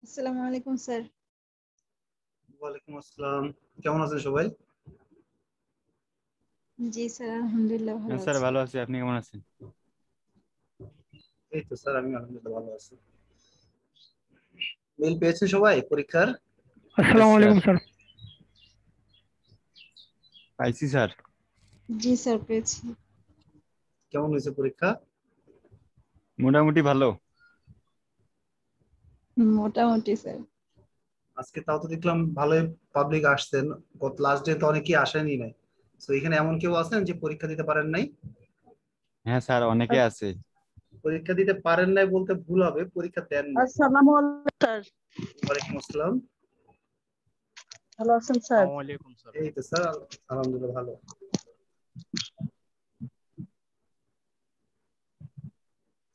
আসসালামু আলাইকুম স্যার। ওয়ালাইকুম আসসালাম। কেমন আছেন সবাই? জি স্যার, আলহামদুলিল্লাহ ভালো হ্যাঁ স্যার, আছি। ভালো আছি। আপনি কেমন আছেন? এই তো স্যার, আমি আলহামদুলিল্লাহ ভালো আছি। মেল পেয়েছেন সবাই পরীক্ষার? ইয়েস আসসালামু স্যার, আলাইকুম স্যার। পাইছি স্যার। জি স্যার, পেয়েছি। কেমন হয়েছে পরীক্ষা? মোটামুটি ভালো। মোটামুটি স্যার। আজকে তাও তো দেখলাম ভালোই পাবলিক আসছেন। গত লাস্ট ডে তো অনেকেই আসেনি নাই। তো এখানে এমন কেউ আছেন যে পরীক্ষা দিতে পারেন নাই? হ্যাঁ স্যার, অনেকে আছে। পরীক্ষা দিতে পারেন নাই বলতে ভুল হবে, পরীক্ষা দেন নাই। আসসালামু আলাইকুম স্যার। ওয়ালাইকুম আসসালাম। ভালো আছেন স্যার? আসসালামু আলাইকুম স্যার। এই তো স্যার, আলহামদুলিল্লাহ ভালো।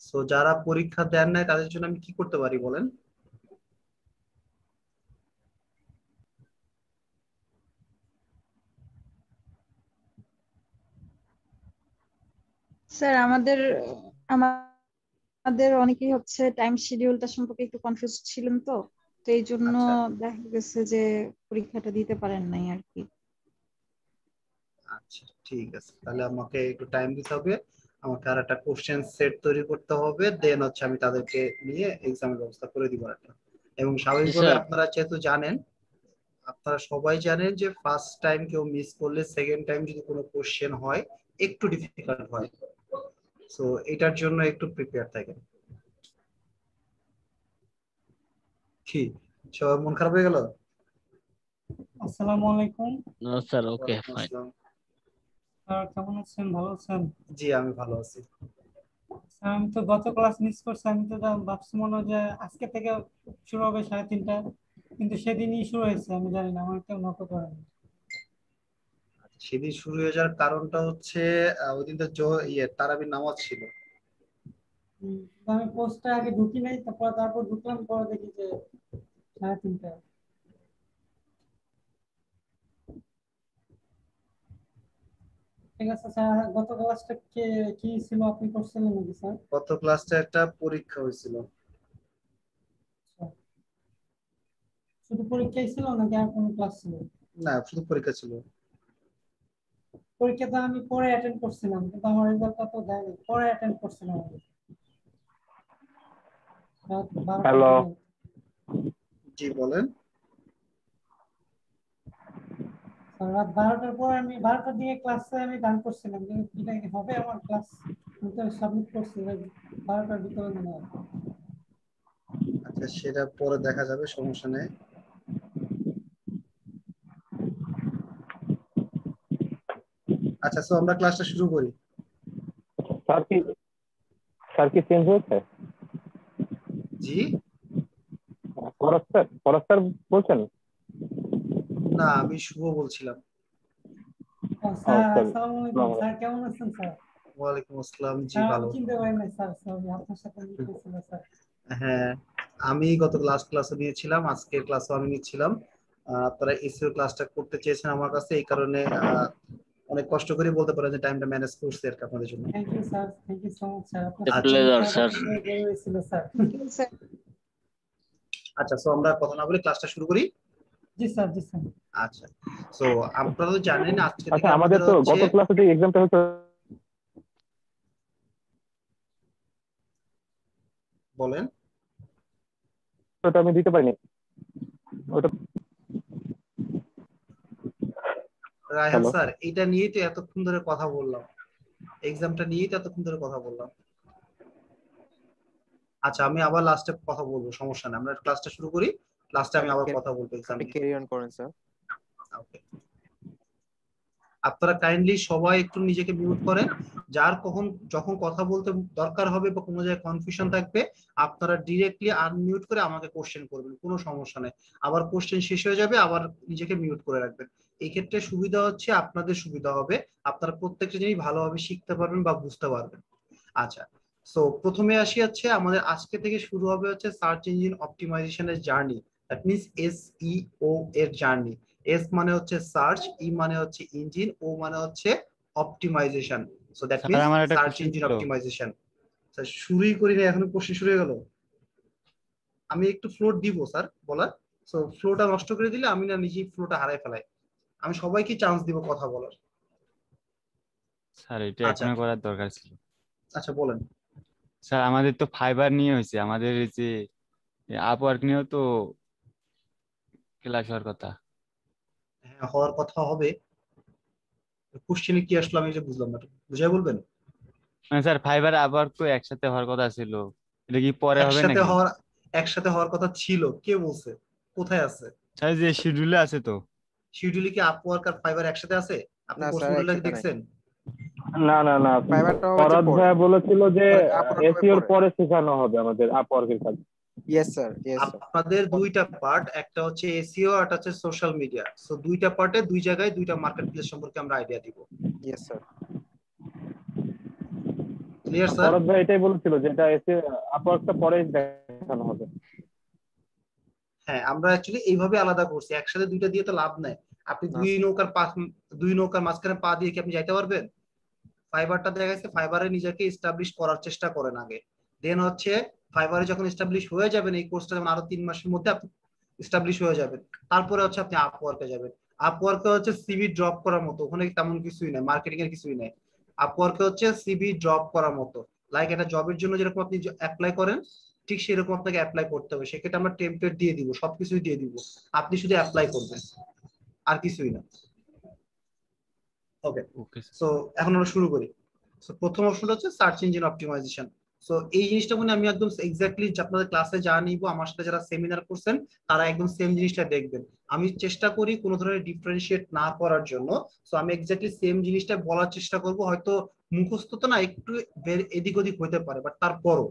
তো যারা পরীক্ষা দেন নাই তাদের জন্য আমি কি করতে পারি বলেন? স্যার আমাদের অনেকেই হচ্ছে টাইম শিডিউলটা সম্পর্কে একটু কনফিউজ ছিলেন, তো তো এই জন্য আচ্ছা দেখা গেছে যে পরীক্ষাটা দিতে পারেন নাই আর কি। আচ্ছা, ঠিক আছে, তাহলে আমাকে একটু টাইম দিতে হবে। আমাকে আর একটা কোশ্চেন সেট তৈরি করতে হবে, দেন হচ্ছে আমি তাদেরকে নিয়ে এক্সামের ব্যবস্থা করে দিব একটা। এবং জি স্বাভাবিকভাবে স্যার। আপনারা যেহেতু জানেন, আপনারা সবাই জানেন যে ফার্স্ট টাইম কেউ মিস করলে সেকেন্ড টাইম যদি কোনো কোশ্চেন হয় একটু ডিফিকাল্ট হয়। সো এটার জন্য একটু প্রিপেয়ার থাকেন। কি, সবার মন খারাপ হয়ে গেল? আসসালামু আলাইকুম নো স্যার, ওকে ওয়ালাইকুম ফাইন। আসসালাম। স্যার, কেমন আছেন? ভালো আছেন? জি, আমি ভালো আছি। স্যার, আমি তো গত ক্লাস মিস করছি। আমি তো ভাবছি মনে হয় যে আজকে থেকে শুরু হবে 3:30, কিন্তু সেদিনই শুরু হয়েছে। আমি জানি না, আমার কেউ নক করেনি। আচ্ছা, সেদিন শুরু হয়ে যাওয়ার কারণটা হচ্ছে ওই দিন তো তারাবির নামাজ ছিল। তো আমি পোস্টটা আগে ঢুকি নাই, তারপর ঢুকলাম, পরে দেখি যে 3:30। ঠিক আছে স্যার, গত ক্লাসটা কি ছিল, আপনি করছিলেন নাকি স্যার? গত ক্লাসটা একটা পরীক্ষা হয়েছিল। আচ্ছা। শুধু পরীক্ষাই ছিল নাকি আর কোনো ক্লাস ছিল? না, শুধু পরীক্ষা ছিল। পরীক্ষাটা আমি পরে অ্যাটেন্ড করছিলাম, কিন্তু আমার রেজাল্টটা তো দেয়নি। পরে অ্যাটেন্ড করছিলাম আমি, রাত 12টার হ্যালো। দিকে। জি বলেন। আর রাত 12টার পর আমি 12টার দিকে ক্লাসে আমি গান করছিলাম, কিন্তু এটা কি হবে আমার ক্লাস? আমি তো সাবমিট করছি 12টার ভিতরে মনে হয়। আচ্ছা, সেটা পরে দেখা যাবে, সমস্যা নেই। আচ্ছা, তো আমরা ক্লাসটা শুরু করি। স্যার কি স্যার কি চেঞ্জ হয়েছে? জি, ফরাজ স্যার বলছেন? না, আমি শুভ বলছিলাম। Sir, sorry. আসসালামু আলাইকুম স্যার, কেমন আছেন স্যার? ওয়ালাইকুম আসসালাম। জি, স্যার, আমি ভালো। চিনতে পারি না স্যার, সরি, আপনার সাথে মিট হয়েছিল স্যার। হ্যাঁ, আমি গত লাস্ট ক্লাসে নিয়েছিলাম, আজকের ক্লাসও আমি নিচ্ছিলাম। আপনারা এসইও ক্লাসটা করতে চেয়েছেন আমার কাছে, এই কারণে অনেক কষ্ট করে বলতে পারেন যে টাইমটা ম্যানেজ করছি আর কি আপনাদের জন্য। Thank you sir, thank you so much sir, আপনার সাথে আচ্ছা, মিট প্লেজার করাটা স্যার। খুবই জরুরি ছিল স্যার। Thank you sir. আচ্ছা, তো আমরা কথা না বলে ক্লাসটা শুরু করি। জি স্যার, জি স্যার। আচ্ছা, তো আপনারা তো জানেন আজকে আচ্ছা, থেকে আমাদের আমাদের তো হচ্ছে, গত ক্লাসে যে এক্সামটা হতো বলেন। ওটা আমি দিতে পারিনি। ওটা রায়হান হ্যালো। স্যার, এটা নিয়েই তো এতক্ষণ ধরে কথা বললাম, এক্সামটা নিয়েই তো এতক্ষণ ধরে কথা বললাম। আচ্ছা, আমি আবার লাস্টে কথা বলবো, সমস্যা নেই, আমরা ক্লাসটা শুরু করি। লাস্টে আমি আবার কথা বলবো এক্সাম আপনি নিয়ে। ক্যারি অন করেন স্যার। ওকে, আপনারা কাইন্ডলি সবাই একটু নিজেকে মিউট করেন। যার যখন কথা বলতে দরকার হবে বা কোনো জায়গায় কনফিউশন থাকবে, আপনারা ডিরেক্টলি আনমিউট করে আমাকে কোশ্চেন করবেন, কোনো সমস্যা নেই। আবার কোশ্চেন শেষ হয়ে যাবে, আবার নিজেকে মিউট করে রাখবেন। এই ক্ষেত্রে সুবিধা হচ্ছে, আপনাদের সুবিধা হবে, আপনারা প্রত্যেকটা জিনিস ভালোভাবে শিখতে পারবেন বা বুঝতে পারবেন। আচ্ছা, সো প্রথমে আসি হচ্ছে আমাদের আজকে থেকে শুরু হবে হচ্ছে সার্চ ইঞ্জিন অপটিমাইজেশনের জার্নি। দ্যাট মিন্স SEO এর জার্নি। এস মানে হচ্ছে সার্চ, ই মানে হচ্ছে ইঞ্জিন, ও মানে হচ্ছে optimization. So that sir, means আমার একটা সার্চ কোশ্চেন ইঞ্জিন ছিল। অপটিমাইজেশন। শুরুই করি না, এখন কোশ্চেন শুরু হয়ে গেল। আমি একটু ফ্লোট দিব স্যার বলার, সো ফ্লোটা নষ্ট করে দিলে আমি না নিজেই ফ্লোটা হারাই ফেলাই। আমি সবাইকে চান্স দিব কথা বলার। স্যার এটা আচ্ছা এখনো করার দরকার ছিল। আচ্ছা বলেন। স্যার আমাদের তো ফাইবার নিয়ে হয়েছে, আমাদের এই যে আপওয়ার্ক নিয়েও তো ক্লাস হওয়ার কথা। হ্যাঁ হওয়ার কথা হবে। কোশ্চেনে কি আসলো আমি যে বুঝলাম না, বুঝাই বলবেন। মানে স্যার ফাইবার আপওয়ার্ক তো একসাথে হওয়ার কথা ছিল, এটা কি পরে হবে একসাথে নাকি? হওয়ার একসাথে হওয়ার কথা ছিল, কে বলছে? কোথায় আছে স্যার যে শিডিউলে আছে তো। শিডিউলে? কি আপওয়ার্ক আর ফাইবার একসাথে আছে? আপনি না কোর্স স্যার মডেলটা একসাথে নাই। দেখছেন? না না না, ফাইবারটা হবে ফরহাদ পরে, ভাইয়া বলেছিল যে মানে আপওয়ার্ক হবে এসিওর পরে। পরে শেখানো হবে আমাদের আপওয়ার্কের কাজ। Yes sir, yes sir. আপনাদের দুইটা পার্ট, একটা হচ্ছে এসইও আর একটা হচ্ছে সোশ্যাল মিডিয়া। সো দুইটা পার্টে দুই জায়গায় দুইটা মার্কেট প্লেস সম্পর্কে আমরা আইডিয়া দিব। Yes sir. Clear sir? Farhad ভাই এটাই বলেছিল যে এটা এসিও আপওয়ার্কটা পরে দেখানো হবে। হ্যাঁ আমরা অ্যাকচুয়ালি এইভাবে আলাদা করছি, একসাথে দুইটা দিয়ে তো লাভ নাই। আপনি দুই নৌকার মাঝখানে পা দিয়ে কি আপনি যাইতে পারবেন? ফাইবারটা দেখা গেছে ফাইবারে নিজেকে এস্টাবলিশ করার চেষ্টা করেন আগে, দেন হচ্ছে ফাইবারে যখন এস্টাবলিশ হয়ে যাবেন, এই কোর্সটা যেমন আরো 3 মাসের মধ্যে আপনি এস্টাবলিশ হয়ে যাবেন, তারপরে হচ্ছে আপনি আপওয়ার্কে যাবেন। আপওয়ার্কে হচ্ছে সিভি ড্রপ করার মতো, ওখানে তেমন কিছুই নাই, মার্কেটিং এর কিছুই নাই। আপওয়ার্কে হচ্ছে সিভি ড্রপ করার মতো, লাইক একটা জবের জন্য যেরকম আপনি অ্যাপ্লাই করেন ঠিক সেরকম আপনাকে অ্যাপ্লাই করতে হবে। সেক্ষেত্রে আমরা টেমপ্লেট দিয়ে দিব, সবকিছুই দিয়ে দিব, আপনি শুধু অ্যাপ্লাই করবেন, আর কিছুই না। ওকে, ওকে স্যার। সো এখন আমরা শুরু করি। সো প্রথম অপশনটা হচ্ছে সার্চ ইঞ্জিন অপটিমাইজেশন। সো এই জিনিসটা মানে আমি একদম এক্স্যাক্টলি আপনাদের ক্লাসে যা নিব, আমার সাথে যারা সেমিনার করছেন তারা একদম সেম জিনিসটা দেখবেন। আমি চেষ্টা করি কোনো ধরনের ডিফারেন্সিয়েট না করার জন্য। সো আমি এক্স্যাক্টলি সেম জিনিসটা বলার চেষ্টা করব, হয়তো মুখস্থ তো না, একটু এদিক ওদিক হতে পারে, বাট তারপরও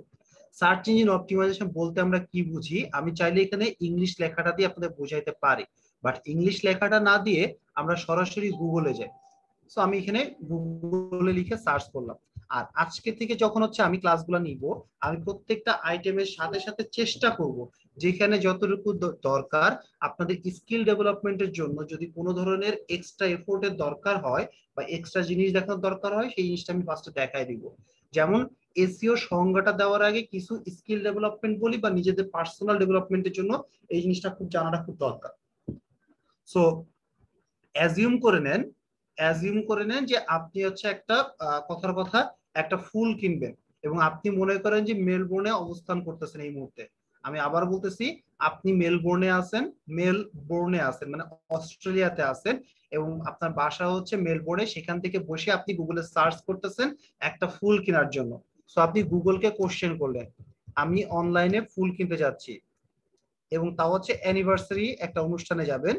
সার্চ ইঞ্জিন অপটিমাইজেশন বলতে আমরা কি বুঝি, আমি চাইলে এখানে ইংলিশ লেখাটা দিয়ে আপনাদের বোঝাইতে পারি, বাট ইংলিশ লেখাটা না দিয়ে আমরা সরাসরি গুগলে যাই। সো আমি এখানে গুগলে লিখে সার্চ করলাম। আর আজকে থেকে যখন হচ্ছে আমি ক্লাসগুলো নিব, আমি প্রত্যেকটা আইটেমের সাথে সাথে চেষ্টা করব যেখানে যতটুকু দরকার আপনাদের স্কিল ডেভেলপমেন্টের জন্য, যদি কোনো ধরনের এক্সট্রা এফোর্টের দরকার হয় বা এক্সট্রা জিনিস দেখানোর দরকার হয়, সেই জিনিসটা আমি ফার্স্টে দেখাই দিব। যেমন এসইও সংজ্ঞাটা দেওয়ার আগে কিছু স্কিল ডেভেলপমেন্ট বলি বা নিজেদের পার্সোনাল ডেভেলপমেন্টের জন্য এই জিনিসটা খুব জানাটা খুব দরকার। সো অ্যাজিউম করে নেন যে আপনি হচ্ছে একটা কথার কথা একটা ফুল কিনবেন এবং আপনি মনে করেন যে মেলবোর্নে অবস্থান করতেছেন এই মুহূর্তে। আমি আবার বলতেছি, আপনি মেলবোর্নে আছেন মানে অস্ট্রেলিয়াতে আছেন এবং আপনার বাসা হচ্ছে মেলবোর্নে, সেখান থেকে বসে আপনি গুগলে সার্চ করতেছেন একটা ফুল কেনার জন্য। সো আপনি গুগলকে কোশ্চেন করলেন আমি অনলাইনে ফুল কিনতে যাচ্ছি, এবং তাও হচ্ছে অ্যানিভার্সারি একটা অনুষ্ঠানে যাবেন,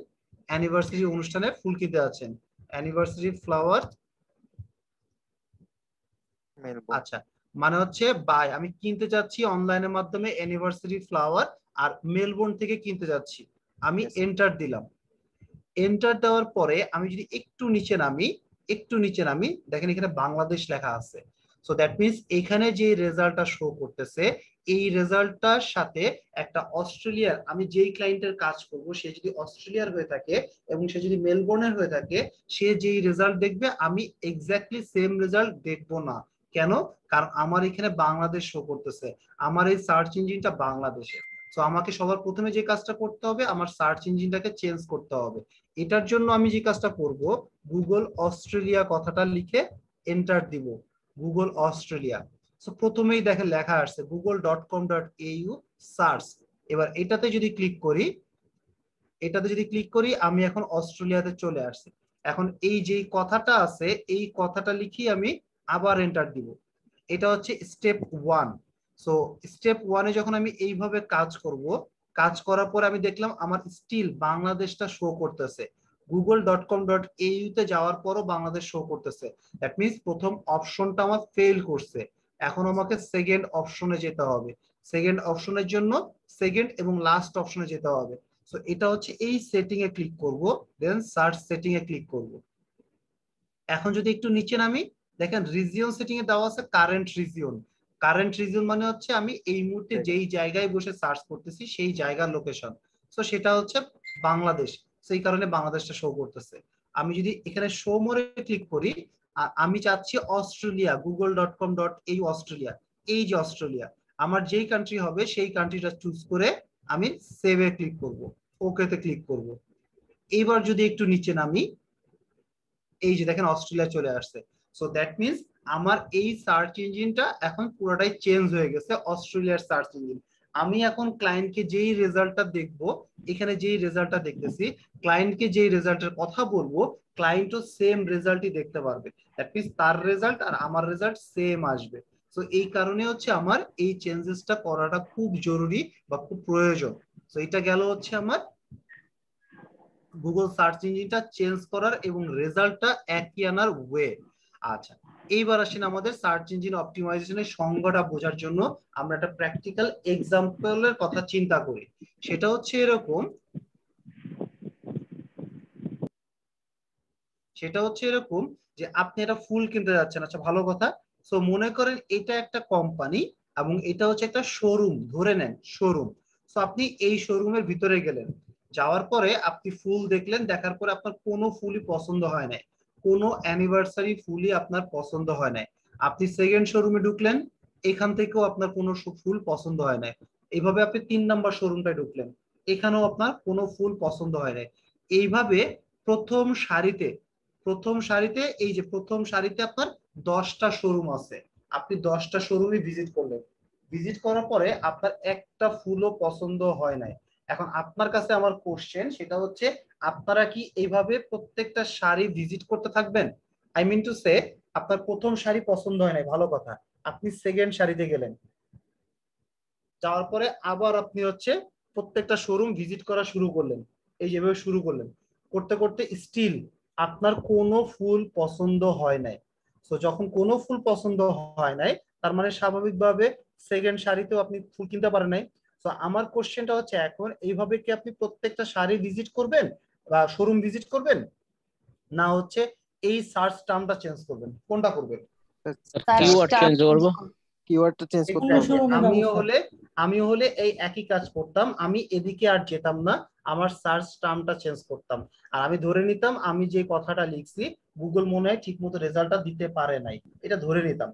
অ্যানিভার্সারি অনুষ্ঠানে ফুল কিনতে যাচ্ছেন, অ্যানিভার্সারি ফ্লাওয়ার। আচ্ছা, মানে হচ্ছে বাই আমি কিনতে যাচ্ছি অনলাইনের মাধ্যমে অ্যানিভার্সারি ফ্লাওয়ার, আর মেলবোর্ন থেকে কিনতে যাচ্ছি। আমি এন্টার দিলাম। এন্টার দেওয়ার পরে আমি যদি একটু নিচে নামি দেখেন এখানে বাংলাদেশ লেখা আছে। সো দ্যাট মিনস এখানে যে রেজাল্টটা শো করতেছে, এই রেজাল্টটার সাথে একটা অস্ট্রেলিয়ার, আমি যেই ক্লায়েন্টের কাজ করব সে যদি অস্ট্রেলিয়ার হয়ে থাকে এবং সে যদি মেলবোর্নের হয়ে থাকে, সে যেই রেজাল্ট দেখবে আমি এক্স্যাক্টলি সেম রেজাল্ট দেখবো না। কেন? কারণ আমার এখানে বাংলাদেশ শো করতেছে, আমার এই সার্চ ইঞ্জিনটা বাংলাদেশে। তো আমাকে সবার প্রথমে যে কাজটা করতে হবে, আমার সার্চ ইঞ্জিনটাকে চেঞ্জ করতে হবে। এটার জন্য আমি যে কাজটা করব, গুগল অস্ট্রেলিয়া কথাটা লিখে এন্টার দিব, গুগল অস্ট্রেলিয়া। সো প্রথমেই দেখেন লেখা আসছে google.com.au সার্চ। এবার এটাতে যদি ক্লিক করি আমি এখন অস্ট্রেলিয়াতে চলে আসছি। এখন এই যে কথাটা আছে এই কথাটা লিখি আমি আবার এন্টার দিব। এটা হচ্ছে স্টেপ 1। সো স্টেপ 1-এ যখন আমি এইভাবে কাজ করার পর আমি দেখলাম আমার স্টিল বাংলাদেশটা শো করতেছে, google.com.au তে যাওয়ার পরও বাংলাদেশ শো করতেছে। দ্যাট মিনস প্রথম অপশনটা আমার ফেল করছে। এখন আমাকে সেকেন্ড অপশনে যেতে হবে, সেকেন্ড অপশনের জন্য সেকেন্ড এবং লাস্ট অপশনে যেতে হবে। সো এটা হচ্ছে এই সেটিং এ ক্লিক করব, দেন সার্চ সেটিং এ ক্লিক করব। এখন যদি একটু নিচে নামি, দেখেন রিজিয়ন সেটিং এ দেওয়া আছে কারেন্ট রিজিয়ন মানে হচ্ছে আমি এই মুহূর্তে যেই জায়গায় বসে সার্চ করতেছি সেই জায়গার লোকেশন। সো সেটা হচ্ছে বাংলাদেশ, সেই কারণে বাংলাদেশটা শো করতেছে। আমি যদি এখানে শো মোরে ক্লিক করি, আর আমি চাচ্ছি অস্ট্রেলিয়া, google.com.au অস্ট্রেলিয়া, এই যে অস্ট্রেলিয়া, আমার যেই কান্ট্রি হবে সেই কান্ট্রিটা চুজ করে আমি সেভে ক্লিক করব, ওকে তে ক্লিক করব। এইবার যদি একটু নিচে নামি, এই যে দেখেন অস্ট্রেলিয়া চলে আসছে। সো দ্যাট মিনস আমার এই সার্চ ইঞ্জিনটা এখন পুরোটাই চেঞ্জ হয়ে গেছে, অস্ট্রেলিয়ার সার্চ ইঞ্জিন। আমি এখন ক্লায়েন্টকে যেই রেজাল্টটা দেখবো, এখানে যেই রেজাল্টটা দেখতেছি, ক্লায়েন্টকে যেই রেজাল্টের কথা বলবো, ক্লায়েন্টও সেম রেজাল্টই দেখতে পারবে। দ্যাট মিনস তার রেজাল্ট আর আমার রেজাল্ট সেম আসবে। তো এই কারণে হচ্ছে আমার এই চেঞ্জেসটা করাটা খুব জরুরি বা খুব প্রয়োজন। তো এটা গেল হচ্ছে আমার গুগল সার্চ ইঞ্জিনটা চেঞ্জ করার এবং রেজাল্টটা একই আনার ওয়ে। আচ্ছা, এইবার আসেন আমাদের সার্চ ইঞ্জিন অপটিমাইজেশনের সংজ্ঞাটা বোঝার জন্য আমরা একটা প্র্যাকটিক্যাল এক্সাম্পলের কথা চিন্তা করি। সেটা হচ্ছে এরকম যে আপনি একটা ফুল কিনতে যাচ্ছেন। আচ্ছা, ভালো কথা। সো মনে করেন এটা একটা কোম্পানি এবং এটা হচ্ছে একটা শোরুম, ধরে নেন শোরুম। সো আপনি এই শোরুমের ভিতরে গেলেন, যাওয়ার পরে আপনি ফুল দেখলেন, দেখার পরে আপনার কোনো ফুলই পছন্দ হয় নাই, কোনো অ্যানিভার্সারি ফুলই আপনার পছন্দ হয় নাই। আপনি সেকেন্ড শোরুমে ঢুকলেন, এখান থেকেও আপনার কোনো ফুল পছন্দ হয় নাই। এইভাবে আপনি 3 নাম্বার শোরুমটায় ঢুকলেন, এখানেও আপনার কোনো ফুল পছন্দ হয় নাই। এইভাবে প্রথম সারিতে এই যে প্রথম সারিতে আপনার 10টা শোরুম আছে, আপনি 10টা শোরুমে ভিজিট করলেন। ভিজিট করার পরে আপনার একটা ফুলও পছন্দ হয় নাই। এখন আপনার কাছে আমার কোশ্চেন, সেটা হচ্ছে আপনারা কি এইভাবে প্রত্যেকটা শাড়ি ভিজিট করতে থাকবেন? আই মিন টু সে, আপনার প্রথম শাড়ি পছন্দ হয় নাই, ভালো কথা, আপনি সেকেন্ড শাড়িতে গেলেন, যাওয়ার পরে আবার আপনি হচ্ছে প্রত্যেকটা শোরুম ভিজিট করা শুরু করলেন। এই যেভাবে শুরু করলেন, করতে করতে স্টিল আপনার কোনো ফুল পছন্দ হয় নাই। তো যখন কোনো ফুল পছন্দ হয় নাই, তার মানে স্বাভাবিকভাবে সেকেন্ড শাড়িতেও আপনি ফুল কিনতে পারেন নাই। তো আমার কোশ্চেনটা হচ্ছে এখন এইভাবে কি আপনি প্রত্যেকটা শাড়ি ভিজিট করবেন বা শোরুম ভিজিট করবেন, না হচ্ছে এই সার্চ টার্মটা চেঞ্জ করবেন? কোনটা করবেন? কিওয়ার্ড চেঞ্জ করবো। কিওয়ার্ডটা চেঞ্জ করতে পুরো হবে। শোরুমে যাবো স্যার। আমিও হলে এই একই কাজ করতাম, আমি এদিকে আর যেতাম না, আমার সার্চ টার্মটা চেঞ্জ করতাম। আর আমি ধরে নিতাম আমি যে কথাটা লিখছি গুগল মনে হয় ঠিক মতো রেজাল্টটা দিতে পারে নাই, এটা ধরে নিতাম।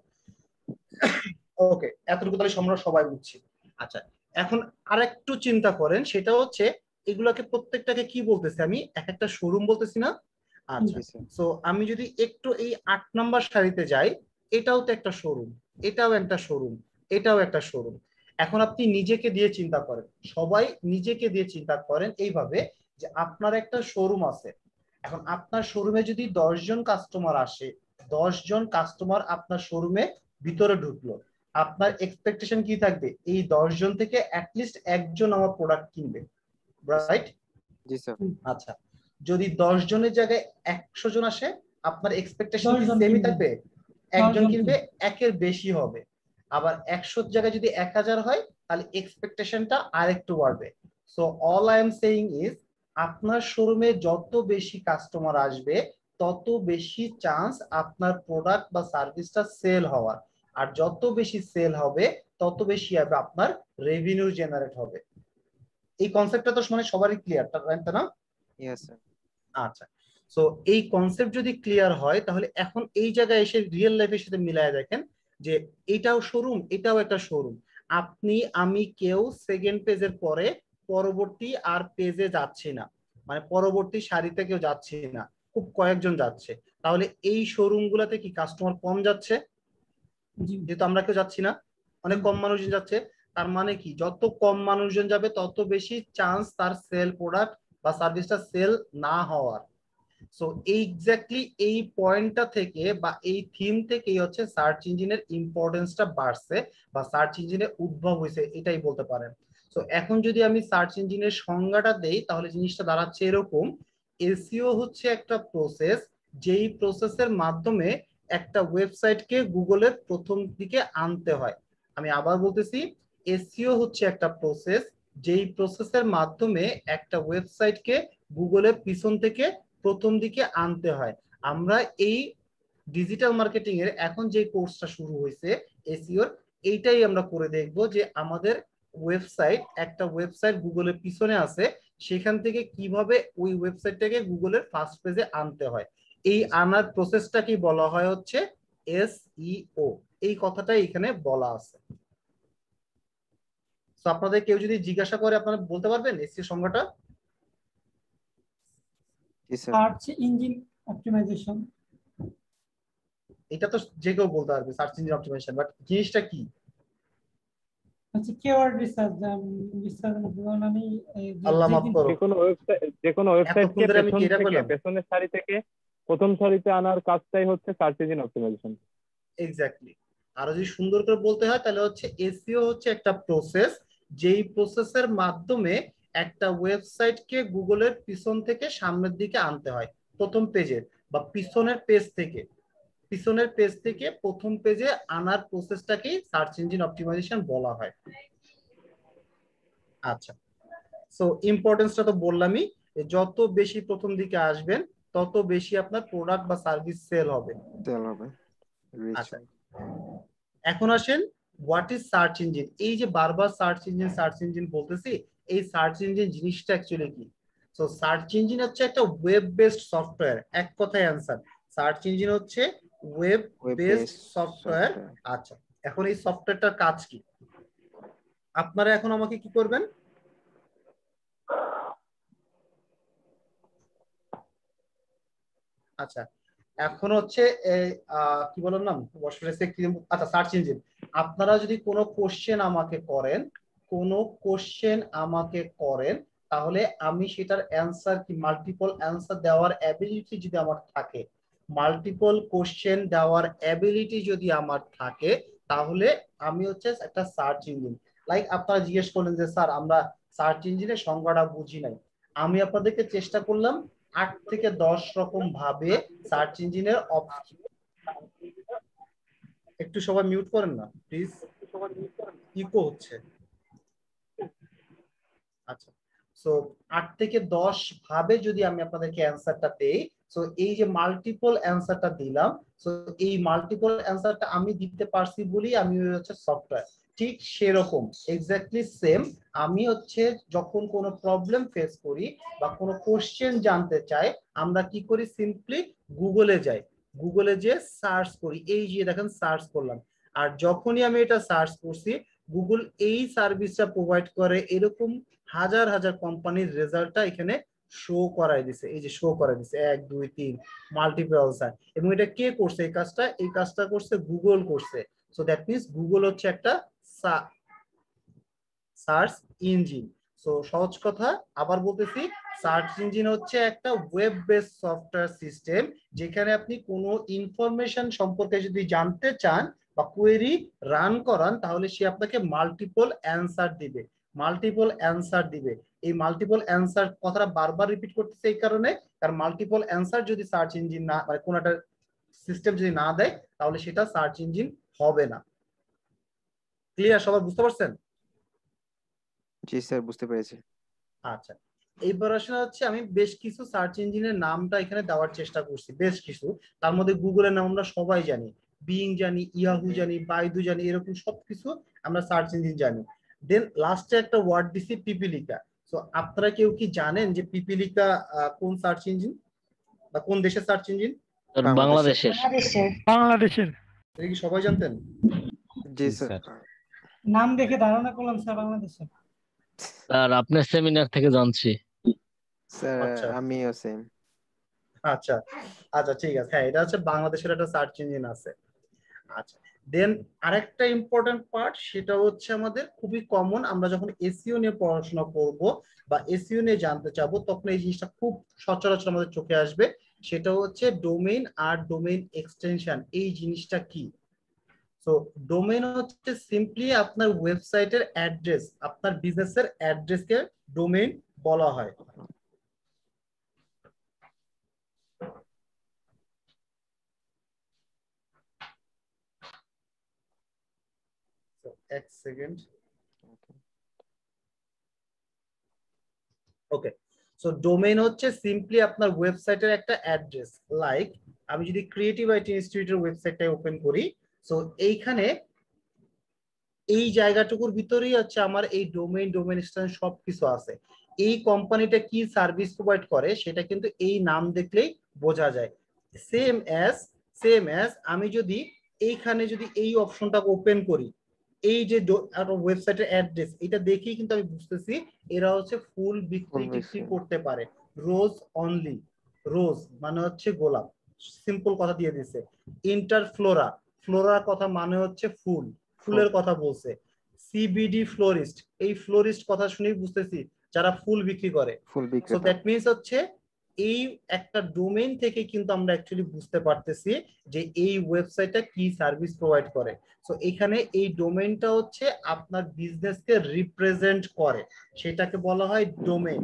ওকে, এতটুকু তাহলে আমরা সবাই বুঝছি। আচ্ছা, এখন আরেকটু চিন্তা করেন, সেটা হচ্ছে এগুলাকে প্রত্যেকটাকে কি বলতেছি, আমি এক একটা শোরুম বলতেছি না? আচ্ছা, তো আমি যদি একটু এই 8 নাম্বার সারিতে যাই, এটাও তো একটা শোরুম, এটাও একটা শোরুম, এটাও একটা শোরুম। এখন আপনি নিজেকে দিয়ে চিন্তা করেন, সবাই নিজেকে দিয়ে চিন্তা করেন এইভাবে যে আপনার একটা শোরুম আছে। এখন আপনার শোরুমে যদি 10 জন কাস্টমার আসে, 10 জন কাস্টমার আপনার শোরুমে ভিতরে ঢুকলো, আপনার এক্সপেকটেশন কি থাকবে? এই 10 জন থেকে অ্যাটলিস্ট একজন আমার প্রোডাক্ট কিনবে, রাইট? জি স্যার। আচ্ছা, যদি 10 জনের জায়গায় 100 জন আসে, আপনার এক্সপেকটেশন 10 কি জন সেমই কিনবে। থাকবে? 10 একজন জন কিনবে, কিনবে। একের বেশি হবে। আবার 100 জায়গায় যদি 1000 হয়, তাহলে এক্সপেকটেশনটা আরেকটু বাড়বে। So all I am saying is, আপনার শোরুমে যত বেশি কাস্টমার আসবে, তত বেশি চান্স আপনার প্রোডাক্ট বা সার্ভিসটা সেল হওয়ার। আর যত বেশি সেল হবে, তত বেশি আপনার রেভিনিউ জেনারেট হবে। এই কনসেপ্টটা তো মানে সবারই ক্লিয়ার, তাই না? Yes sir. আচ্ছা, সো এই কনসেপ্ট যদি ক্লিয়ার হয়, তাহলে এখন এই জায়গায় এসে রিয়েল লাইফের সাথে মিলায় দেখেন যে এটাও শোরুম, এটাও একটা শোরুম। আপনি আমি কেউ সেকেন্ড পেজের পরে পরবর্তী আর পেজে যাচ্ছি না, মানে পরবর্তী সারিতে কেউ যাচ্ছে না, খুব কয়েকজন যাচ্ছে। তাহলে এই শোরুম গুলাতে কি কাস্টমার কম যাচ্ছে? যেহেতু আমরা কেউ যাচ্ছি না, অনেক কম মানুষজন যাচ্ছে। তার মানে কি, যত কম মানুষজন যাবে তত বেশি চান্স তার সেল প্রোডাক্ট বা সার্ভিসটা সেল না হওয়ার। সো এক্স্যাক্টলি এই পয়েন্টটা থেকে বা এই থিম থেকেই হচ্ছে সার্চ ইঞ্জিনের ইম্পর্টেন্সটা বাড়ছে বা সার্চ ইঞ্জিনের উদ্ভব হয়েছে, এটাই বলতে পারেন। সো এখন যদি আমি সার্চ ইঞ্জিনের সংজ্ঞাটা দেই, তাহলে জিনিসটা দাঁড়াচ্ছে এরকম: এসইও হচ্ছে একটা প্রসেস, যেই প্রসেসের মাধ্যমে একটা ওয়েবসাইটকে গুগলের প্রথম দিকে আনতে হয়। আমি আবার বলতেছি, এসইও হচ্ছে একটা প্রসেস, যেই প্রসেসের মাধ্যমে একটা ওয়েবসাইটকে গুগলের পিছন থেকে প্রথম দিকে আনতে হয়। আমরা এই ডিজিটাল মার্কেটিং এর এখন যে কোর্সটা শুরু হয়েছে এসইওর, এইটাই আমরা করে দেখব যে আমাদের ওয়েবসাইট, একটা ওয়েবসাইট গুগলের পিছনে আছে, সেখান থেকে কিভাবে ওই ওয়েবসাইটটাকে গুগলের ফার্স্ট পেজে আনতে হয়। এই আনার প্রসেসটাকে বলা হয় হচ্ছে এসইও, এই কথাটাই এখানে বলা আছে। তো আপনাদের কেউ যদি জিজ্ঞাসা করে আপনারা বলতে পারবেন এসইও সংজ্ঞাটা? জি স্যার। Search engine optimization. এটা তো যে কেউ বলতে পারবে সার্চ ইঞ্জিন অপটিমাইজেশন, বাট জিনিসটা কি? আচ্ছা, কিওয়ার্ড রিসার্চ। আমি আল্লাহ মাফ করো, যে কোনো ওয়েবসাইটকে এতক্ষণ ধরে আমি কি এটা বললাম? পেছনের সারি থেকে প্রথম সারিতে আনার কাজটাই হচ্ছে সার্চ ইঞ্জিন অপটিমাইজেশন। এক্স্যাক্টলি। আরো যদি সুন্দর করে বলতে হয় তাহলে হচ্ছে এসইও হচ্ছে একটা প্রসেস, যেই প্রসেসের মাধ্যমে একটা ওয়েবসাইটকে গুগলের পিছন থেকে সামনের দিকে আনতে হয়, প্রথম পেজের বা পিছনের পেজ থেকে প্রথম পেজে আনার প্রসেসটাকেই সার্চ ইঞ্জিন অপটিমাইজেশন বলা হয়। আচ্ছা, সো ইম্পর্টেন্সটা তো বললামই, যত বেশি প্রথম দিকে আসবেন তত বেশি আপনার প্রোডাক্ট বা সার্ভিস সেল হবে। আচ্ছা, এখন আসেন হোয়াট ইজ সার্চ ইঞ্জিন। এই যে বারবার সার্চ ইঞ্জিন বলতেছি, এই সার্চ ইঞ্জিন জিনিসটা অ্যাকচুয়ালি কি? সো সার্চ ইঞ্জিন হচ্ছে একটা ওয়েব বেসড সফটওয়্যার, এক কথায় অ্যান্সার। সার্চ ইঞ্জিন হচ্ছে ওয়েব বেসড সফটওয়্যার। আচ্ছা, এখন এই সফটওয়্যারটার কাজ কি? আপনারা এখন আমাকে কি করবেন? আচ্ছা, এখন হচ্ছে কি বললাম নাম, আচ্ছা সার্চ ইঞ্জিন। আপনারা যদি কোনো কোশ্চেন আমাকে করেন তাহলে আমি সেটার অ্যান্সার কি, মাল্টিপল অ্যান্সার দেওয়ার অ্যাবিলিটি যদি আমার থাকে, মাল্টিপল কোশ্চেন দেওয়ার অ্যাবিলিটি যদি আমার থাকে, তাহলে আমি হচ্ছে একটা সার্চ ইঞ্জিন। লাইক আপনারা জিজ্ঞেস করলেন যে স্যার আমরা সার্চ ইঞ্জিনের সংজ্ঞাটা বুঝি নাই, আমি আপনাদেরকে চেষ্টা করলাম 8 থেকে 10 রকম ভাবে সার্চ ইঞ্জিনের একটু সবাই মিউট করেন না প্লিজ, ইকো হচ্ছে। আচ্ছা, সো 8 থেকে 10 ভাবে যদি আমি আপনাদেরকে অ্যান্সারটা দেই, সো এই যে মাল্টিপল অ্যান্সারটা দিলাম, সো এই মাল্টিপল অ্যান্সারটা আমি দিতে পারছি বলি আমি হচ্ছে সফটওয়্যার। ঠিক সেরকম এক্স্যাক্টলি সেম আমি হচ্ছে যখন কোনো প্রবলেম ফেস করি বা কোনো কোশ্চেন জানতে চাই, আমরা কি করি? সিম্পলি গুগলে যাই, গুগলে যে সার্চ করি, এই যে দেখেন সার্চ করলাম, আর যখনই আমি এটা সার্চ করছি গুগল এই সার্ভিসটা প্রোভাইড করে এরকম হাজার হাজার কোম্পানির রেজাল্টটা এখানে শো করাই দিছে। এই যে শো করাই দিছে 1 2 3 মাল্টিপল আনসার। এবং এটা কে করছে এই কাজটা? এই কাজটা করছে গুগল করছে। সো দ্যাট মিন্স গুগল হচ্ছে একটা সার্চ ইঞ্জিন। সো সহজ কথা আবার বলতেছি, সার্চ ইঞ্জিন হচ্ছে একটা ওয়েব বেসড সফটওয়্যার সিস্টেম, যেখানে আপনি কোনো ইনফরমেশন সম্পর্কে যদি জানতে চান বা কোয়েরি রান করান, তাহলে সে আপনাকে মাল্টিপল অ্যান্সার দিবে। এই মাল্টিপল অ্যান্সার কথাটা বারবার রিপিট করতেছে এই কারণে, কারণ মাল্টিপল অ্যান্সার যদি সার্চ ইঞ্জিন না, মানে কোনো একটা সিস্টেম যদি না দেয়, তাহলে সেটা সার্চ ইঞ্জিন হবে না। ক্লিয়ার? সবাই বুঝতে পারছেন? জি স্যার, বুঝতে পেরেছি। আচ্ছা, এইবার আসলে হচ্ছে আমি বেশ কিছু সার্চ ইঞ্জিনের নামটা এখানে দেওয়ার চেষ্টা করছি, বেশ কিছু। তার মধ্যে গুগলের নাম আমরা সবাই জানি, বিং জানি, ইয়াহু জানি, বাইদু জানি, এরকম সবকিছু আমরা সার্চ ইঞ্জিন জানি। দেন লাস্টে একটা ওয়ার্ড দিছি পিপিলিকা। সো আপনারা কেউ কি জানেন যে পিপিলিকা কোন সার্চ ইঞ্জিন বা কোন দেশের সার্চ ইঞ্জিন? বাংলাদেশের। এটা কি সবাই জানতেন? জি স্যার। নাম দেখে ধারণা করলাম স্যার বাংলাদেশে। স্যার আপনার সেমিনার থেকে জানছি। স্যার আচ্ছা আমিও সেম। আচ্ছা আচ্ছা ঠিক আছে, হ্যাঁ এটা হচ্ছে বাংলাদেশের একটা সার্চ ইঞ্জিন আছে। আচ্ছা, দেন আরেকটা ইম্পর্টেন্ট পার্ট, সেটা হচ্ছে আমাদের খুবই কমন, আমরা যখন এসইও নিয়ে পড়াশোনা করব বা এসইও নিয়ে জানতে চাবো, তখন এই জিনিসটা খুব সচরাচর আমাদের চোখে আসবে, সেটা হচ্ছে ডোমেইন আর ডোমেইন এক্সটেনশন। এই জিনিসটা কি? সো ডোমেইন হচ্ছে সিম্পলি আপনার ওয়েবসাইটের অ্যাড্রেস, আপনার বিজনেসের অ্যাড্রেসকে ডোমেইন বলা হয়। এক সেকেন্ড। ওকে, সো ডোমেইন হচ্ছে সিম্পলি আপনার ওয়েবসাইটের একটা অ্যাড্রেস। লাইক আমি যদি ক্রিয়েটিভ আইটি ইনস্টিটিউটের ওয়েবসাইটটা ওপেন করি, সো এইখানে এই জায়গাটুকুর ভিতরেই হচ্ছে আমার এই ডোমেইন এক্সটেনশন সবকিছু আছে। এই কোম্পানিটা কি সার্ভিস প্রোভাইড করে সেটা কিন্তু এই নাম দেখলেই বোঝা যায়। সেম অ্যাজ আমি যদি এইখানে যদি এই অপশনটাকে ওপেন করি, এই যে ওয়েবসাইটের অ্যাড্রেস, এটা দেখেই কিন্তু আমি বুঝতেছি এরা হচ্ছে ফুল বিক্রি টিক্রি করতে পারে। রোজ অনলি, রোজ মানে হচ্ছে গোলাপ, সিম্পল কথা দিয়ে দিছে। ইন্টার ফ্লোরা, ফ্লোরার কথা মানে হচ্ছে ফুল, ফুলের কথা বলছে। সিবিডি ফ্লোরিস্ট, এই ফ্লোরিস্ট কথা শুনেই বুঝতেছি যারা ফুল বিক্রি করে। ফুল সো বিক্রেতা। দ্যাট মিনস হচ্ছে এই একটা ডোমেইন থেকে কিন্তু আমরা অ্যাকচুয়ালি বুঝতে পারতেছি যে এই ওয়েবসাইটটা কি সার্ভিস প্রোভাইড করে। সো এখানে এই ডোমেইনটা হচ্ছে আপনার বিজনেসকে রিপ্রেজেন্ট করে, সেটাকে বলা হয় ডোমেইন।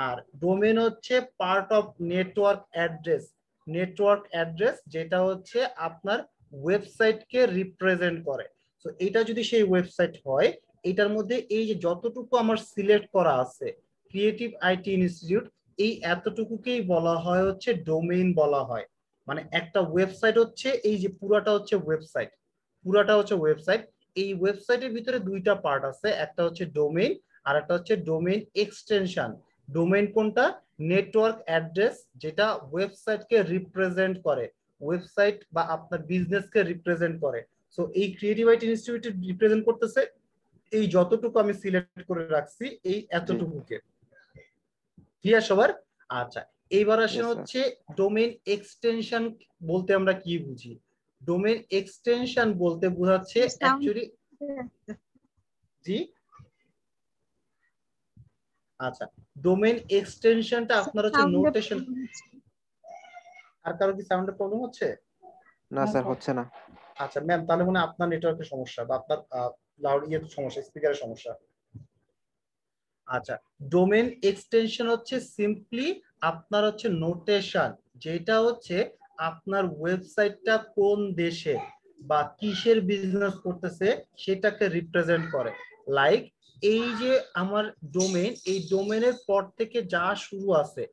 আর ডোমেইন হচ্ছে part of network address, network address যেটা হচ্ছে আপনার ওয়েবসাইটকে রিপ্রেজেন্ট করে। সো এটা যদি সেই ওয়েবসাইট হয়, এটার মধ্যে এই যে যতটুকু আমার সিলেক্ট করা আছে ক্রিয়েটিভ আইটি ইনস্টিটিউট, এই এতটুকুকেই বলা হয় হচ্ছে ডোমেইন বলা হয়। মানে একটা ওয়েবসাইট হচ্ছে এই যে পুরাটা হচ্ছে ওয়েবসাইট, পুরাটা হচ্ছে ওয়েবসাইট। এই ওয়েবসাইটের ভিতরে দুইটা পার্ট আছে, একটা হচ্ছে ডোমেইন আর একটা হচ্ছে ডোমেইন এক্সটেনশন। ডোমেইন কোনটা? নেটওয়ার্ক অ্যাড্রেস, যেটা ওয়েবসাইটকে রিপ্রেজেন্ট করে, ওয়েবসাইট বা আপনার বিজনেসকে রিপ্রেজেন্ট করে। সো এই ক্রিয়েটিভ আইটি ইনস্টিটিউট রিপ্রেজেন্ট করতেছে এই যতটুকু আমি সিলেক্ট করে রাখছি এই এতটুকুকে। ক্লিয়ার সবার? আচ্ছা, এইবার আসেন হচ্ছে ডোমেইন এক্সটেনশন বলতে আমরা কি বুঝি। ডোমেইন এক্সটেনশন বলতে বোঝাচ্ছে অ্যাকচুয়ালি, জি আচ্ছা, ডোমেইন এক্সটেনশনটা আপনার হচ্ছে নোটেশন। আর কারো কি সাউন্ডের প্রবলেম হচ্ছে? না স্যার, হচ্ছে না। আচ্ছা ম্যাম, তাহলে মনে হয় আপনার নেটওয়ার্কের সমস্যা বা আপনার লাউড ইয়ের সমস্যা, স্পিকারের সমস্যা। আচ্ছা, ডোমেইন এক্সটেনশন হচ্ছে সিম্পলি আপনার হচ্ছে নোটেশন, যেটা হচ্ছে আপনার ওয়েবসাইটটা কোন দেশে বা কিসের বিজনেস করতেছে সেটাকে রিপ্রেজেন্ট করে। লাইক এই যে আমার ডোমেইন, এই ডোমেইনের পর থেকে যা শুরু আছে,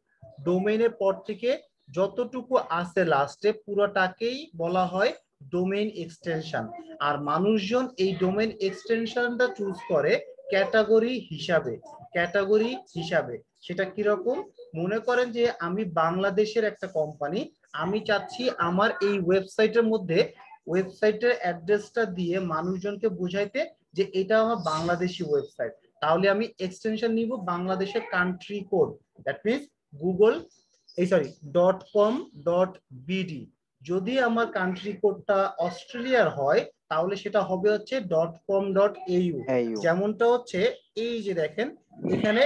ডোমেইনের পর থেকে যতটুকু আছে লাস্টে পুরোটাকেই বলা হয় ডোমেইন এক্সটেনশন। আর মানুষজন এই ডোমেইন এক্সটেনশনটা চুজ করে ক্যাটাগরি হিসাবে, ক্যাটাগরি হিসাবে। সেটা কিরকম? মনে করেন যে আমি বাংলাদেশের একটা কোম্পানি, আমি চাচ্ছি আমার এই ওয়েবসাইটের মধ্যে ওয়েবসাইটের অ্যাড্রেসটা দিয়ে মানুষজনকে বুঝাইতে যে এটা আমার বাংলাদেশি ওয়েবসাইট, তাহলে আমি এক্সটেনশন নিব বাংলাদেশের country code, that means Google .com.bd। যদি আমার কান্ট্রি কোডটা অস্ট্রেলিয়ার হয় তাহলে সেটা হবে হচ্ছে .com.au। যেমনটা হচ্ছে এই যে দেখেন এখানে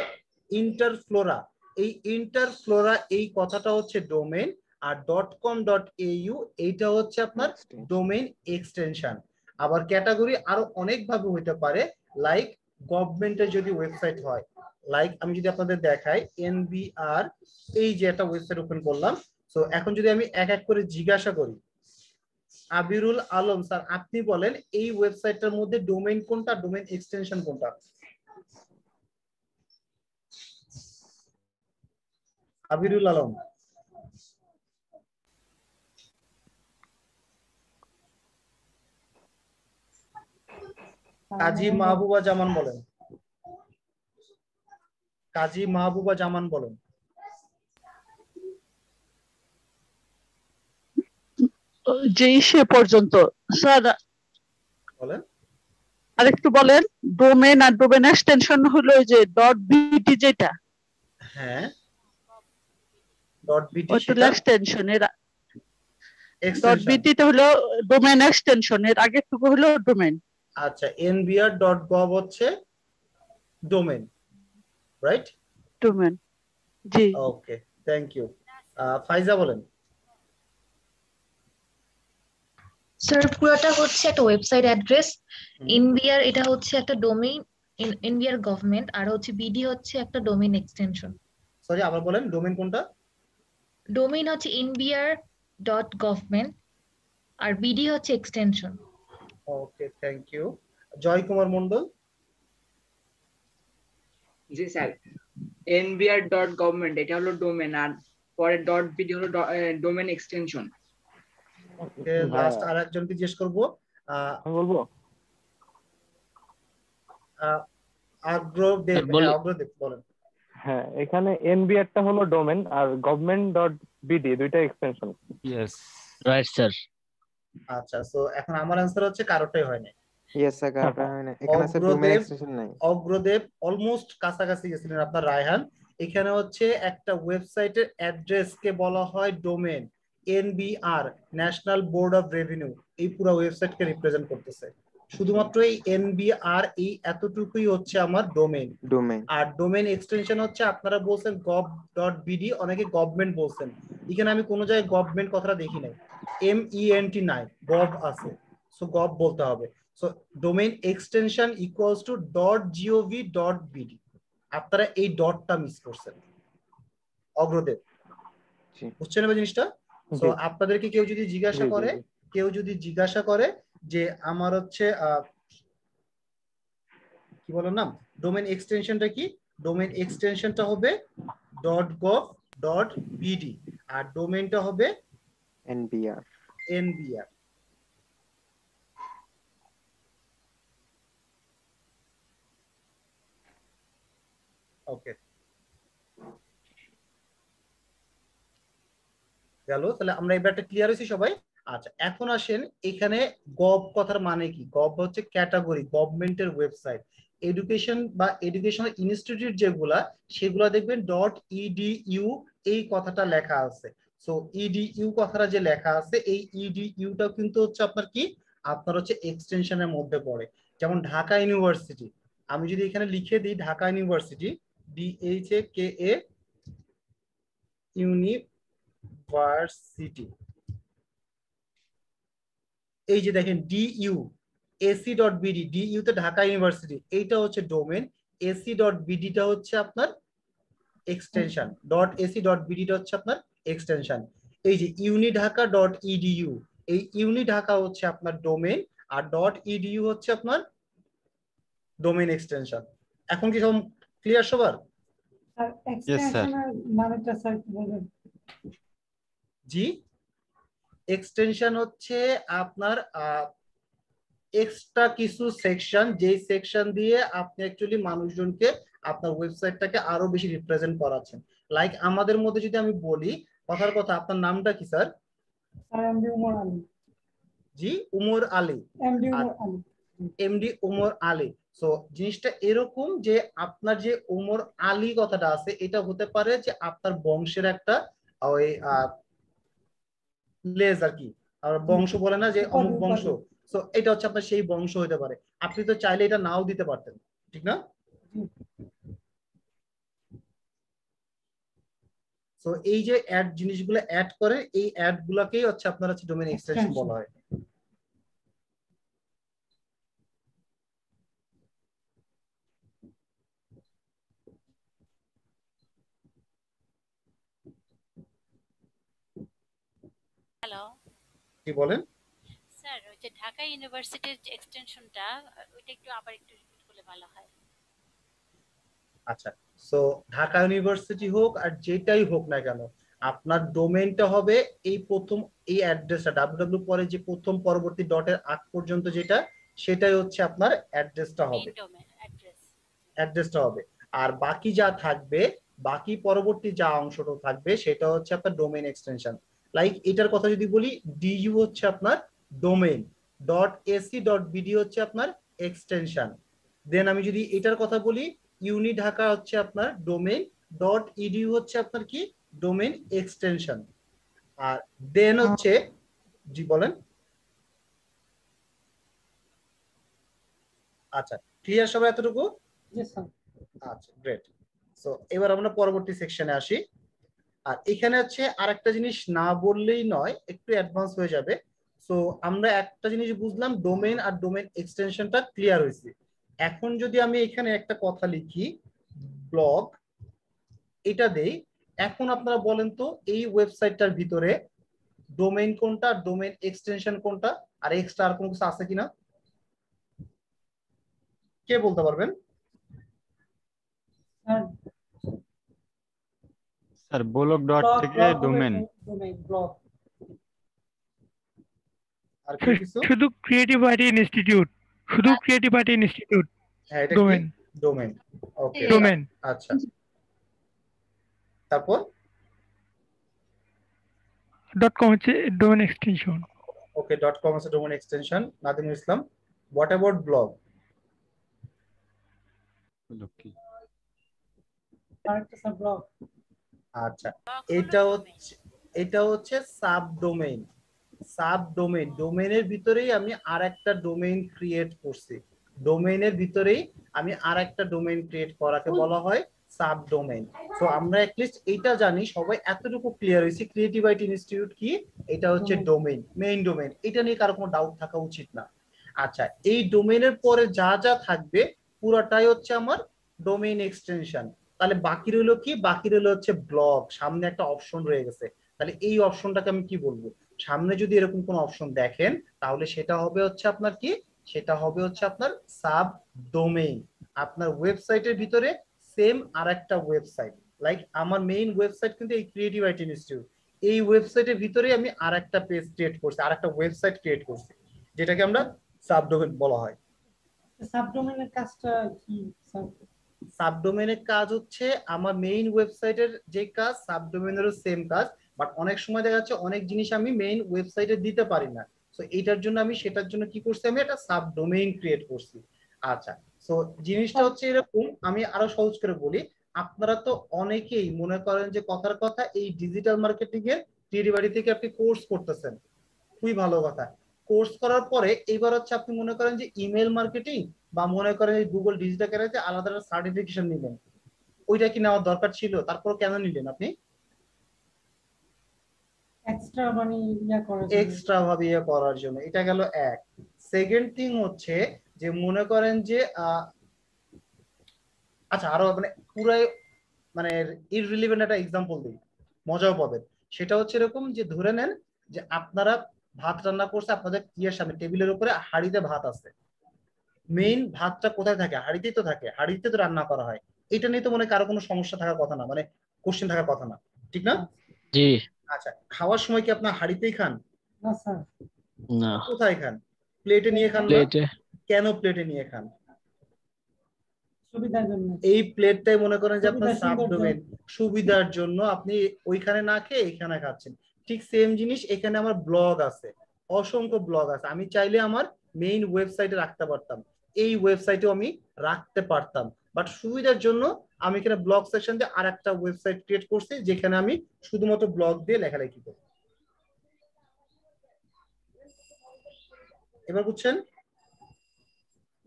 ইন্টারফ্লোরা, এই ইন্টারফ্লোরা এই কথাটা হচ্ছে ডোমেইন, আর .com.au এইটা হচ্ছে আপনার ডোমেইন এক্সটেনশন। আবার ক্যাটাগরি আরো অনেক ভাবে হইতে পারে, লাইক গভর্নমেন্টের যদি ওয়েবসাইট হয়, লাইক আমি যদি আপনাদের দেখাই NBR, এই যে একটা ওয়েবসাইট ওপেন করলাম। সো এখন যদি আমি এক এক করে জিজ্ঞাসা করি, আবিরুল আলম স্যার আপনি বলেন এই ওয়েবসাইটটার মধ্যে ডোমেইন কোনটা, ডোমেইন এক্সটেনশন কোনটা? আবিরুল আলম। কাজী মাহবুবা জামান বলেন, কাজী মাহবুবা জামান বলেন। যে সে পর্যন্ত স্যার বলেন আরেকটু বলেন। ডোমেন আর ডোমেন এক্সটেনশন হলো যে .bt, যেটা হ্যাঁ .bt সেটা এক্সটেনশন, এর এক্সটেনশন। .bt টা হলো ডোমেন এক্সটেনশন, এর আগেরটুকু হলো ডোমেন। আচ্ছা, nbr.gov হচ্ছে ডোমেন, রাইট? ডোমেন, জি। Okay, thank you. ফাইজা বলেন। স্যার পুরোটা হচ্ছে একটা ওয়েবসাইট অ্যাড্রেস, এনবিআর এটা হচ্ছে একটা ডোমেইন, এনবিআর গভর্নমেন্ট, আর হচ্ছে বিডি হচ্ছে একটা ডোমেইন এক্সটেনশন। সরি আবার বলেন, ডোমেইন কোনটা? ডোমেইন হচ্ছে nbr.government আর বিডি হচ্ছে extension. Okay, thank you. Joy Kumar Mondal. জি স্যার, nbr.government এটা হলো ডোমেইন, আর পরে .bd হলো ডোমেইন এক্সটেনশন। ওকে, লাস্ট আরেকজনকে জিজ্ঞেস করব, বলবো অগ্রদেব। অগ্রদেব বলেন। হ্যাঁ, এখানে NBR টা হলো ডোমেন আর government.bd দুইটা এক্সটেনশন। Yes, right sir. আচ্ছা, সো এখন আমার অ্যানসার হচ্ছে কারোটাই হয় না। ইয়েস স্যার কাটা হয় না, এখানে স্যার ডোমেন অগ্রদেব এক্সটেনশন নাই। অগ্রদেব অলমোস্ট কাছাকাছি গেছিলেন আপনার রায়হান। এখানে হচ্ছে একটা ওয়েবসাইটের অ্যাড্রেস কে বলা হয় domain. NBR, national board of revenue, এই পুরো ওয়েবসাইটকে রিপ্রেজেন্ট করতেছে। শুধুমাত্র এই এনবিআর এই এতটুকুই হচ্ছে আমার ডোমেন। ডোমেন আর ডোমেন এক্সটেনশন হচ্ছে আপনারা বলছেন gov.bd, অনেকে গভর্নমেন্ট বলছেন, এখানে আমি কোনো জায়গায় গভর্নমেন্ট কথাটা দেখি নাই, MENT নাই, গভ আছে, সো গভ বলতে হবে। So domain extension equals to .gov.bd। আপনারা এই ডটটা মিস করছেন অগ্রদেব, জি বুঝছেন এবার জিনিসটা? সো জি আপনাদেরকে কেউ যদি জিজ্ঞাসা জি জি করে, জি। যে আমার হচ্ছে কি বলার নাম, ডোমেন এক্সটেনশনটা কি, ডোমেন এক্সটেনশনটা হবে .gov.bd আর ডোমেনটা হবে এনবিআর। NBR। ওকে গেল, তাহলে আমরা এবার একটা ক্লিয়ার হয়েছি সবাই। আচ্ছা এখন আসেন এখানে গভ কথার মানে কি। গভ হচ্ছে ক্যাটাগরি, গভর্নমেন্টের ওয়েবসাইট। এডুকেশন বা এডুকেশনাল ইনস্টিটিউট যেগুলা, সেগুলা দেখবেন .edu এই কথাটা লেখা আছে। সো edu কথাটা যে লেখা আছে, এই edu-টা কিন্তু হচ্ছে আপনার কি, আপনার হচ্ছে এক্সটেনশনের মধ্যে পড়ে। যেমন ঢাকা ইউনিভার্সিটি, আমি যদি এখানে লিখে দিই ঢাকা ইউনিভার্সিটি, DHAKA ইউনিভার্সিটি, এই যে দেখেন DU AC.bd, DU তে ঢাকা ইউনিভার্সিটি, এইটা হচ্ছে ডোমেন। AC.bd টা হচ্ছে আপনার এক্সটেনশন, .ac.bd টা হচ্ছে আপনার এক্সটেনশন। এই যে uniঢাকা.edu, এই uniঢাকা হচ্ছে আপনার ডোমেন, আর .edu হচ্ছে আপনার ডোমেন এক্সটেনশন। এখন কি সব ক্লিয়ার সবার? আর Yes, sir. এক্সটেনশনের মানেটা স্যার কি বলবেন? জি, এক্সটেনশন হচ্ছে আপনার এক্সট্রা কিছু সেকশন, যেই সেকশন দিয়ে আপনি অ্যাকচুয়ালি মানুষজনকে আপনার ওয়েবসাইটটাকে আরো বেশি রিপ্রেজেন্ট করাচ্ছেন। লাইক আমাদের মধ্যে যদি আমি বলি, কথার কথা, আপনার নামটা কি sir? Sir MD Umar Ali. জি, Umar Ali. MD Umar Ali. MD Umar Ali. So জিনিসটা এরকম যে আপনার যে উমর আলী কথাটা আছে, এটা হতে পারে যে আপনার বংশের একটা ওই লেজ আর কি, আর বংশ বলে না যে অমুক বংশ, সো এটা হচ্ছে আপনার সেই বংশ হতে পারে। আপনি তো চাইলে এটা নাও দিতে পারতেন, ঠিক না? সো এই যে অ্যাড জিনিসগুলো অ্যাড করে, এই অ্যাড গুলাকেই হচ্ছে আপনার হচ্ছে ডোমেইন এক্সটেনশন বলা হয়। হ্যালো কি বলেন? স্যার, ওই যে ঢাকা ইউনিভার্সিটির যে এক্সটেনশনটা, ওইটা একটু আবার একটু রিপিট করলে ভালো হয়। আচ্ছা, সো ঢাকা ইউনিভার্সিটি হোক আর যেটাই হোক না কেন, আপনার ডোমেইনটা হবে এই প্রথম এই অ্যাড্রেসটা, www পরে যে প্রথম পরবর্তী ডটের আগ পর্যন্ত যেটা, সেটাই হচ্ছে আপনার অ্যাড্রেসটা হবে, অ্যাড্রেসটা হবে। আর বাকি যা থাকবে, বাকি পরবর্তী যা অংশটা থাকবে, সেটা হচ্ছে আপনার ডোমেইন এক্সটেনশন। লাইক এটার কথা যদি বলি, DU হচ্ছে আপনার ডোমেইন, .ac.bd হচ্ছে আপনার এক্সটেনশন। দেন আমি যদি এটার কথা বলি, uniঢাকা হচ্ছে আপনার ডোমেইন, .edu হচ্ছে আপনার কি, ডোমেইন এক্সটেনশন। আর দেন হচ্ছে, জি বলেন। আচ্ছা, ক্লিয়ার সবাই এতটুকু? আচ্ছা, গ্রেট। সো এবার আমরা পরবর্তী সেকশনে আসি। আর এখানে হচ্ছে আরেকটা জিনিস না বললেই নয়, একটু অ্যাডভান্স হয়ে যাবে। সো আমরা একটা জিনিস বুঝলাম, ডোমেইন আর ডোমেইন এক্সটেনশনটা ক্লিয়ার হয়েছে। এখন যদি আমি এখানে একটা কথা লিখি ব্লগ, এটা দেই, এখন আপনারা বলেন তো এই ওয়েবসাইটটার ভিতরে ডোমেইন কোনটা, ডোমেইন এক্সটেনশন কোনটা, আর এক্সট্রা আর কোনো কিছু আছে কিনা কে বলতে পারবেন? স্যার ব্লগ ডট থেকে ডোমেন। আর কি কিছু? শুধু ক্রিয়েটিভ আইটি ইনস্টিটিউট, শুধু ক্রিয়েটিভ আইটি ইনস্টিটিউট হ্যাঁ, এটা ডোমেন। ডোমেন। ওকে, ডোমেন। আচ্ছা, তারপর .com হচ্ছে ডোমেন এক্সটেনশন। ওকে, .com হচ্ছে domain extension. Nadimul Islam? What about blog? আরেকটা স্যার ব্লগ। আচ্ছা, এটা হচ্ছে সাবডোমেইন। সাবডোমেইন, ডোমেইনের ভিতরেই আমি আরেকটা ডোমেইন ক্রিয়েট করছি। ডোমেইনের ভিতরেই আমি আরেকটা ডোমেইন ক্রিয়েট করাকে বলা হয় সাবডোমেইন। সো আমরা অ্যাটলিস্ট এটা জানি, সবাই এতটুকু ক্লিয়ার হয়েছে ক্রিয়েটিভ আইটি ইনস্টিটিউট কি, এটা হচ্ছে ডোমেইন, মেইন ডোমেইন। এটা নিয়ে কারো কোনো ডাউট থাকা উচিত না। আচ্ছা, এই ডোমেইনের পরে যা যা থাকবে পুরোটাই হচ্ছে আমার ডোমেইন এক্সটেনশন। তাহলে বাকি রইলো কি? বাকি রইলো হচ্ছে ব্লগ। সামনে একটা অপশন রয়ে গেছে, তাহলে এই অপশনটাকে আমি কি বলবো? সামনে যদি এরকম কোন অপশন দেখেন তাহলে সেটা হবে হচ্ছে আপনার কি, সেটা হবে হচ্ছে আপনার সাব ডোমেইন। আপনার ওয়েবসাইটের ভিতরে সেম আরেকটা ওয়েবসাইট, লাইক আমার মেইন ওয়েবসাইট কিন্তু এই ক্রিয়েটিভ আইটি ইনস্টিটিউট, এই ওয়েবসাইটের ভিতরে আমি আরেকটা পেজ ক্রিয়েট করছি, আরেকটা ওয়েবসাইট ক্রিয়েট করছি, যেটাকে আমরা সাবডোমেইন বলা হয়। সাবডোমেইনের কাজটা কি স্যার? সাবডোমেইনের কাজ হচ্ছে আমার মেইন ওয়েবসাইটের যে কাজ, সাবডোমেইনেরও সেম কাজ, বাট অনেক সময় দেখা যাচ্ছে অনেক জিনিস আমি মেইন ওয়েবসাইটে দিতে পারি না। সো এইটার জন্য আমি, সেটার জন্য কি করছি, আমি একটা সাবডোমেইন ক্রিয়েট করছি। আচ্ছা, সো জিনিসটা হচ্ছে এরকম, আমি আরো সহজ করে বলি। আপনারা তো অনেকেই মনে করেন যে কথার কথা এই ডিজিটাল মার্কেটিং এর ক্রিয়েটিভ আইটি থেকে আপনি কোর্স করতেছেন, খুবই ভালো কথা। কোর্স করার পরে এবার হচ্ছে আপনি মনে করেন যে ইমেল মার্কেটিং বা মনে করেন গুগল ডিজিটাল ক্যারিয়ারে আলাদা সার্টিফিকেশন নিলেন, ওইটা কি নেওয়ার দরকার ছিল? তারপর কেন নিলেন আপনি? এক্সট্রা মানে ইয়া করার জন্য। এক্সট্রা ভাবে ইয়ে করার জন্য। এটা গেল এক। সেকেন্ড থিং হচ্ছে যে মনে করেন যে আচ্ছা, আরো মানে পুরাই মানে ইররিলেভেন্ট একটা এক্সাম্পল দিই, মজাও পাবেন। সেটা হচ্ছে এরকম যে ধরে নেন যে আপনারা ভাত রান্না করছে, আপনাদের ইয়ের সামনে টেবিলের উপরে হাঁড়িতে ভাত আছে। মেইন ভাতটা কোথায় থাকে? হাঁড়িতেই তো থাকে, হাঁড়িতে তো রান্না করা হয়। এটা নিয়ে তো মনে কারো কোনো সমস্যা থাকার কথা না, মানে কোশ্চেন থাকার কথা না, ঠিক না? জি। আচ্ছা, খাওয়ার সময় কি আপনার হাঁড়িতেই খান? না স্যার। না। কোথায় খান? প্লেটে নিয়ে খান না? প্লেটে। কেন প্লেটে নিয়ে খান? সুবিধার জন্য। এই প্লেটটাই মনে করেন যে আপনার সাবডোমেইন, সুবিধার জন্য আপনি ওইখানে না খেয়ে এখানে খাচ্ছেন। ঠিক সেম জিনিস এখানে আমার ব্লগ আছে, অসংখ্য ব্লগ আছে। আমি চাইলে আমার মেইন ওয়েবসাইটে রাখতে পারতাম, এই ওয়েবসাইটেও আমি রাখতে পারতাম, বাট সুবিধার জন্য আমি এখানে ব্লগ সেকশন দিয়ে আরেকটা ওয়েবসাইট ক্রিয়েট করছি, যেখানে আমি শুধুমাত্র ব্লগ দিয়ে লেখালেখি করি। এবার বুঝছেন?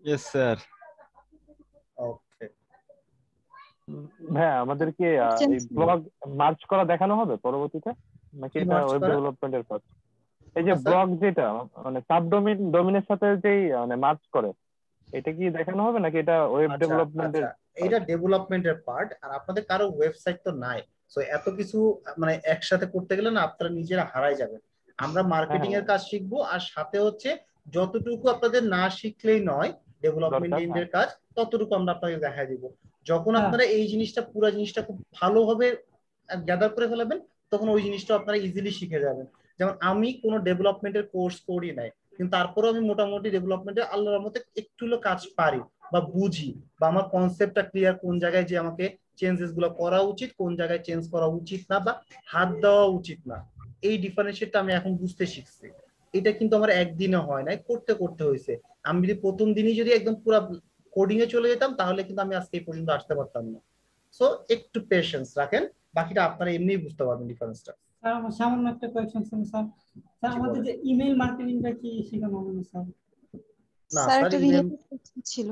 Yes sir. ওকে, হ্যাঁ, আমাদের কি এই ব্লগ মার্চ করা দেখানো হবে পরবর্তীতে, নাকি এটা ওয়েব ডেভেলপমেন্টের কাজ? এই যে ব্লগ যেটা মানে সাবডোমেইন ডোমেইনের সাথে যেই মানে মার্চ করে, এটা কি দেখানো হবে নাকি এটা ওয়েব ডেভেলপমেন্টের? এটা ডেভেলপমেন্টের পার্ট। আর আপনাদের কারো ওয়েবসাইট তো নাই, সো এত কিছু মানে একসাথে করতে গেলে না আপনারা নিজেরা হারাই যাবেন। আমরা মার্কেটিং এর কাজ শিখবো, আর সাথে হচ্ছে যতটুকু আপনাদের না শিখলেই নয় ডেভেলপমেন্ট টিমের কাজ, ততটুকু আমরা আপনাদের দেখাই দিব। যখন আপনারা এই জিনিসটা, পুরো জিনিসটা খুব ভালোভাবে গ্যাদার করে ফেলাবেন, তখন ওই জিনিসটা আপনারা ইজিলি শিখে যাবেন। যেমন আমি কোনো ডেভেলপমেন্টের কোর্স করি নাই, কিন্তু তারপরেও আমি মোটামুটি ডেভেলপমেন্টে আল্লাহর রহমতে একটু হলেও কাজ পারি বা বুঝি, বা আমার কনসেপ্টটা ক্লিয়ার, কোন জায়গায় যে আমাকে চেঞ্জেস গুলো করা উচিত, কোন জায়গায় চেঞ্জ করা উচিত না বা হাত দেওয়া উচিত না, এই ডিফারেন্সিয়েটটা আমি এখন বুঝতে শিখছি। এটা কিন্তু আমার একদিনে হয় নাই, করতে করতে হয়েছে। আমি যদি প্রথম দিনই যদি একদম পুরো কোডিং এ চলে যেতাম তাহলে কিন্তু আমি আজকে এই পর্যন্ত আসতে পারতাম না। সো একটু পেশেন্স রাখেন, বাকিটা আপনারা এমনিই বুঝতে পারবেন ডিফারেন্সটা। স্যার আমার সামান্য একটা কোয়েশ্চন ছিল স্যার। স্যার আমাদের যে ইমেল মার্কেটিংটা কি শেখানো হবে না স্যার? না স্যার স্যার, একটা রিলেটেড কোশ্চেন ছিল।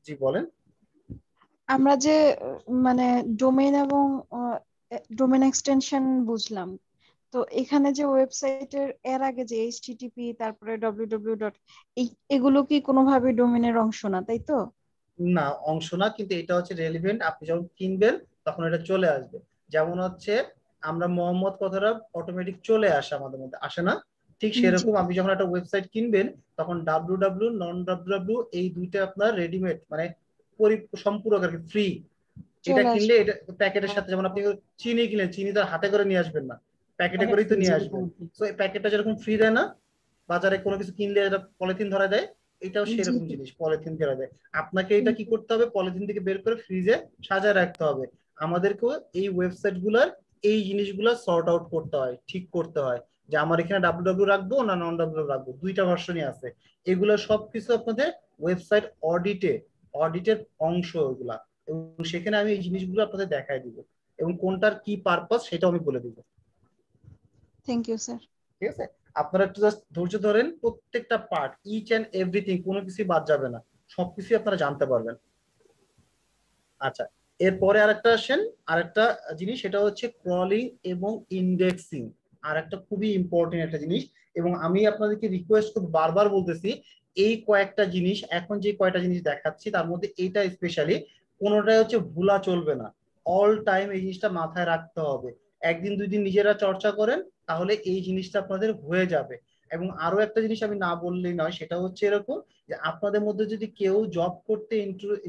জি বলেন। আমরা যে মানে ডোমেইন এবং ডোমেইন এক্সটেনশন বুঝলাম, তো এখানে যে ওয়েবসাইটের এর আগে যে http তারপরে www এগুলো কি কোনোভাবে ডোমেইনের অংশ না, তাই তো? না, অংশ না, কিন্তু এটা হচ্ছে রেলিভেন্ট। আপনি যখন কিনবেন তখন এটা চলে আসবে। যেমন হচ্ছে আমরা মোহাম্মদ কথাটা অটোমেটিক চলে আসে আমাদের মধ্যে, আসে না? ঠিক সেরকম আপনি যখন একটা ওয়েবসাইট কিনবেন তখন www নন www এই দুইটা আপনার রেডিমেড মানে সম্পূরক আর কি, ফ্রি। এটা কিনলে এটা প্যাকেটের সাথে, যেমন আপনি চিনি কিনলেন, চিনি তো হাতে করে নিয়ে আসবেন না, প্যাকেটে করেই তো নিয়ে আসবেন। তো এই প্যাকেটটা যেরকম ফ্রি দেয় না, বাজারে কোনো কিছু কিনলে এটা পলিথিন ধরা দেয়, এটাও সেরকম জিনিস, পলিথিন ধরা দেয়। আপনাকে এটা কি করতে হবে, পলিথিন থেকে বের করে ফ্রিজে সাজায় রাখতে হবে। আমাদেরকেও এই ওয়েবসাইট গুলার এই জিনিসগুলো সর্ট আউট করতে হয়, ঠিক করতে হয়। যে আমার এখানে ডাব্লিউ রাখবো না নন ডাব্লিউ রাখবো, দুইটা ভার্সনই আছে। এগুলো সবকিছু আপনাদের ওয়েবসাইট অডিটের অংশ এগুলা, এবং সেখানে আমি এই জিনিসগুলো আপনাদের দেখাই দিব এবং কোনটার কি পারপাস সেটাও আমি বলে দিব। Thank you sir. ঠিক আছে, আপনারা একটু জাস্ট ধৈর্য ধরেন, প্রত্যেকটা পার্ট ইচ এন্ড এভরিথিং কোনো কিছু বাদ যাবে না, সবকিছু আপনারা জানতে পারবেন। আচ্ছা, এরপরে আরেকটা আসেন, আরেকটা জিনিস সেটা হচ্ছে ক্রলিং এবং ইন্ডেক্সিং, আর একটা খুবই ইম্পর্টেন্ট একটা জিনিস, এবং আমি আপনাদেরকে রিকোয়েস্ট করব, বারবার বলতেছি এই কয়েকটা জিনিস, এখন যে কয়টা জিনিস দেখাচ্ছি তার মধ্যে এইটা স্পেশালি কোনোটাই হচ্ছে ভুলা চলবে না, অল টাইম এই জিনিসটা মাথায় রাখতে হবে। একদিন দুই দিন নিজেরা চর্চা করেন তাহলে এই জিনিসটা আপনাদের হয়ে যাবে। এবং আরো একটা জিনিস আমি না বললেই নয়, সেটা হচ্ছে এরকম যে আপনাদের মধ্যে যদি কেউ জব করতে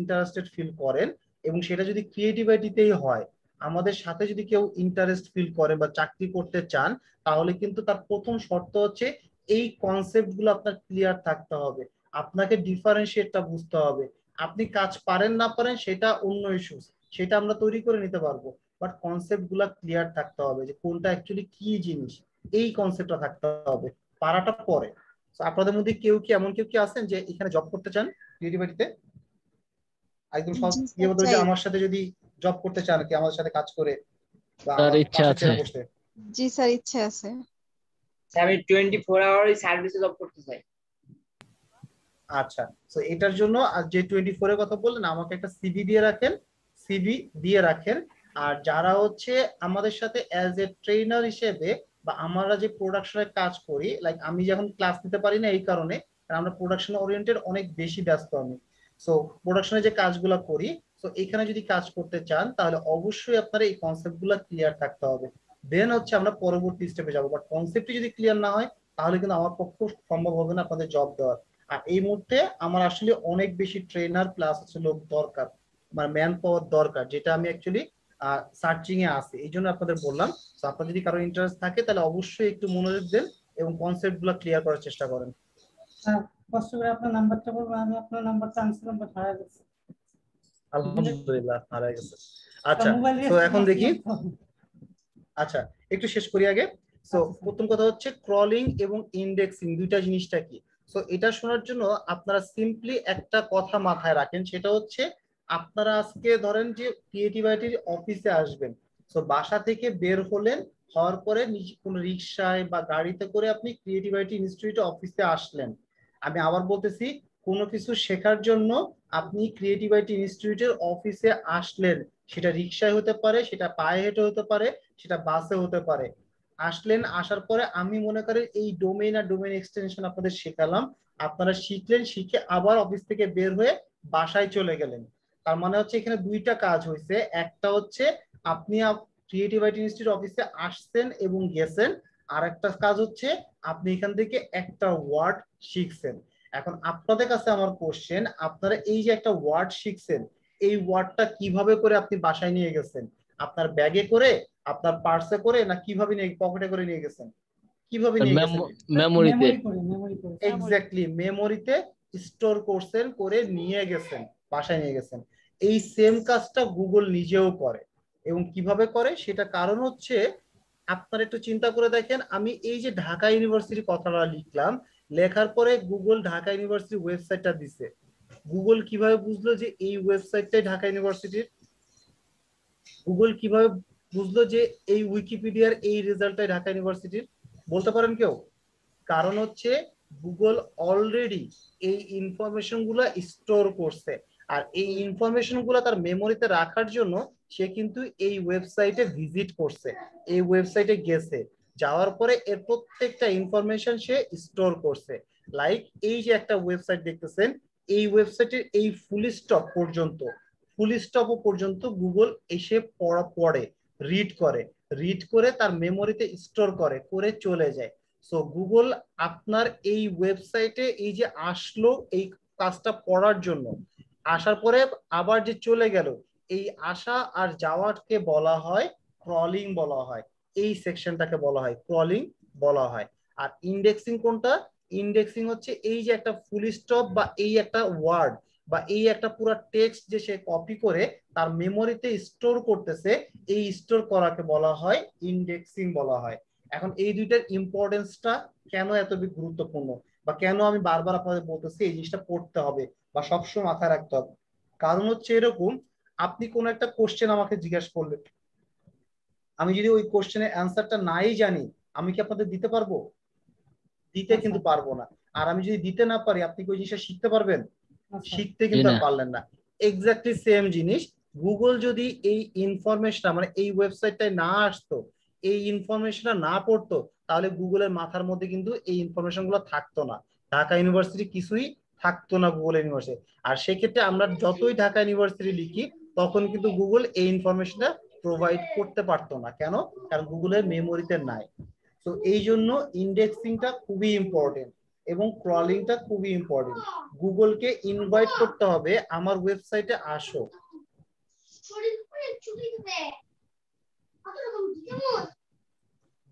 ইন্টারেস্টেড ফিল করেন এবং সেটা যদি ক্রিয়েটিভিটিতেই হয়, আমাদের সাথে যদি কেউ ইন্টারেস্ট ফিল করে বা চাকরি করতে চান, তাহলে কিন্তু তার প্রথম শর্ত হচ্ছে এই কনসেপ্ট গুলো আপনার ক্লিয়ার থাকতে হবে, আপনাকে ডিফারেন্সিয়েটটা বুঝতে হবে। আপনি কাজ পারেন না পারেন সেটা অন্য ইস্যুস, সেটা আমরা তৈরি করে নিতে পারবো, বাট কনসেপ্ট গুলা ক্লিয়ার থাকতে হবে যে কোনটা অ্যাকচুয়ালি কি জিনিস, এই কনসেপ্টটা থাকতে হবে, পারাটা পরে। আপনাদের মধ্যে কেউ কি এমন কেউ কি আছেন যে এখানে জব করতে চান ক্রিয়েটিভিটিতে? একদম সব ইয়ে বলতে যে আমার সাথে যদি জব করতে চান, কি আমাদের সাথে কাজ করে বা তার আমার ইচ্ছা পাশে আছে। চেয়ারে বসতে? জি স্যার, ইচ্ছে আছে। স্যার আমি 24 আওয়ার সার্ভিসে জব করতে চাই। আচ্ছা, তো এটার জন্য যে 24 এর কথা বললেন, আমাকে একটা সিভি দিয়ে রাখেন, সিভি দিয়ে রাখেন। আর যারা হচ্ছে আমাদের সাথে অ্যাজ এ ট্রেনার হিসেবে বা আমরা যে প্রোডাকশনে কাজ করি, লাইক আমি যখন ক্লাস নিতে পারি না এই কারণে, কারণ আমরা প্রোডাকশন ওরিয়েন্টেড অনেক বেশি ব্যস্ত আমি, সো প্রোডাকশনে যে কাজগুলো করি, সো এখানে যদি কাজ করতে চান তাহলে অবশ্যই আপনারা এই কনসেপ্টগুলো ক্লিয়ার থাকতে হবে, দেন হচ্ছে আমরা পরবর্তী স্টেপে যাবো। বাট কনসেপ্টই যদি ক্লিয়ার না হয় তাহলে কিন্তু আমার পক্ষে সম্ভব হবে না আপনাদের জব দেওয়ার। আর এই মুহূর্তে আমার আসলে অনেক বেশি ট্রেনার প্লাস হচ্ছে লোক দরকার, মানে ম্যান পাওয়ার দরকার, যেটা আমি অ্যাকচুয়ালি সার্চিং এ আছি, এই জন্য আপনাদের বললাম। তো আপনার যদি কারো ইন্টারেস্ট থাকে তাহলে অবশ্যই একটু মনোযোগ দেন এবং কনসেপ্ট গুলো ক্লিয়ার করার চেষ্টা করেন। কষ্ট করে আপনার নাম্বারটা বলবেন, আমি আপনার নাম্বারটা আনছিলাম বাট হারিয়ে গেছে। আলহামদুলিল্লাহ হারিয়ে গেছে। আচ্ছা, তো এখন দেখি, আচ্ছা একটু শেষ করি আগে। সো প্রথম কথা হচ্ছে ক্রলিং এবং ইন্ডেক্সিং দুইটা জিনিসটা কি। সো এটা শোনার জন্য আপনারা সিম্পলি একটা কথা মাথায় রাখেন, সেটা হচ্ছে আপনারা আজকে ধরেন যে ক্রিয়েটিভিটির অফিসে আসবেন, সো বাসা থেকে বের হলেন, হওয়ার পরে কোনো রিক্সায় বা গাড়িতে করে আপনি ক্রিয়েটিভিটি ইনস্টিটিউট অফিসে আসলেন। আমি আবার বলতেছি, কোনো কিছু শেখার জন্য আপনি ক্রিয়েটিভিটি ইনস্টিটিউটের অফিসে আসলেন, সেটা রিক্সায় হতে পারে, সেটা পায়ে হেঁটে হতে পারে, সেটা বাসে হতে পারে। আসলেন, আসার পরে আমি মনে করি এই ডোমেইন আর ডোমেইন এক্সটেনশন আপনাদের শেখালাম, আপনারা শিখলেন, শিখে আবার অফিস থেকে বের হয়ে বাসায় চলে গেলেন। তার মানে হচ্ছে এখানে দুইটা কাজ হয়েছে, একটা হচ্ছে আপনি ক্রিয়েটিভিটি ইনস্টিটিউট অফিসে আসছেন এবং গেছেন, আর একটা কাজ হচ্ছে আপনি এখান থেকে একটা ওয়ার্ড শিখছেন। এখন আপনাদের কাছে আমার কোশ্চেন, আপনারা এই যে একটা ওয়ার্ড শিখছেন, এই ওয়ার্ডটা কিভাবে করে আপনি বাসায় নিয়ে গেছেন? আপনার ব্যাগে করে, আপনার পার্সে করে, না কিভাবে নিয়ে পকেটে করে নিয়ে গেছেন? কিভাবে নিয়ে গেছেন? মেমোরিতে। এক্স্যাক্টলি, মেমোরিতে স্টোর করছেন, করে নিয়ে গেছেন, বাসায় নিয়ে গেছেন। এই সেম কাজটা গুগল নিজেও করে, এবং কিভাবে করে সেটা কারণ হচ্ছে আপনারা একটু চিন্তা করে দেখেন, আমি এই যে ঢাকা ইউনিভার্সিটির কথাটা লিখলাম, লেখার পরে গুগল ঢাকা ইউনিভার্সিটির ওয়েবসাইটটা দিছে, গুগল কিভাবে বুঝলো যে এই ওয়েবসাইটটাই ঢাকা ইউনিভার্সিটির? গুগল কিভাবে বুঝলো যে এই উইকিপিডিয়ার এই রেজাল্টটাই ঢাকা ইউনিভার্সিটির? বলতে পারেন কেউ? কারণ হচ্ছে গুগল অলরেডি এই ইনফরমেশন গুলা স্টোর করছে, আর এই ইনফরমেশন গুলা তার মেমোরিতে রাখার জন্য সে কিন্তু এই ওয়েবসাইটে ভিজিট করছে, এই ওয়েবসাইটে গেছে, যাওয়ার পরে এর প্রত্যেকটা ইনফরমেশন সে স্টোর করছে। লাইক এই যে একটা ওয়েবসাইট দেখতেছেন, এই ওয়েবসাইটের এই ফুল স্টপ পর্যন্ত গুগল এসে পড়ে, রিড করে তার মেমোরিতে স্টোর করে চলে যায়। সো গুগল আপনার এই ওয়েবসাইটে এই যে আসলো এই কাজটা পড়ার জন্য, আসার পরে আবার যে চলে গেল, এই আসা আর যাওয়াকে বলা হয় ক্রলিং বলা হয়, এই সেকশনটাকে বলা হয় ক্রলিং বলা হয়। আর ইন্ডেক্সিং কোনটা? ইন্ডেক্সিং হচ্ছে এই যে একটা ফুল স্টপ বা এই একটা ওয়ার্ড বা এই একটা পুরো টেক্সট যে সে কপি করে তার মেমোরিতে স্টোর করতেছে, এই স্টোর করাকে বলা হয় ইন্ডেক্সিং বলা হয়। এখন এই দুইটার ইম্পর্টেন্সটা কেন এত গুরুত্বপূর্ণ, বা কেন আমি বারবার আপনাদের বলতেছি এই জিনিসটা পড়তে হবে বা সবসময় মাথায় রাখতে হবে? কারণ হচ্ছে এরকম, আপনি কোনো একটা কোশ্চেন আমাকে জিজ্ঞাসা করলেন, আমি যদি ওই কোশ্চেনের অ্যান্সারটা নাই জানি, আমি কি আপনাদের দিতে পারবো? দিতে কিন্তু পারবো না। আর আমি যদি দিতে না পারি, আপনি কি ওই জিনিসটা শিখতে পারবেন? শিখতে কিন্তু আর পারলেন না। এক্স্যাক্টলি সেম জিনিস, গুগল যদি এই ইনফরমেশনটা মানে এই ওয়েবসাইটটায় না আসতো, এই ইনফরমেশনটা না পড়তো, তাহলে গুগলের মাথার মধ্যে কিন্তু এই ইনফরমেশন গুলো থাকতো না। ঢাকা ইউনিভার্সিটি কিছুই থাকতো না গুগল ইউনিভার্সিটি। আর সেক্ষেত্রে আমরা যতই ঢাকা ইউনিভার্সিটি লিখি, তখন কিন্তু গুগল এই ইনফরমেশনটা প্রোভাইড করতে পারতো না। কেন? কারণ গুগলের মেমোরিতে নাই। তো এই জন্য ইন্ডেক্সিংটা খুবই ইম্পর্টেন্ট এবং ক্রলিংটা খুবই ইম্পর্টেন্ট। গুগলকে ইনভাইট করতে হবে আমার ওয়েবসাইটে আসো।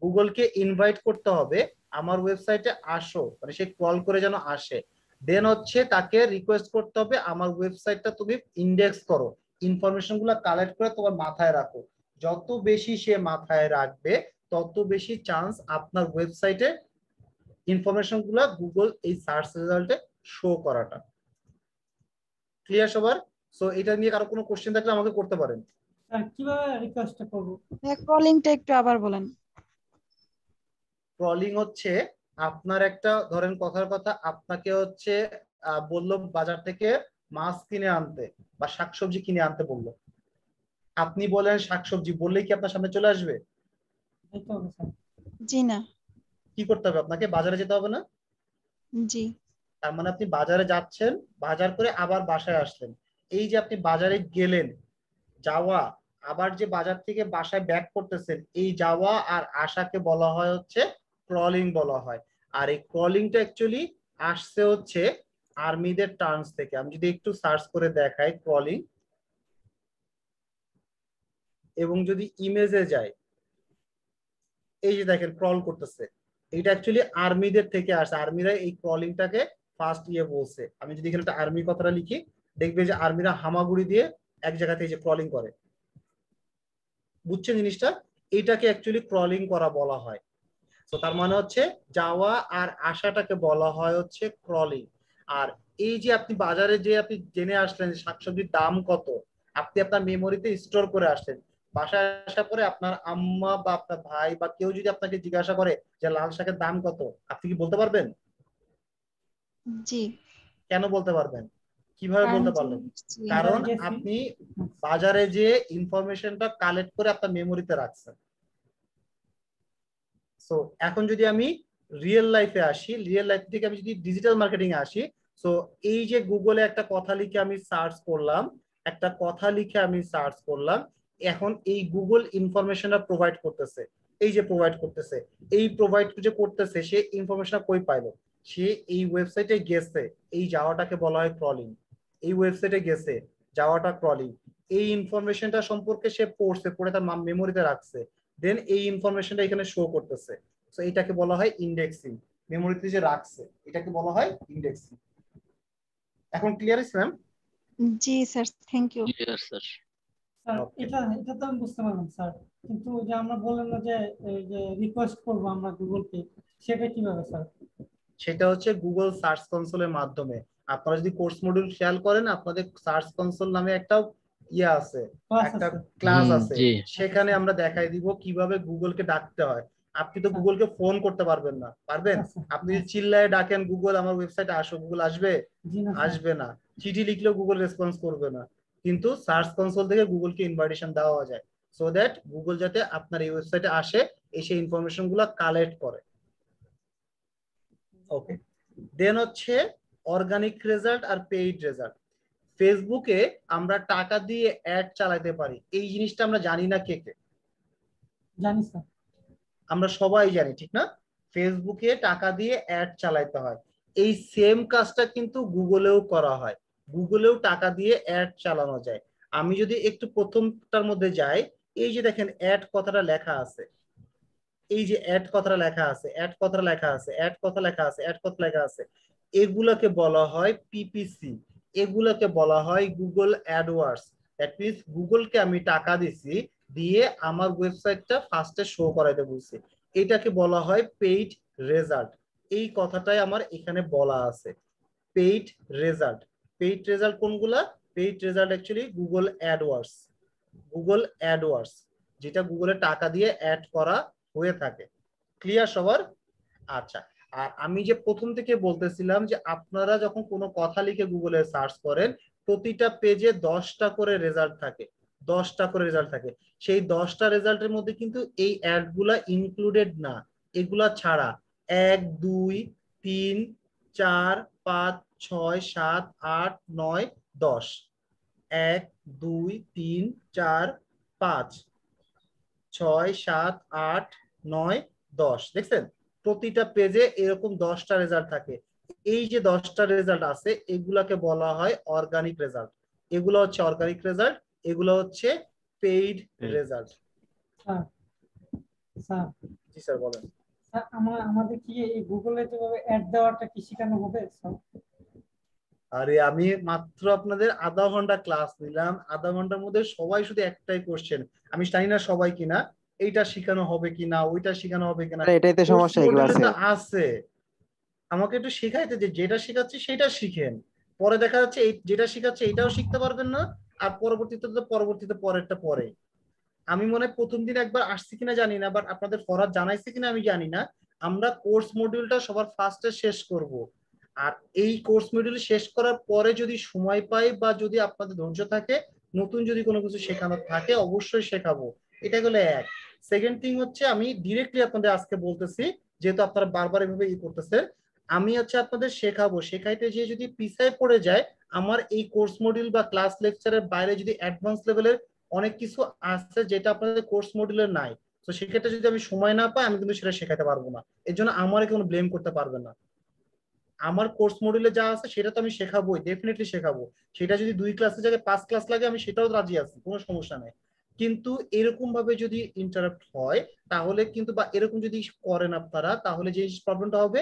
গুগলকে ইনভাইট করতে হবে আমার ওয়েবসাইটে আসো, মানে সে কল করে যেন আসে। দেন হচ্ছে তাকে রিকোয়েস্ট করতে হবে আমার ওয়েবসাইটটা তুমি ইন্ডেক্স করো, ইনফরমেশন গুলো কালেক্ট করে তোমার মাথায় রাখো। যত বেশি সে মাথায় রাখবে, তত বেশি চান্স আপনার ওয়েবসাইটে ইনফরমেশন গুলা গুগল এই সার্চ রেজাল্টে শো করাটা। ক্লিয়ার সবার? সো এটা নিয়ে কারো কোনো কোশ্চেন থাকলে আমাকে করতে পারেন। কিভাবে রিকোয়েস্ট করব? ক্রলিংটা একটু আবার বলেন। ক্রলিং হচ্ছে আপনার একটা, ধরেন কথার কথা, আপনাকে হচ্ছে বললো বাজার থেকে মাছ কিনে আনতে বা শাকসবজি কিনে আনতে বললো, আপনি বলেন শাকসবজি, বললেই কি আপনার সামনে চলে আসবে? জি না। কি করতে হবে? আপনাকে বাজারে যেতে হবে না? জি। তার মানে আপনি বাজারে যাচ্ছেন, বাজার করে আবার বাসায় আসলেন। এই যে আপনি বাজারে গেলেন, যাওয়া, আবার যে বাজার থেকে বাসায় ব্যাক করতেছেন, এই যাওয়া আর আসাকে বলা হয় হচ্ছে ক্রলিং বলা হয়। আর এই ক্রলিংটা অ্যাকচুয়ালি আসছে হচ্ছে আর্মিদের টার্মস থেকে। আমি যদি একটু সার্চ করে দেখাই ক্রলিং, এবং যদি ইমেজে যাই, এই যে দেখেন ক্রল করতেছে, এটা অ্যাকচুয়ালি আর্মিদের থেকে আসে। আর্মিরা এই ক্রলিংটাকে ফার্স্ট বলছে। আমি যদি এখানে একটা আর্মি কথাটা লিখি, দেখবে যে আর্মিরা হামাগুড়ি দিয়ে এক জায়গা থেকে যে ক্রলিং করে, বুঝছেন জিনিসটা? এইটাকে অ্যাকচুয়ালি ক্রলিং করা বলা হয়। তো তার মানে হচ্ছে যাওয়া আর আসাটাকে বলা হয় হচ্ছে ক্রলিং। আর এই যে আপনি বাজারে যে আপনি জেনে আসলেন শাকসবজির দাম কত, আপনি আপনার মেমোরিতে স্টোর করে আসলেন, বাসায় আসার পরে আপনার আম্মা বা আপনার ভাই বা কেউ যদি আপনাকে জিজ্ঞাসা করে যে লাল শাকের দাম কত, আপনি কি বলতে পারবেন? জি। কেন বলতে পারবেন? কিভাবে বলতে পারলেন? কারণ আপনি বাজারে যে ইনফরমেশনটা কালেক্ট করে আপনার মেমোরিতে রাখছেন। সো এখন যদি আমি রিয়েল লাইফে আসি, রিয়েল লাইফ থেকে আমি যদি ডিজিটাল মার্কেটিং এ আসি, সো এই যে গুগলে একটা কথা লিখে আমি সার্চ করলাম, একটা কথা লিখে আমি সার্চ করলাম, এখন এই গুগল ইনফরমেশনটা প্রোভাইড করতেছে। এই যে প্রোভাইড করতেছে, এই প্রোভাইড যে করতেছে, সে ইনফরমেশন কই পাইলো? সে এই ওয়েবসাইটে গেছে, এই যাওয়াটাকে বলা হয় ক্রলিং। এই ওয়েবসাইটে গেছে, যাওয়াটা ক্রলিং। এই ইনফরমেশনটা সম্পর্কে সে পড়ছে, পড়ে তার মেমোরিতে রাখছে, দেন এই ইনফরমেশনটা এখানে শো করতেছে। সো এটাকে বলা হয় ইন্ডেক্সিং। মেমোরিতে যে রাখছে, এটাকে বলা হয় ইন্ডেক্সিং। এখন ক্লিয়ার আছে ম্যাম? জি sir, thank you. Clear sir. Sir এটা এটা তো আমি বুঝতে পারলাম স্যার, কিন্তু ওই যে আমরা বললাম না যে এই যে রিকোয়েস্ট করব আমরা গুগলকে, সেটা কিভাবে স্যার? সেটা হচ্ছে গুগল সার্চ কনসোলের মাধ্যমে। আপনারা যদি কোর্স মডিউল খেয়াল করেন, আপনাদের সার্চ কনসোল নামে একটা ইয়ে আছে, একটা ক্লাস আছে, সেখানে আমরা দেখাই দিব কিভাবে গুগলকে ডাকতে হয়। আপনি তো গুগলকে ফোন করতে পারবেন না, পারবেন? আপনি যদি চিল্লায় ডাকেন গুগল আমার ওয়েবসাইটে আসো, গুগল আসবে? আসবে না। চিঠি লিখলেও গুগল রেসপন্স করবে না। কিন্তু সার্চ কনসোল থেকে গুগলকে ইনভাইটেশন দেওয়া যায়, সো দ্যাট গুগল যাতে আপনার এই ওয়েবসাইটে আসে, এসে ইনফরমেশন গুলো কালেক্ট করে। ওকে, দেন হচ্ছে অর্গানিক রেজাল্ট আর পেইড রেজাল্ট। ফেসবুকে আমরা টাকা দিয়ে অ্যাড চালাতে পারি, এই জিনিসটা আমরা জানি না কে কে? জানি স্যার। আমরা সবাই জানি, ঠিক না? ফেসবুকে টাকা দিয়ে অ্যাড চালাতে হয়। এই সেম কাজটা কিন্তু গুগলেও করা হয়, গুগলেও টাকা দিয়ে অ্যাড চালানো যায়। আমি যদি একটু প্রথমটার মধ্যে যাই, এই যে দেখেন অ্যাড কথাটা লেখা আছে, এই যে অ্যাড কথাটা লেখা আছে, অ্যাড কথাটা লেখা আছে, অ্যাড কথা লেখা আছে, অ্যাড কথা লেখা আছে, এগুলোকে বলা হয় পিপিসি। এগুলোকে বলা হয় গুগল অ্যাডওয়ার্ডস। দ্যাট মিন্স গুগলকে আমি টাকা দিছি, দিয়ে আমার ওয়েবসাইটটা ফার্স্টে শো করাইতে বলছি। এটাকে বলা হয় পেইড রেজাল্ট। এই কথাটাই আমার এখানে বলা আছে, পেইড রেজাল্ট। পেইড রেজাল্ট কোনগুলা? Paid result actually Google AdWords, Google AdWords যেটা গুগলে টাকা দিয়ে অ্যাড করা হয়ে থাকে। ক্লিয়ার সবার? আচ্ছা, আর আমি যে প্রথম থেকে বলতেছিলাম যে আপনারা যখন কোনো কথা লিখে গুগলে সার্চ করেন প্রতিটা পেজে 10টা করে রেজাল্ট থাকে, 10টা করে রেজাল্ট থাকে। সেই 10টা রেজাল্টের মধ্যে কিন্তু এই অ্যাড গুলা ইনক্লুডেড না, এগুলা ছাড়া 1 2 3 4 5 6 7 8 9 10, 1 2 3 4 5 6 7 8 9 10, দেখছেন? প্রতিটা পেজে এরকম 10টা রেজাল্ট থাকে। এই যে 10টা রেজাল্ট আছে এগুলাকে বলা হয় অর্গানিক রেজাল্ট। এগুলো হচ্ছে অর্গানিক রেজাল্ট, এগুলো হচ্ছে পেইড রেজাল্ট। স্যার জি স্যার বলেন। স্যার আমাদের কি এই গুগলে যেভাবে অ্যাড দেওয়াটা কি শেখানো হবে স্যার? আরে আমি মাত্র আপনাদের আধা ঘন্টা ক্লাস নিলাম, আধা ঘন্টার মধ্যে সবাই শুধু একটাই কোশ্চেন, আমি জানি না সবাই কিনা, এইটা শিখানো হবে কিনা ওইটা শিখানো হবে কিনা। এটাই তো সমস্যা এই ক্লাসে আছে, আমাকে একটু শেখাইতে যে যেটা শেখাচ্ছি সেটা শিখেন, পরে দেখা যাচ্ছে এই যেটা শিখাচ্ছে এটাও শিখতে পারবেন না, আর পরবর্তীতে পরেরটা পরে। আমি মনে হয় প্রথম দিন একবার আসছি কিনা জানি না, বাট আপনাদের ফরওয়ার্ড জানাইছে কিনা আমি জানি না। আমরা কোর্স মডিউলটা সবার ফার্স্টে শেষ করব, আর এই কোর্স মডিউল শেষ করার পরে যদি সময় পাই বা যদি আপনাদের ধৈর্য থাকে, নতুন যদি কোনো কিছু শেখানোর থাকে অবশ্যই শেখাবো। এটা গেলে এক। সেকেন্ড থিং হচ্ছে আমি ডিরেক্টলি আপনাদের আজকে বলতেছি, যেহেতু আপনারা বারবার এভাবে করতেছেন, আমি হচ্ছে আপনাদের শেখাবো, শেখাইতে গিয়ে যদি পিছায় পড়ে যায় আমার এই কোর্স মডিউল বা ক্লাস লেকচারের বাইরে যদি অ্যাডভান্স লেভেলের অনেক কিছু আছে যেটা আপনাদের কোর্স মডিউলের নাই, তো সেক্ষেত্রে যদি আমি সময় না পাই আমি কিন্তু সেটা শেখাতে পারবো না। এর জন্য আমার কোনো ব্লেম করতে পারবেন না। আমার কোর্স মডিউলে যা আছে সেটা তো আমি শেখাবোই, ডেফিনেটলি শেখাবো। সেটা যদি 2 ক্লাসের জায়গায় 5 ক্লাস লাগে আমি সেটাও রাজি আছি, কোনো সমস্যা নেই। কিন্তু এরকম ভাবে যদি ইন্টারাপ্ট হয় তাহলে কিন্তু, বা এরকম যদি করেন আপনারা, তাহলে যে প্রবলেমটা হবে,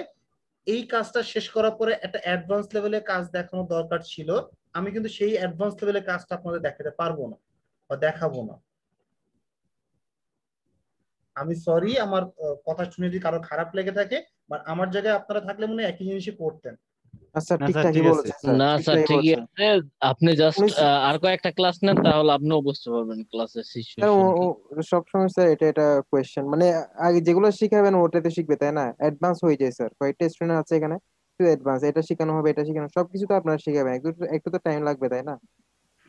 এই কাজটা শেষ করার পরে একটা অ্যাডভান্স লেভেলের কাজ দেখানোর দরকার ছিল, আমি কিন্তু সেই অ্যাডভান্স লেভেলের কাজটা আপনাদের দেখাতে পারবো না বা দেখাবো না। আমি সরি, আমার কথা শুনে যদি কারো খারাপ লেগে থাকে, বাট আমার জায়গায় আপনারা থাকলে মনে হয় একই জিনিসই করতেন। আচ্ছা ঠিকঠাকই বলেছেন স্যার। না স্যার ঠিকই আছে, আপনি জাস্ট উনি- আর কয়েকটা ক্লাস নেন তাহলে আপনিও বুঝতে পারবেন ক্লাসের স্যার সিচুয়েশন কি। সবসময় স্যার এটা কোয়েশ্চেন মানে আগে যেগুলো শিখাবেন ওটাতে শিখবে তাই না? অ্যাডভান্স হয়ে যায় স্যার, কয়েকটা স্টুডেন্ট আছে এখানে শুধু অ্যাডভান্স, এটা শেখানো হবে এটা শেখানো, সবকিছু তো আপনারা শিখাবেন, একটু তো টাইম লাগবে তাই না?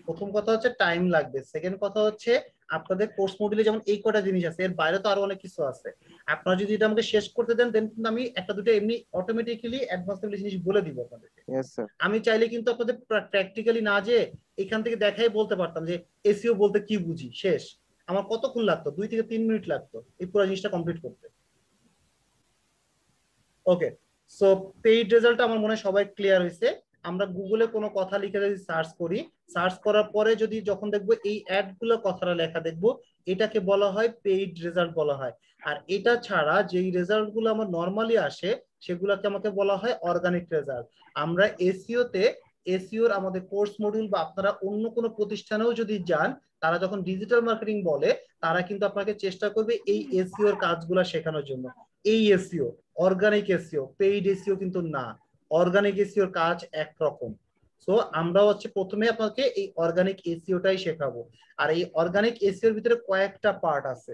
প্রথম কথা হচ্ছে টাইম লাগবে, সেকেন্ড কথা হচ্ছে আপনাদের কোর্স মডিউলে যেমন এই কটা জিনিস আছে, এর বাইরে তো আরো অনেক কিছু আছে। আপনারা যদি এটা আমাকে শেষ করতে দেন দেন কিন্তু আমি একটা দুটো এমনি অটোমেটিক্যালি অ্যাডভান্স লেভেলের জিনিস বলে দিব আপনাদেরকে। Yes sir. আমি চাইলে কিন্তু আপনাদের প্র্যাকটিক্যালি না যে এখান থেকে দেখাই বলতে পারতাম যে এসইও বলতে কি বুঝি, শেষ। আমার কতক্ষণ লাগতো? 2 থেকে 3 মিনিট লাগতো এই পুরো জিনিসটা কমপ্লিট করতে। ওকে, সো পেইড রেজাল্ট আমার মনে হয় সবাই ক্লিয়ার হয়েছে। আমরা গুগলে কোনো কথা লিখে যদি সার্চ করি, সার্চ করার পরে যদি যখন দেখবো এই অ্যাড গুলো কথাটা লেখা দেখবো, এটাকে বলা হয় পেইড রেজাল্ট বলা হয়। আর এটা ছাড়া যেই রেজাল্ট গুলো আমার নর্মালি আসে সেগুলোকে আমাকে বলা হয় অর্গানিক রেজাল্ট। আমরা এসইওর আমাদের কোর্স মডিউল বা আপনারা অন্য কোনো প্রতিষ্ঠানেও যদি যান, তারা যখন ডিজিটাল মার্কেটিং বলে তারা কিন্তু আপনাকে চেষ্টা করবে এই এসইওর কাজগুলো শেখানোর জন্য। এই SEO organic SEO, paid SEO কিন্তু না। অর্গানিক এসইওর কাজ একরকম। সো আমরা হচ্ছে প্রথমে আপনাকে এই অর্গানিক এসইওটাই শেখাবো। আর এই অর্গানিক এসইওর ভিতরে কয়েকটা পার্ট আছে,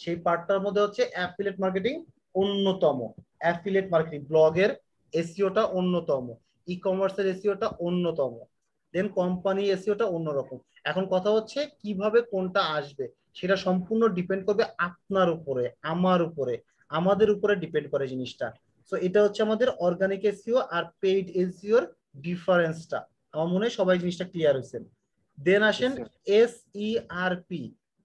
সেই পার্টটার মধ্যে হচ্ছে অ্যাফিলিয়েট মার্কেটিং অন্যতম। অ্যাফিলিয়েট মার্কেটিং ব্লগের এসইওটা অন্যতম, ই কমার্সের এসইওটা অন্যতম, দেন কোম্পানি এসইওটা অন্যরকম। এখন কথা হচ্ছে কিভাবে কোনটা আসবে সেটা সম্পূর্ণ ডিপেন্ড করবে আপনার উপরে, আমার উপরে, আমাদের উপরে ডিপেন্ড করে জিনিসটা। সো এটা হচ্ছে আমাদের অর্গানিক এসইও আর পেইড এসইওর ডিফারেন্সটা। আমার মনে হয় সবাই জিনিসটা ক্লিয়ার হয়েছে। দেন আসেন SERP।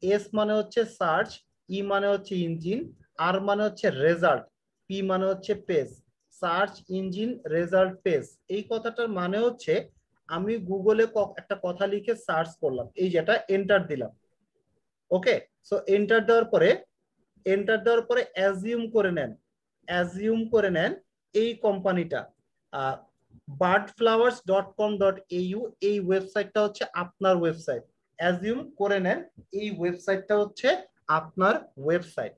এস মানে হচ্ছে সার্চ, ই মানে হচ্ছে ইঞ্জিন, আর মানে হচ্ছে রেজাল্ট, পি মানে হচ্ছে page. Search engine result page, এই কথাটার মানে হচ্ছে আমি গুগলে একটা কথা লিখে সার্চ করলাম, এই যেটা এন্টার দিলাম। ওকে, সো এন্টার দেওয়ার পরে অ্যাজিউম করে নেন এই কোম্পানিটা birdflowers.com.au, এই ওয়েবসাইটটা হচ্ছে আপনার ওয়েবসাইট। অ্যাজিউম করে নেন এই ওয়েবসাইটটা হচ্ছে আপনার ওয়েবসাইট।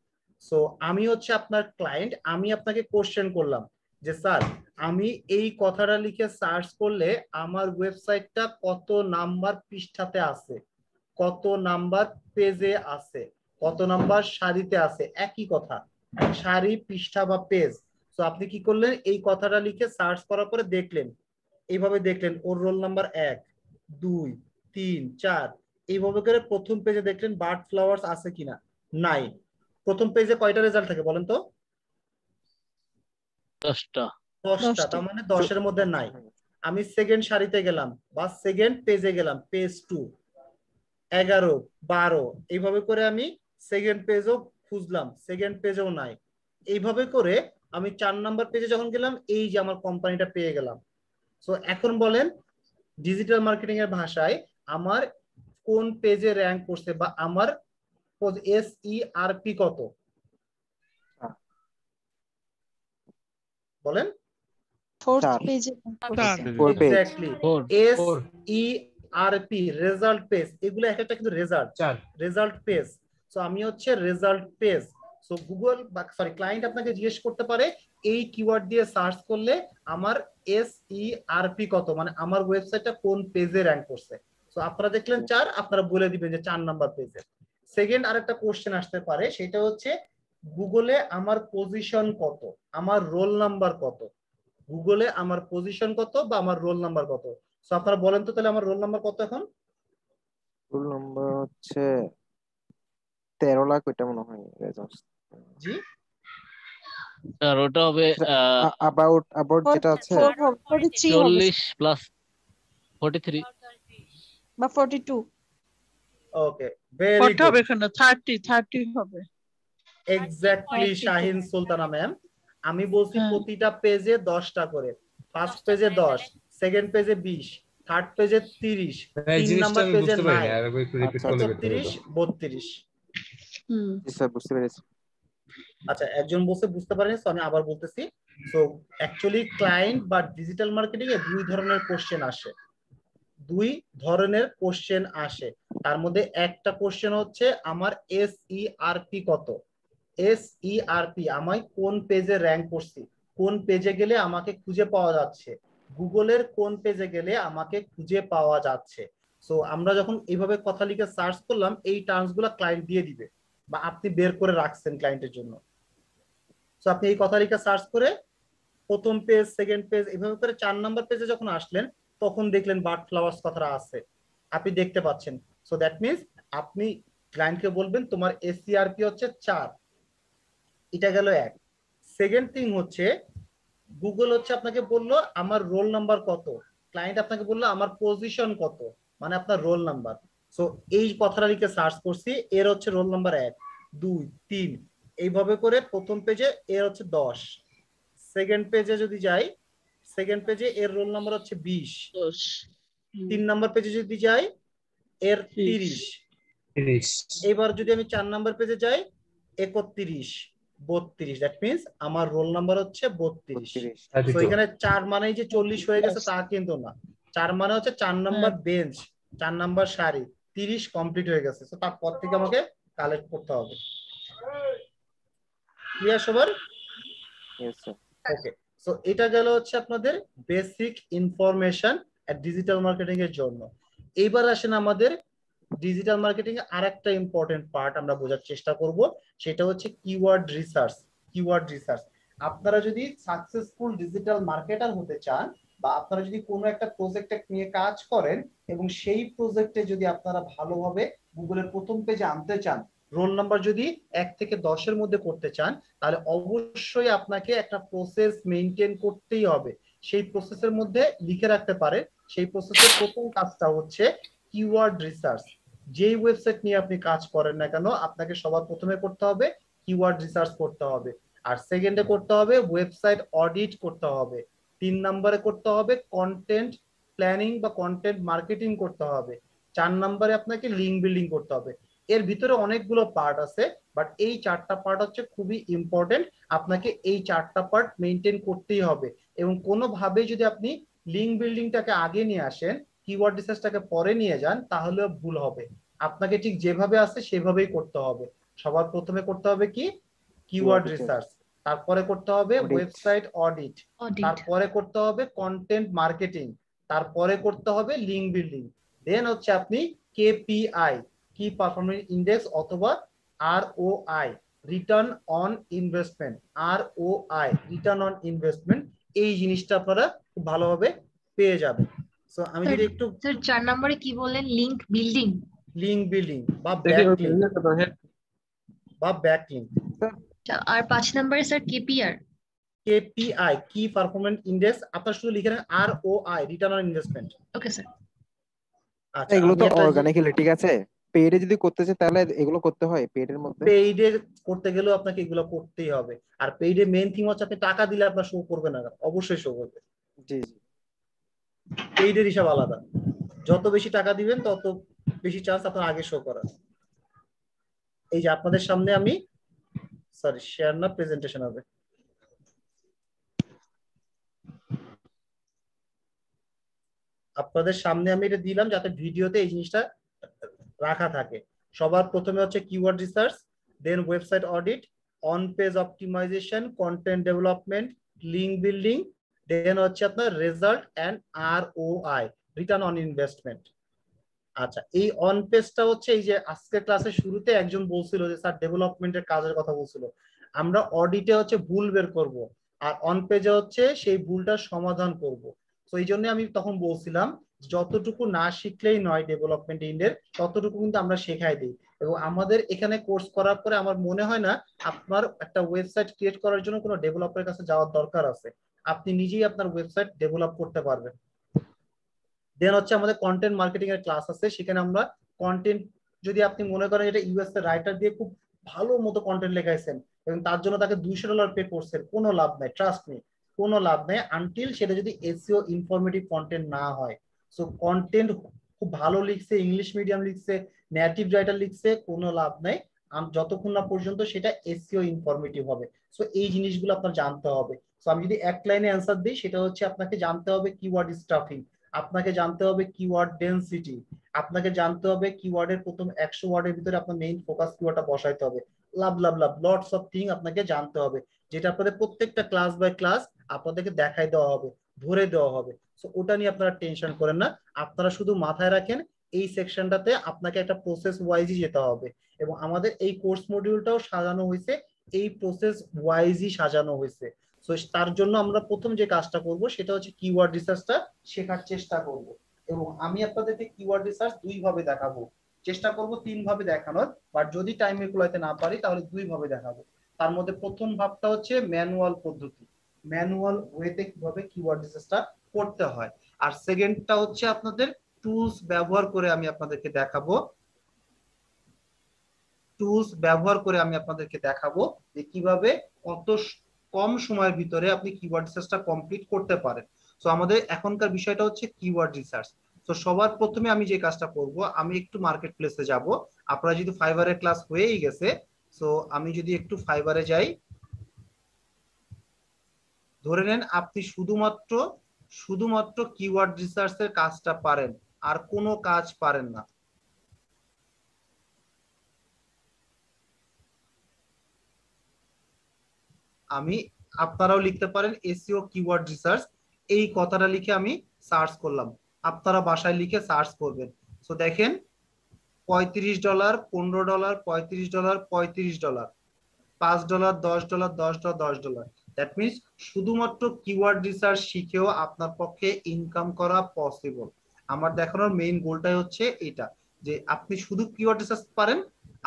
সো আমি হচ্ছে আপনার ক্লায়েন্ট, আমি আপনাকে কোশ্চেন করলাম যে স্যার আমি এই কথাটা লিখে সার্চ করলে আমার ওয়েবসাইটটা কত নাম্বার পৃষ্ঠাতে আছে, কত নাম্বার পেজে আছে, কত নাম্বার সারিতে আছে, একই কথা, সারি, পৃষ্ঠা বা পেজ। তো আপনি কি করলেন, এই কথাটা লিখে সার্চ করার পরে দেখলেন, এইভাবে দেখলেন ওর রোল নাম্বার 1 2 3 4, এইভাবে করে প্রথম পেজে দেখলেন বার্ড ফ্লাওয়ার্স আছে কিনা, নাই। প্রথম পেজে কয়টা রেজাল্ট থাকে বলেন তো? 10টা। 10টা, তার মানে 10-এর মধ্যে নাই। আমি সেকেন্ড সারিতে গেলাম বা সেকেন্ড পেজে গেলাম, পেজ 2 11 12, এইভাবে করে আমি সেকেন্ড পেজও খুঁজলাম, সেকেন্ড পেজেও নাই। এইভাবে করে আমি 4 নাম্বার পেজে যখন গেলাম, এই যে আমার কোম্পানিটা পেয়ে গেলাম। সো এখন বলেন ডিজিটাল মার্কেটিং এর ভাষায় আমার কোন পেজে র্যাঙ্ক করছে বা আমার SERP কত বলেন? ফোর্থ পেজে এক্স্যাক্টলি, SERP রেজাল্ট পেজ, এগুলো এক একটা কিন্তু রেজাল্ট পেজ। সো আমি হচ্ছে রেজাল্ট পেজ। সো গুগল বা সরি ক্লায়েন্ট আপনাকে জিজ্ঞেস করতে পারে এই কিওয়ার্ড দিয়ে সার্চ করলে আমার SERP কত, মানে আমার ওয়েবসাইটটা কোন পেজে র্যাঙ্ক করছে। সো আপনারা দেখলেন 4, আপনারা বলে দিবেন যে 4 নাম্বার পেজে। সেকেন্ড আরেকটা কোশ্চেন আসতে পারে, সেটা হচ্ছে গুগলে আমার পজিশন কত, আমার রোল নাম্বার কত, গুগলে আমার পজিশন কত বা আমার রোল নাম্বার কত। সো আপনারা বলেন তো তাহলে আমার রোল নাম্বার কত এখন? রোল নাম্বার হচ্ছে 13 লাখ, ওইটা মনে হয় রেজাল্ট। জি স্যার ওটা হবে অ্যাবাউট যেটা আছে 40 প্লাস 43 বা 42। ওকে, ভেরি গুড, হবে এখানে 30 হবে এক্স্যাক্টলি শাহিন সুলতানা ম্যাম। আমি বলছি প্রতিটা পেজে 10টা করে, ফার্স্ট পেজে 10, সেকেন্ড পেজে 20, থার্ড পেজে 30, 3 নাম্বার পেজে 9, 34 32। জি স্যার বুঝতে পেরেছি। আচ্ছা, একজন বলছে বুঝতে পারেনি, তো আমি আবার বলতেছি। সো অ্যাকচুয়ালি ক্লায়েন্ট বা ডিজিটাল মার্কেটিং এ দুই ধরনের কোশ্চেন আসে, দুই ধরনের কোশ্চেন আসে। তার মধ্যে একটা কোশ্চেন হচ্ছে আমার SERP কত, SERP আমি কোন পেজে র্যাঙ্ক করছি, কোন পেজে গেলে আমাকে খুঁজে পাওয়া যাচ্ছে, গুগলের কোন পেজে গেলে আমাকে খুঁজে পাওয়া যাচ্ছে। সো আমরা যখন এইভাবে কথা লিখে সার্চ করলাম, এই টার্মস গুলো ক্লায়েন্ট দিয়ে দিবে বা আপনি বের করে রাখছেন ক্লায়েন্টের জন্য। সো আপনি এই কথা লিখে সার্চ করে প্রথম পেজ, সেকেন্ড পেজ, এইভাবে করে 4 নাম্বার পেজে যখন আসলেন, তখন দেখলেন বার্ড ফ্লাওয়ার্স কথাটা আছে, আপনি দেখতে পাচ্ছেন। সো দ্যাট মিনস আপনি ক্লায়েন্টকে বলবেন তোমার SERP হচ্ছে 4, এটা গেল এক। সেকেন্ড থিং হচ্ছে গুগল হচ্ছে আপনাকে বললো আমার রোল নাম্বার কত, ক্লায়েন্ট আপনাকে বললো আমার পজিশন কত, মানে আপনার রোল নাম্বার। সো এই কথাটা লিখে সার্চ করছি, এর হচ্ছে রোল নাম্বার 1 2 3, এইভাবে করে প্রথম পেজে এর হচ্ছে 10, সেকেন্ড পেজে যদি যাই, সেকেন্ড পেজে এর রোল নাম্বার হচ্ছে 20, 3 নাম্বার পেজে যদি যাই এর 30, এবার যদি আমি 4 নাম্বার পেজে যাই 31 32, দ্যাট মিন্স আমার রোল নাম্বার হচ্ছে 32। তো এখানে 4 মানেই যে 40 হয়ে গেছে তা কিন্তু না, 4 মানে হচ্ছে 4 নাম্বার বেঞ্চ, 4 নাম্বার সারি, 30 কমপ্লিট হয়ে গেছে। তো তারপর থেকে আমাকে কালেক্ট করতে হবে। ক্লিয়ার সবার? Yes sir. ওকে, সো এটা গেল হচ্ছে আপনাদের বেসিক ইনফরমেশন ডিজিটাল মার্কেটিং এর জন্য। এইবার আসেন আমাদের ডিজিটাল মার্কেটিং এর আরেকটা ইম্পর্টেন্ট পার্ট আমরা বোঝার চেষ্টা করব, সেটা হচ্ছে কিওয়ার্ড রিসার্চ। কিওয়ার্ড রিসার্চ, আপনারা যদি সাকসেসফুল ডিজিটাল মার্কেটার হতে চান বা আপনারা যদি কোনো একটা প্রজেক্টে নিয়ে কাজ করেন এবং সেই প্রজেক্টে যদি আপনারা ভালোভাবে গুগলের প্রথম পেজে আনতে চান, রোল নাম্বার যদি 1 থেকে 10-এর মধ্যে করতে চান, তাহলে অবশ্যই আপনাকে একটা প্রসেস মেইনটেইন করতেই হবে। সেই প্রসেসের মধ্যে লিখে রাখতে পারে, সেই প্রসেসের প্রথম কাজটা হচ্ছে কিওয়ার্ড রিসার্চ। যেই ওয়েবসাইট নিয়ে আপনি কাজ করেন না কেন, আপনাকে সবার প্রথমে করতে হবে কিওয়ার্ড রিসার্চ করতে হবে, আর সেকেন্ডে করতে হবে ওয়েবসাইট অডিট করতে হবে, 3 নম্বরে করতে হবে কন্টেন্ট প্ল্যানিং বা কন্টেন্ট মার্কেটিং করতে হবে, 4 নম্বরে আপনাকে লিঙ্ক বিল্ডিং করতে হবে। এর ভিতরে অনেকগুলো পার্ট আছে, বাট এই 4টা পার্ট হচ্ছে খুবই ইম্পর্টেন্ট। আপনাকে এই 4টা পার্ট মেইনটেইন করতেই হবে, এবং কোনোভাবে যদি আপনি লিঙ্ক বিল্ডিংটাকে আগে নিয়ে আসেন, কিওয়ার্ড রিসার্চটাকে পরে নিয়ে যান, তাহলে ভুল হবে। আপনাকে ঠিক যেভাবে আছে সেভাবেই করতে হবে। সবার প্রথমে করতে হবে কি কিওয়ার্ড রিসার্চ, তারপরে করতে হবে Audit. ওয়েবসাইট অডিট, তারপরে করতে হবে কন্টেন্ট মার্কেটিং, তারপরে করতে হবে লিঙ্ক বিল্ডিং, দেন হচ্ছে আপনি কেপিআই কি পারফরম্যান্স ইন্ডেক্স অথবা ROI return on investment, ROI return on investment, এই জিনিসটা আপনারা খুব ভালোভাবে পেয়ে যাবেন। সো আমি যদি একটু স্যার 4 নম্বরে কি বললেন? লিংক বিল্ডিং বা ব্যাকলিংক বা ব্যাকলিংক। আর 5 নম্বরে স্যার কেপিআই কি পারফরম্যান্স ইন্ডেক্স, আপনারা শুধু লিখে নেন ROI return on investment. Okay sir. আচ্ছা, এগুলো তো অর্গানিক্যালি ঠিক আছে, পেইডে যদি করতে চাই তাহলে এগুলো করতে হয় পেইডের মধ্যে। পেইডে করতে গেলেও আপনাকে এগুলো করতেই হবে, আর পেইডে মেইন থিং হচ্ছে আপনি টাকা দিলে আপনার শো করবে না, অবশ্যই শো করবে। জি জি, পেইডের হিসাব আলাদা, যত বেশি টাকা দিবেন তত বেশি চান্স আপনার আগে শো করার। এই যে আপনাদের সামনে আমি শেয়ার না প্রেজেন্টেশন হবে, আপনাদের সামনে আমি এটা দিলাম যাতে ভিডিওতে এই জিনিসটা রাখা থাকে। সবার প্রথমে হচ্ছে keyword research, then website audit, on page optimisation, content development, link building, then হচ্ছে আপনার result and ROI return on investment. আচ্ছা, এই অন পেজটা হচ্ছে এই যে আজকের ক্লাসের শুরুতে একজন বলছিল যে স্যার ডেভেলপমেন্টের কাজের কথা বলছিল, আমরা অডিটে হচ্ছে ভুল বের করব আর অন পেজে হচ্ছে সেই ভুলটার সমাধান করব। তো এই জন্য আমি তখন বলছিলাম যতটুকু না শিখলেই নয় ডেভেলপমেন্ট ইন্ডের, ততটুকু কিন্তু আমরা শেখাই দিই। এবং আমাদের এখানে কোর্স করার পরে আমার মনে হয় না আপনার একটা ওয়েবসাইট ক্রিয়েট করার জন্য কোনো ডেভেলপারের কাছে যাওয়ার দরকার আছে, আপনি নিজেই আপনার ওয়েবসাইট ডেভেলপ করতে পারবেন। দেন হচ্ছে আমাদের কন্টেন্ট মার্কেটিং এর ক্লাস আছে, সেখানে আমরা কন্টেন্ট, যদি আপনি মনে করেন এটা ইউএস এর রাইটার দিয়ে খুব ভালো মতো কন্টেন্ট লেখাইছেন এবং তার জন্য তাকে $200 পে করছেন, কোনো লাভ নাই, ট্রাস্ট মি, কোনো লাভ নাই আনটিল সেটা যদি এসইও ইনফরমেটিভ কন্টেন্ট না হয়। সো কন্টেন্ট খুব ভালো লিখছে, ইংলিশ মিডিয়াম লিখছে, নেটিভ রাইটার লিখছে, কোনো লাভ নাই যতক্ষণ না পর্যন্ত সেটা এসইও ইনফরমেটিভ হবে। সো এই জিনিসগুলো আপনার জানতে হবে। সো আমি যদি এক লাইনে অ্যান্সার দিই, সেটা হচ্ছে আপনাকে জানতে হবে কিওয়ার্ড স্টাফিং, আপনাকে জানতে হবে কিওয়ার্ড ডেনসিটি, আপনাকে জানতে হবে কিওয়ার্ডের প্রথম 100 ওয়ার্ডের ভিতরে আপনার মেইন ফোকাস কিওয়ার্ডটা বসাইতে হবে, লাভ লাভ লাভ লটস অফ থিং আপনাকে জানতে হবে, যেটা আপনাদের প্রত্যেকটা ক্লাস বাই ক্লাস আপনাদেরকে দেখাই দেওয়া হবে, ধরে দেওয়া হবে। সো ওটা নিয়ে আপনারা টেনশন করেন না, আপনারা শুধু মাথায় রাখেন এই সেকশনটাতে আপনাকে একটা প্রসেস ওয়াইজই যেতে হবে এবং আমাদের এই কোর্স মডিউলটাও সাজানো হয়েছে এই প্রসেস ওয়াইজই সাজানো হয়েছে। সো তার জন্য আমরা প্রথম যে কাজটা করব সেটা হচ্ছে কিওয়ার্ড রিসার্চটা শেখার চেষ্টা করব এবং আমি আপনাদেরকে কিওয়ার্ড রিসার্চ 2 ভাবে দেখাবো, চেষ্টা করব 3 ভাবে দেখানোর, বাট যদি টাইমে কুলাইতে না পারি তাহলে 2 ভাবে দেখাবো। তার মধ্যে প্রথম ভাবটা হচ্ছে ম্যানুয়াল পদ্ধতি, ম্যানুয়াল ওয়েতে কিভাবে কিওয়ার্ড রিসার্চটা করতে হয়, আর সেকেন্ডটা হচ্ছে আপনাদের টুলস ব্যবহার করে আমি আপনাদেরকে দেখাবো, টুলস ব্যবহার করে আমি আপনাদেরকে দেখাবো যে কিভাবে কত কম সময়ের ভিতরে আপনি কিওয়ার্ড রিসার্চটা কমপ্লিট করতে পারেন। সো আমাদের এখনকার বিষয়টা হচ্ছে কিওয়ার্ড রিসার্চ। তো সবার প্রথমে আমি যে কাজটা করব, আমি একটু মার্কেট প্লেসে যাব, আপনারা যদি ফাইবারের ক্লাস হয়েই গেছে, সো আমি যদি একটু ফাইবারে যাই, ধরে নেন আপনি শুধুমাত্র কিওয়ার্ড রিসার্চের কাজটা পারেন, আর কোনো কাজ পারেন না। আপনারাও লিখতে পারেন এসইও কিওয়ার্ড রিসার্চ, এই কথাটা লিখে আমি সার্চ করলাম, আপনারা বাসায় লিখে সার্চ করবেন। সো দেখেন $35, $15, $35, $35, $5, $10, $10, $10। দ্যাট মিনস শুধুমাত্র কিওয়ার্ড রিসার্চ শিখেও আপনার পক্ষে ইনকাম করা পসিবল। আমার দেখানোর মেইন গোলটাই হচ্ছে এটা, যে আপনি শুধু কিওয়ার্ড রিসার্চ পারেন,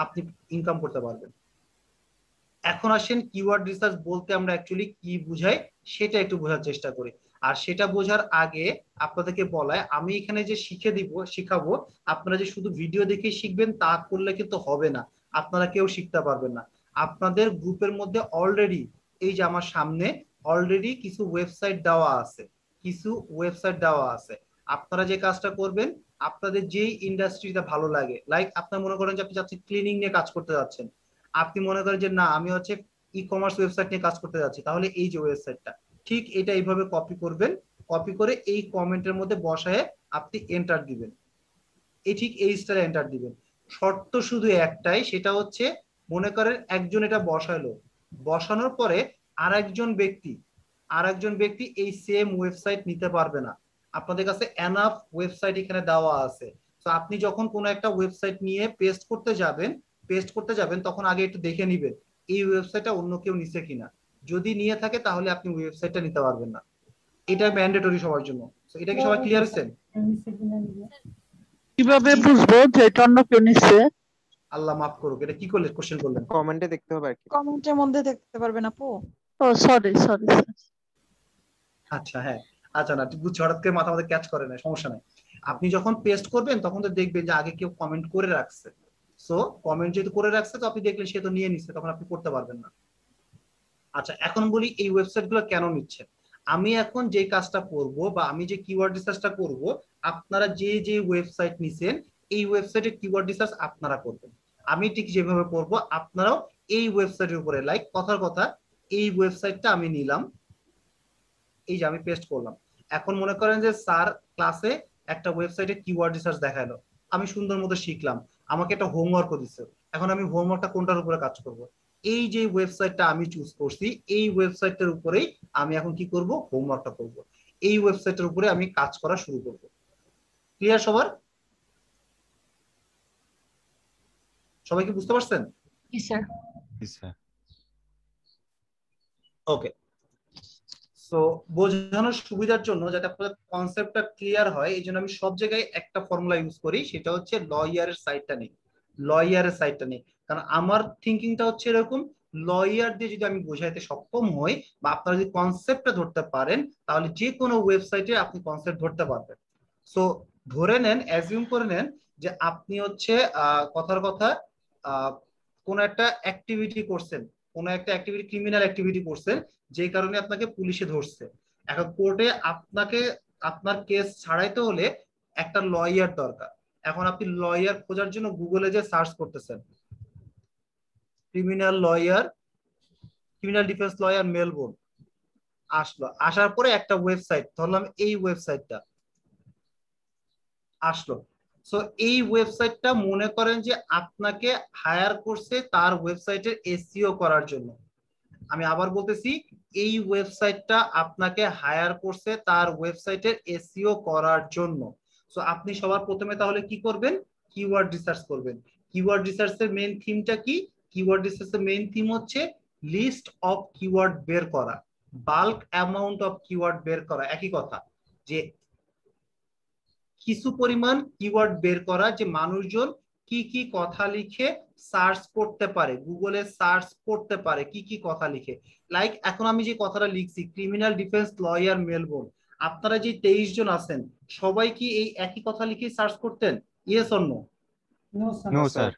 আপনি ইনকাম করতে পারবেন। এখন আসেন কিওয়ার্ড রিসার্চ বলতে আমরা অ্যাকচুয়ালি কি বুঝাই সেটা একটু বোঝার চেষ্টা করি। আর সেটা বোঝার আগে আপনাদেরকে বলায়, আমি এখানে যে শিখাবো, আপনারা যে শুধু ভিডিও দেখে শিখবেন তা করলে কিন্তু হবে না, আপনারা কেউ শিখতে পারবেন না। আপনাদের গ্রুপের মধ্যে অলরেডি, এই যে আমার সামনে অলরেডি কিছু ওয়েবসাইট দেওয়া আছে, আপনারা যে কাজটা করবেন, আপনাদের যেই ইন্ডাস্ট্রিটা ভালো লাগে, লাইক আপনার মনে করেন যে আপনি যাচ্ছেন ক্লিনিং নিয়ে কাজ করতে যাচ্ছেন, আপনি মনে করেন যে না আমি হচ্ছে ই কমার্স ওয়েবসাইট নিয়ে কাজ করতে যাচ্ছি, তাহলে এই যে ওয়েবসাইটটা ঠিক এটা এইভাবে কপি করবেন, কপি করে এই কমেন্টের মধ্যে বসায় আপনি এন্টার দিবেন, ঠিক এই স্টাইলে এন্টার দিবেন। শর্ত শুধু একটাই, সেটা হচ্ছে মনে করেন একজন এটা বসাইলো, বসানোর পরে আরেকজন ব্যক্তি এই সেম ওয়েবসাইট নিতে পারবে না। আপনাদের কাছে এনাফ ওয়েবসাইট এখানে দেওয়া আছে। তো আপনি যখন কোনো একটা ওয়েবসাইট নিয়ে পেস্ট করতে যাবেন তখন আগে একটু দেখে নিবেন এই ওয়েবসাইটটা অন্য কেউ নিছে কিনা। যদি নিয়ে থাকে তাহলে আপনি ওয়েবসাইটটা নিতে পারবেন না। এটা ম্যান্ডেটরি সবার জন্য। তো এটা কি সবাই ক্লিয়ার হয়েছেন? কিভাবে বুঝবো যে এটা অন্য কেউ নিচ্ছে? আল্লাহ মাফ করুক, এটা কি করলেন, কোশ্চেন করলেন? কমেন্টে দেখতে হবে আর কি। কমেন্টের মধ্যে দেখতে পারবেন আপু। ও সরি সরি। আচ্ছা হ্যাঁ, আচ্ছা না ঠিক বুঝছি, হঠাৎ করে মাথা আমাদের ক্যাচ করে না, সমস্যা নাই। আপনি যখন পেস্ট করবেন তখন তো দেখবেন যে আগে কেউ কমেন্ট করে রাখছে। সো কমেন্ট যেহেতু করে রাখছে তো আপনি দেখলেন সে তো নিয়ে নিচ্ছে, তখন আপনি করতে পারবেন না। আচ্ছা এখন বলি এই ওয়েবসাইট গুলো কেন নিচ্ছেন। আমি এখন যে কাজটা করব বা আমি যে কিওয়ার্ড রিসার্চটা করব, আপনারা যে যে ওয়েবসাইট নিছেন এই ওয়েবসাইটে কিওয়ার্ড রিসার্চ আপনারা করবেন। আমি ঠিক যেভাবে করব আপনারাও এই ওয়েবসাইটের উপরে, লাইক কথার কথা এই ওয়েবসাইটটা আমি নিলাম, এই যে আমি পেস্ট করলাম। এখন মনে করেন যে স্যার ক্লাসে একটা ওয়েবসাইটে কিওয়ার্ড রিসার্চ দেখালো, আমি সুন্দর মতো শিখলাম, আমাকে একটা হোমওয়ার্কও দিচ্ছে। এখন আমি হোমওয়ার্কটা কোনটার উপরে কাজ করব? এই যে ওয়েবসাইটটা আমি চুজ করছি এই ওয়েবসাইটের উপরেই আমি এখন কি করব, হোমওয়ার্কটা করব। এই ওয়েবসাইটের উপরে আমি কাজ করা শুরু করব। ক্লিয়ার সবার? সবাই কি বুঝতে পারছেন? জি স্যার। ওকে, সো বোঝানোর সুবিধার জন্য যাতে আপনাদের কনসেপ্টটা ক্লিয়ার হয় এই জন্য আমি সব জায়গায় একটা ফর্মুলা ইউজ করি, সেটা হচ্ছে লয়ারের সাইডটা নেই। কারণ আমার থিঙ্কিংটা হচ্ছে এরকম, লয়ার দিয়ে যদি আমি বোঝাইতে সক্ষম হই বা আপনারা যদি কনসেপ্টটা ধরতে পারেন তাহলে যে কোনো ওয়েবসাইটে আপনি কনসেপ্ট ধরতে পারবেন। সো ধরে নেন, অ্যাজিউম করে নেন যে আপনি হচ্ছে কথার কথা কোন একটা অ্যাক্টিভিটি করছেন, ক্রিমিনাল অ্যাক্টিভিটি করছেন, যে কারণে আপনাকে পুলিশে ধরছে। এখন কোর্টে আপনার কেস ছাড়াইতে হলে একটা লয়ার দরকার। এখন আপনি লয়ার খোঁজার জন্য গুগলে যে সার্চ করতেছেন ক্রিমিনাল ডিফেন্স লয়ার মেলবোর্ন, আসার পরে একটা ওয়েবসাইট ধরলাম, এই ওয়েবসাইটটা আসলো। সো এই ওয়েবসাইটটা মনে করেন যে আপনাকে হায়ার করছে তার ওয়েবসাইটের এসইও করার জন্য। আমি আবার বলতেছি, এই ওয়েবসাইটটা আপনাকে হায়ার করছে তার ওয়েবসাইটের এসইও করার জন্য। সো আপনি সবার প্রথমে তাহলে কি করবেন, কিওয়ার্ড রিসার্চ করবেন। কিওয়ার্ড রিসার্চের মেইন থিমটা কি? কিওয়ার্ড রিসার্চের মেইন থিম হচ্ছে লিস্ট অফ কিওয়ার্ড বের করা, বাল্ক অ্যামাউন্ট অফ কিওয়ার্ড বের করা। একই কথা, যে কিছু পরিমাণ কিওয়ার্ড বের করা, যে মানুষজন কি কি কথা লিখে সার্চ করতে পারে, গুগলে সার্চ করতে পারে কি কি কথা লিখে। লাইক এখন আমি যে কথাটা লিখছি ক্রিমিনাল ডিফেন্স লয়ার মেলবোর্ন, আপনারা যে 23 জন আছেন সবাই কি এই একই কথা লিখে সার্চ করতেন? Yes or no? No sir.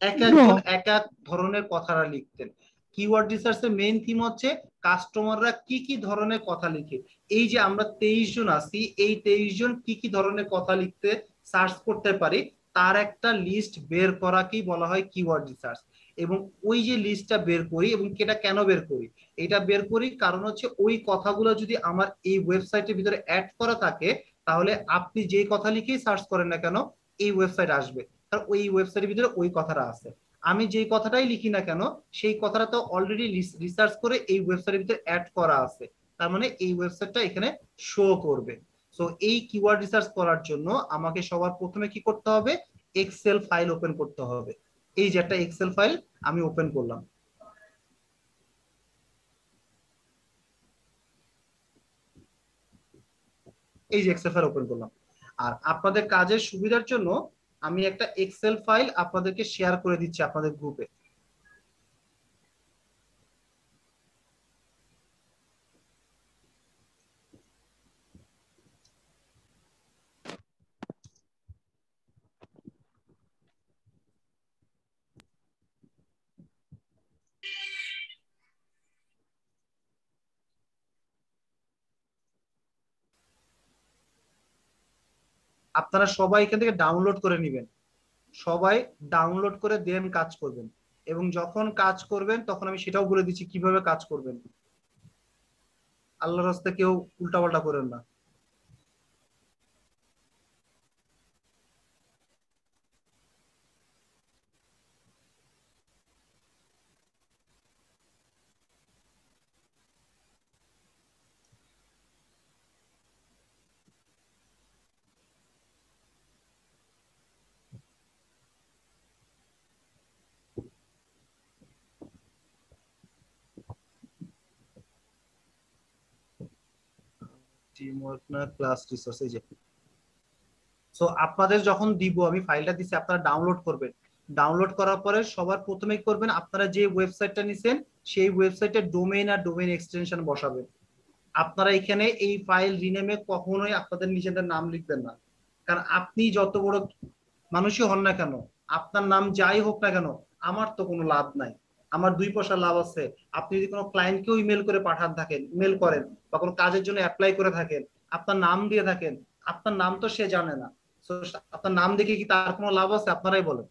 এক একজন এক এক ধরনের কথাটা লিখতেন। কিওয়ার্ড রিসার্চের মেইন থিম হচ্ছে কাস্টমাররা কি কি ধরনের কথা লিখে। এই যে আমরা 23 জন আছি, এই 23 জন কি কি ধরনের কথা লিখতে সার্চ করতে পারি তার একটা লিস্ট বের করাকেই বলা হয় কিওয়ার্ড রিসার্চ। এবং ওই যে লিস্টটা বের করি, এবং এটা কেন বের করি, এটা বের করি কারণ হচ্ছে ওই কথাগুলো যদি আমার এই ওয়েবসাইটের ভিতরে অ্যাড করা থাকে তাহলে আপনি যে কথা লিখেই সার্চ করেন না কেন এই ওয়েবসাইট আসবে, কারণ ওই ওয়েবসাইটের ভিতরে ওই কথাটা আছে। আমি যেই কথাটাই লিখি না কেন সেই কথাটা তো অলরেডি রিসার্চ করে এই ওয়েবসাইটের ভিতরে অ্যাড করা আছে, তার মানে এই ওয়েবসাইটটা এখানে শো করবে। সো এই কিওয়ার্ড রিসার্চ করার জন্য আমাকে সবার প্রথমে কি করতে হবে, এক্সেল ফাইল ওপেন করতে হবে। এই যে একটা এক্সেল ফাইল আমি ওপেন করলাম, এই যে এক্সেল ফাইল ওপেন করলাম। আর আপনাদের কাজের সুবিধার জন্য আমি একটা এক্সেল ফাইল আপনাদেরকে শেয়ার করে দিচ্ছি আপনাদের গ্রুপে। আপনারা সবাই এখান থেকে ডাউনলোড করে নেবেন, সবাই ডাউনলোড করে দেন কাজ করবেন। এবং যখন কাজ করবেন তখন আমি সেটাও বলে দিচ্ছি কিভাবে কাজ করবেন। আল্লাহর রাস্তায় কেউ উল্টাপাল্টা করেন না। টিমওয়ার্ক না ক্লাস রিসোর্স, এই যে। সো আপনাদের যখন দিব আমি ফাইলটা দিছি, আপনারা ডাউনলোড করবেন। ডাউনলোড করার পরে সবার প্রথমে করবেন, আপনারা যে ওয়েবসাইটটা নিছেন সেই ওয়েবসাইটের ডোমেইন আর ডোমেইন এক্সটেনশন বসাবেন। আপনারা এখানে এই ফাইল রিনেমে কখনোই আপনাদের নিজেদের নাম লিখবেন না, কারণ আপনি যত বড় মানুষই হন না কেন, আপনার নাম যাই হোক না কেন, আমার তো কোনো লাভ নাই। আমার 2 পয়সা লাভ আছে আপনি যদি কোনো ক্লায়েন্টকেও ইমেল করে পাঠান থাকেন, ইমেল করেন বা কোনো কাজের জন্য অ্যাপ্লাই করে থাকেন, আপনার নাম দিয়ে থাকেন, আপনার নাম তো সে জানে না। তো আপনার নাম দেখে কি তার কোনো লাভ আছে? আপনারাই বলেন,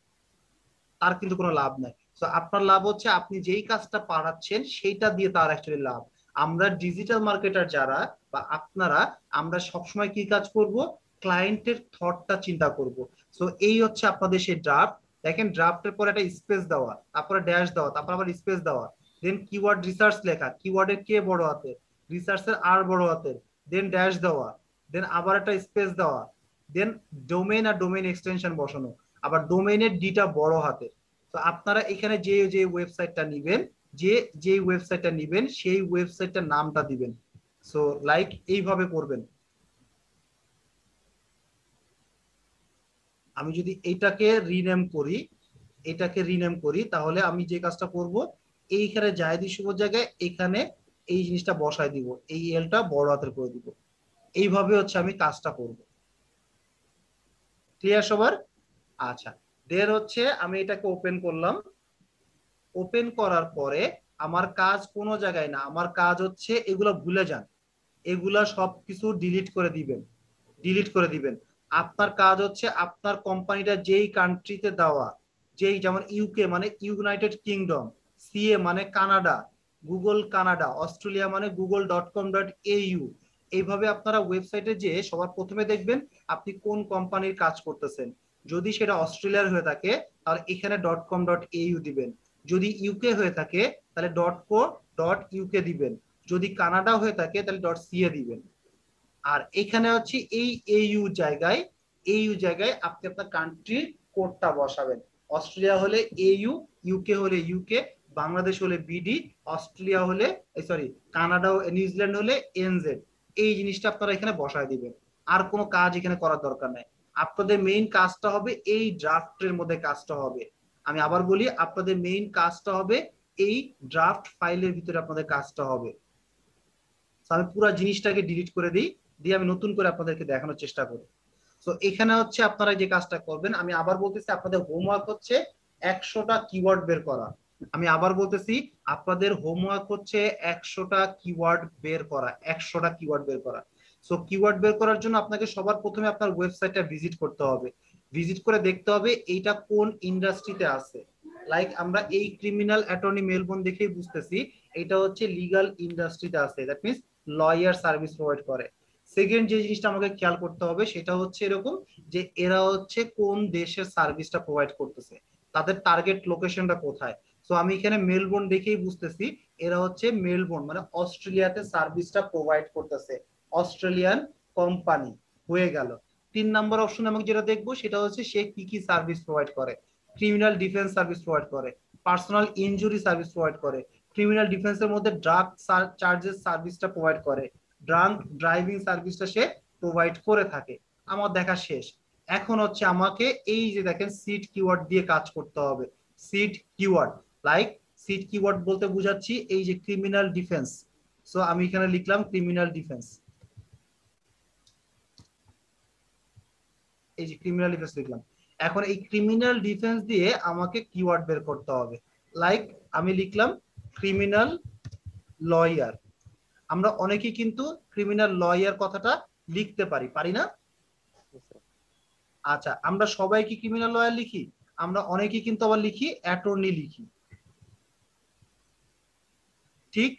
তার কিন্তু কোনো লাভ নাই। তো আপনার লাভ হচ্ছে আপনি যেই কাজটা পাঠাচ্ছেন সেইটা দিয়ে তার অ্যাকচুয়ালি লাভ। আমরা ডিজিটাল মার্কেটার যারা বা আপনারা, আমরা সবসময় কি কাজ করব? ক্লায়েন্টের থটটা চিন্তা করব। সো এই হচ্ছে আপনাদের সেই ড্রাফট। দেখেন ড্রাফটের পর একটা স্পেস দেওয়া, তারপরে ড্যাশ দেওয়া, তারপর আবার স্পেস দেওয়া, দেন কিওয়ার্ড রিসার্চ লেখা, কিওয়ার্ডের কে বড় হাতের, রিসার্চের আর বড় হাতের, দেন ড্যাশ দেওয়া, দেন আবার একটা স্পেস দেওয়া, দেন ডোমেইন আর ডোমেইন এক্সটেনশন বসানো, আবার ডোমেইনের ডিটা বড় হাতের। তো আপনারা এখানে যে যে ওয়েবসাইটটা নিবেন, যে ওয়েবসাইটটা নিবেন সেই ওয়েবসাইটটার নামটা দিবেন। সো লাইক এইভাবে করবেন। আমি যদি এটাকে রিনেম করি, তাহলে আমি যে কাজটা করব, এইখানে জাহেদি শুভর জায়গায় এখানে এই জিনিসটা বসায় দিব, এই এলটা বড় হাতের করে দিব। এইভাবে হচ্ছে আমি কাজটা করব। ক্লিয়ার সবার? আচ্ছা, দের হচ্ছে আমি এটাকে ওপেন করলাম। ওপেন করার পরে আমার কাজ কোনো জায়গায় না, আমার কাজ হচ্ছে এগুলো ভুলে যান, এগুলা সবকিছু ডিলিট করে দিবেন। আপনার কাজ হচ্ছে আপনার কোম্পানিটা যেই কান্ট্রিতে দেওয়া, যেই যেমন ইউকে মানে ইউনাইটেড কিংডম, সিএ মানে কানাডা, গুগল কানাডা, অস্ট্রেলিয়া মানে google.com.au, এইভাবে আপনারা ওয়েবসাইটে যে সবার প্রথমে দেখবেন আপনি কোন কোম্পানির কাজ করতেছেন। যদি সেটা অস্ট্রেলিয়ার হয়ে থাকে তাহলে এখানে .com.au দিবেন, যদি ইউকে হয়ে থাকে তাহলে .co.uk দিবেন, যদি কানাডা হয়ে থাকে তাহলে .ca দিবেন। আর এখানে হচ্ছে এই au জায়গায় আপনি আপনার কান্ট্রি কোডটা বসাবেন। অস্ট্রেলিয়া হলে au, ইউকে হলে ইউকে, বাংলাদেশ হলে বিডি, অস্ট্রেলিয়া হলে কানাডা, নিউজিল্যান্ড হলে এনজেড। এই জিনিসটা আপনারা এখানে বসায় দিবেন। আর কোনো কাজ এখানে করার দরকার নাই। আপনাদের মেইন কাজটা হবে এই ড্রাফটের মধ্যে কাজটা হবে। আমি আবার বলি, আপনাদের মেইন কাজটা হবে এই ড্রাফট ফাইলের ভিতরে আপনাদের কাজটা হবে। আমি পুরো জিনিসটাকে ডিলিট করে দিই, দিয়ে আমি নতুন করে আপনাদেরকে দেখানোর চেষ্টা করি। সো এখানে হচ্ছে আপনারা যে কাজটা করবেন, আমি আবার বলতেছি আপনাদের হোমওয়ার্ক হচ্ছে 100টা কিওয়ার্ড বের করা। আমি আবার বলতেছি আপনাদের হোমওয়ার্ক হচ্ছে 100টা কিওয়ার্ড বের করা, 100টা কিওয়ার্ড বের করা। সো কিওয়ার্ড বের করার জন্য আপনাকে সবার প্রথমে আপনার ওয়েবসাইটটা ভিজিট করতে হবে। ভিজিট করে দেখতে হবে এইটা কোন ইন্ডাস্ট্রিতে আছে। লাইক আমরা এই ক্রিমিনাল অ্যাটর্নি মেলবোর্ন দেখেই বুঝতেছি এটা হচ্ছে লিগ্যাল ইন্ডাস্ট্রিতে আছে, that means lawyer service provide করে। সেকেন্ড যে জিনিসটা আমাকে খেয়াল করতে হবে সেটা হচ্ছে এরকম যে এরা হচ্ছে কোন দেশের সার্ভিসটা প্রোভাইড করতেছে, তাদের টার্গেট লোকেশনটা কোথায়। সো আমি এখানে মেলবোর্ন দেখেই বুঝতেছি এরা হচ্ছে মেলবোর্ন মানে অস্ট্রেলিয়াতে সার্ভিসটা প্রোভাইড করতেছে, অস্ট্রেলিয়ান কোম্পানি হয়ে গেল। 3 নম্বর অপশন আমাকে যেটা দেখবো সেটা হচ্ছে সে কি কি সার্ভিস প্রোভাইড করে। ক্রিমিনাল ডিফেন্স সার্ভিস প্রোভাইড করে, পার্সোনাল ইনজুরি সার্ভিস প্রোভাইড করে, ক্রিমিনাল ডিফেন্সের মধ্যে ড্রাগ চার্জেস সার্ভিসটা প্রোভাইড করে, ড্রাঙ্ক ড্রাইভিং সার্ভিসটা সে প্রোভাইড করে থাকে। আমার দেখা শেষ। এখন হচ্ছে আমাকে এই যে দেখেন সিট কিওয়ার্ড দিয়ে কাজ করতে হবে। Seed keyword, like seed keyword বলতে বুঝাচ্ছি এই যে ক্রিমিনাল ডিফেন্স। সো আমি এখানে লিখলাম ক্রিমিনাল ডিফেন্স, এই যে ক্রিমিনাল ডিফেন্স লিখলাম। এখন এই ক্রিমিনাল ডিফেন্স দিয়ে আমাকে কিওয়ার্ড বের করতে হবে। লাইক আমি লিখলাম ক্রিমিনাল লয়ার। আমরা অনেকেই কিন্তু ক্রিমিনাল লয়ার কথাটা লিখতে পারি না? আচ্ছা, আমরা সবাই কি ক্রিমিনাল লয়ার লিখি? আমরা অনেকেই কিন্তু আবার লিখি অ্যাটর্নি লিখি, ঠিক?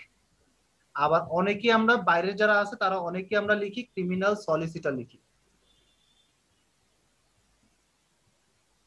আবার অনেকে আমরা বাইরে যারা আছে তারা অনেকে আমরা লিখি ক্রিমিনাল সলিসিটর লিখি।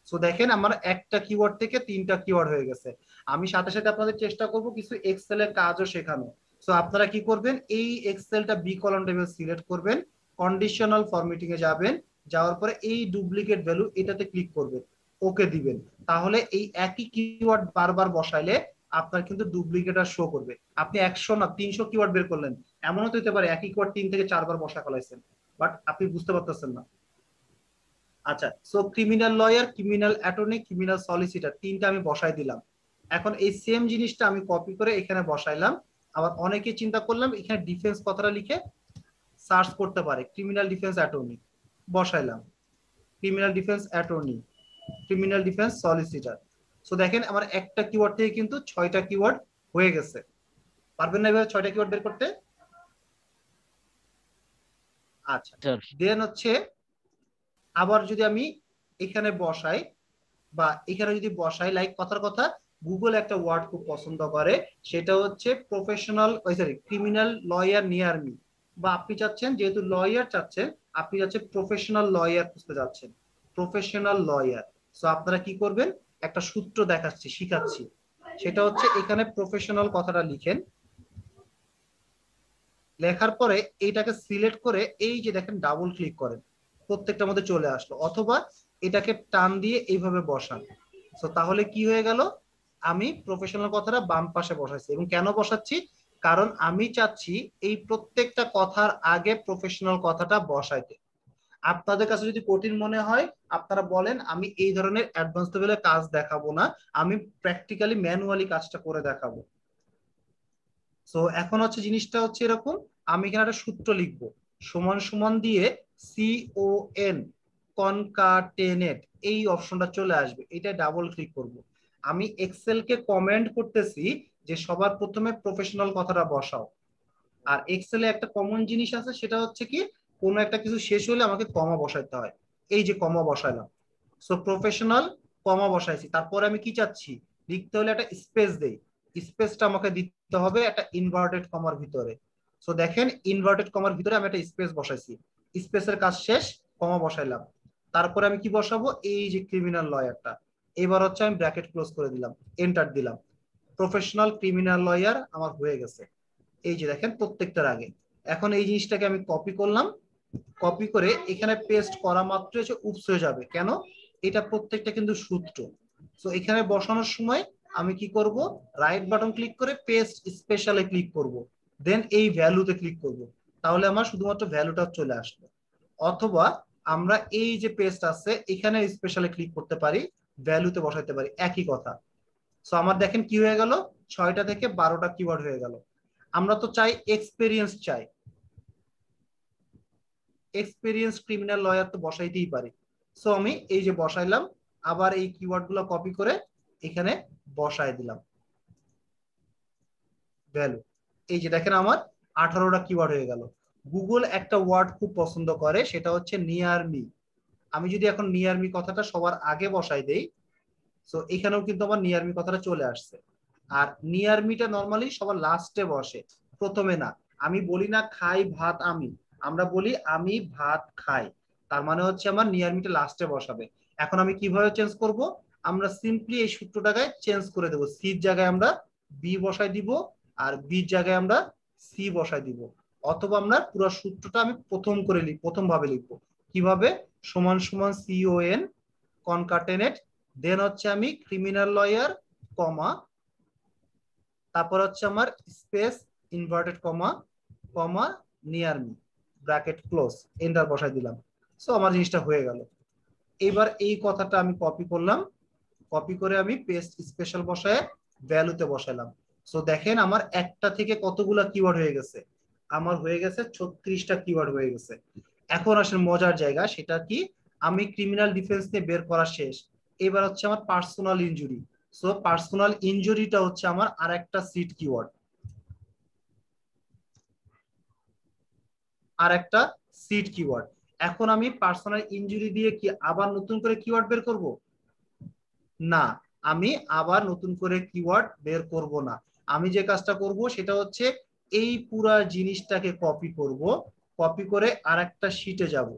সো দেখেন আমার একটা কিওয়ার্ড থেকে 3টা কিওয়ার্ড হয়ে গেছে। আমি সাথে সাথে আপনাদের চেষ্টা করব কিছু এক্সেল এর কাজও শেখানো। সো আপনারা কি করবেন, এই এক্সেলটা বি কলাম টেবিল সিলেক্ট করবেন, কন্ডিশনাল ফরম্যাটিং এ যাবেন, যাওয়ার পরে এই ডুপ্লিকেট ভ্যালু এটাতে ক্লিক করবেন, ওকে দিবেন। তাহলে এই একই কিওয়ার্ড বারবার বসাইলে আপনার কিন্তু ডুপ্লিকেট আর শো করবে। আপনি 100 না 300 কিওয়ার্ড বের করলেন, এমনও তো হতে পারে একই কিওয়ার্ড 3 থেকে 4 বার বসা ফেলাইছেন, বাট আপনি বুঝতে পারতেছেন না। আচ্ছা, so criminal lawyer, criminal attorney, criminal solicitor, তিনটা আমি বসাই দিলাম। এখন এই সেম জিনিসটা আমি কপি করে এখানে বসাইলাম। আবার অনেকে চিন্তা করলাম এখানে ডিফেন্স কথাটা লিখে সার্চ করতে পারে, ক্রিমিনাল ডিফেন্স অ্যাটর্নি বসাইলাম, criminal defence attorney, criminal defence solicitor. So দেখেন আমার একটা কিওয়ার্ড থেকে কিন্তু 6টা কিওয়ার্ড হয়ে গেছে। পারবেন না এভাবে 6টা কিওয়ার্ড বের করতে? আচ্ছা, দেন হচ্ছে আবার যদি আমি এখানে বসাই বা এখানে যদি বসাই, লাইক কথার কথা গুগল একটা ওয়ার্ড খুব পছন্দ করে, সেটা হচ্ছে professional, sorry criminal lawyer near me, বা আপনি চাচ্ছেন যেহেতু লয়ার চাচ্ছেন, আপনি চাচ্ছেন প্রফেশনাল লয়ার খুঁজতে যাচ্ছেন, প্রফেশনাল লয়ার। সো আপনারা কি করবেন, একটা সূত্র দেখাচ্ছি, শিখাচ্ছি, সেটা হচ্ছে এখানে প্রফেশনাল কথাটা লিখেন, লেখার পরে এইটাকে সিলেক্ট করে এই যে দেখেন ডাবল ক্লিক করেন, প্রত্যেকটার মধ্যে চলে আসলো, অথবা এটাকে টান দিয়ে এইভাবে বসান। সো তাহলে কি হয়ে গেল, আমি প্রফেশনাল কথাটা বাম পাশে বসাচ্ছি। এবং কেন বসাচ্ছি, কারণ আমি চাচ্ছি এই প্রত্যেকটা কথার আগে প্রফেশনাল কথাটা বসাইতে। আপনাদের কাছে যদি কঠিন মনে হয় আপনারা বলেন, আমি এই ধরনের অ্যাডভান্স লেভেলের কাজ দেখাবো না, আমি প্র্যাকটিক্যালি ম্যানুয়ালি কাজটা করে দেখাবো। সো এখন হচ্ছে জিনিসটা হচ্ছে এরকম, আমি এখানে একটা সূত্র লিখবো, সমান সমান দিয়ে CON কনকাটেনেট, এই অপশনটা চলে আসবে, এটা ডাবল ক্লিক করব। আমি এক্সেলকে কমেন্ড করতেছি যে সবার প্রথমে প্রফেশনাল কথাটা বসাও। আর এক্সেলে একটা কমন জিনিস আছে, সেটা হচ্ছে কি কোনো একটা কিছু শেষ হলে আমাকে কমা বসাইতে হয়, এই যে কমা বসাইলাম। সো প্রফেশনাল কমা বসাইছি, তারপরে আমি কি চাচ্ছি, লিখতে হলে একটা স্পেস দেই, স্পেসটা আমাকে দিতে হবে একটা ইনভার্টেড কমার ভিতরে। সো দেখেন ইনভার্টেড কমার ভিতরে আমি একটা স্পেস বসাইছি, স্পেসের কাজ শেষ, কমা বসাইলাম। তারপরে আমি কি বসাবো, এই যে ক্রিমিনাল লয়ারটা, এবার হচ্ছে আমি ব্র্যাকেট ক্লোজ করে দিলাম, এন্টার দিলাম, প্রফেশনাল ক্রিমিনাল লয়ার আমার হয়ে গেছে। এই যে দেখেন প্রত্যেকটার আগে। এখন এই জিনিসটাকে আমি কপি করলাম, কপি করে এখানে পেস্ট করা মাত্র এসে উপস হয়ে যাবে। কেন, এটা প্রত্যেকটা কিন্তু সূত্র। সো এখানে বসানোর সময় আমি কি করব, রাইট বাটন ক্লিক করে পেস্ট স্পেশালে ক্লিক করব, দেন এই ভ্যালুতে ক্লিক করব, তাহলে আমার শুধুমাত্র ভ্যালুটা চলে আসবে। অথবা আমরা এই যে পেস্ট আছে এখানে স্পেশালে ক্লিক করতে পারি, ভ্যালুতে বসাইতে পারি, একই কথা। সো আমার দেখেন কি হয়ে গেল, 6টা থেকে 12টা কিওয়ার্ড হয়ে গেল। আমরা তো চাই এক্সপেরিয়েন্স, চাই এক্সপেরিয়েন্স ক্রিমিনাল লয়ার তো বসাইতেই পারি। সো আমি এই যে বসাইলাম, আবার এই কিওয়ার্ড গুলো কপি করে এখানে বসাই দিলাম, ভ্যালু। এই যে দেখেন আমার 18টা কিওয়ার্ড হয়ে গেল। গুগল একটা ওয়ার্ড খুব পছন্দ করে, সেটা হচ্ছে নিয়ার মি। আমি যদি এখন নিয়ার মি কথাটা সবার আগে বসাই দেই, সো এখানেও কিন্তু আমার নিয়ার মি কথাটা চলে আসছে। আর নিয়ার মিটা নরমালি সবার লাস্টে বসে, প্রথমে না। আমি বলি না খাই ভাত আমি, আমরা বলি আমি ভাত খাই, তার মানে হচ্ছে আমার নিয়ার মিটা লাস্টে বসাবে। এখন আমি কিভাবে চেঞ্জ করব, আমরা সিম্পলি এই সূত্রটাকে চেঞ্জ করে দেবো, সির জায়গায় আমরা বি বসাই দিব, আর বির জায়গায় আমরা সি বসাই দিব। অথবা আমরা পুরো সূত্রটা আমি প্রথম ভাবে লিখবো, কিভাবে, সমান সমান CON কনকাটেনেট, দেন হচ্ছে আমি ক্রিমিনাল লয়ার কমা, তারপর হচ্ছে আমার space inverted comma comma near me, bracket close, enter বসাই দিলাম। সো আমার জিনিসটা হয়ে গেল। এবার এই কথাটা আমি কপি করলাম, কপি করে আমি পেস্ট স্পেশাল বসায় ভ্যালুতে বসাইলাম। সো দেখেন আমার একটা থেকে কতগুলা কিওয়ার্ড হয়ে গেছে, আমার হয়ে গেছে 36টা কিওয়ার্ড হয়ে গেছে। এখন আসেন মজার জায়গা, সেটা কি, আমি ক্রিমিনাল ডিফেন্স নিয়ে বের করা শেষ, এবার হচ্ছে আমার পার্সোনাল ইনজুরি। সো পার্সোনাল ইনজুরিটা হচ্ছে আমার আরেকটা সিট কিওয়ার্ড, আরেকটা সিট কিওয়ার্ড। এখন আমি পার্সোনাল ইনজুরি দিয়ে কি আবার নতুন করে কিওয়ার্ড বের করব? না, আমি আবার নতুন করে কিওয়ার্ড বের করব না। আমি যে কাজটা করব সেটা হচ্ছে এই পুরা জিনিসটাকে কপি করব, কপি করে আরেকটা শীটে যাব,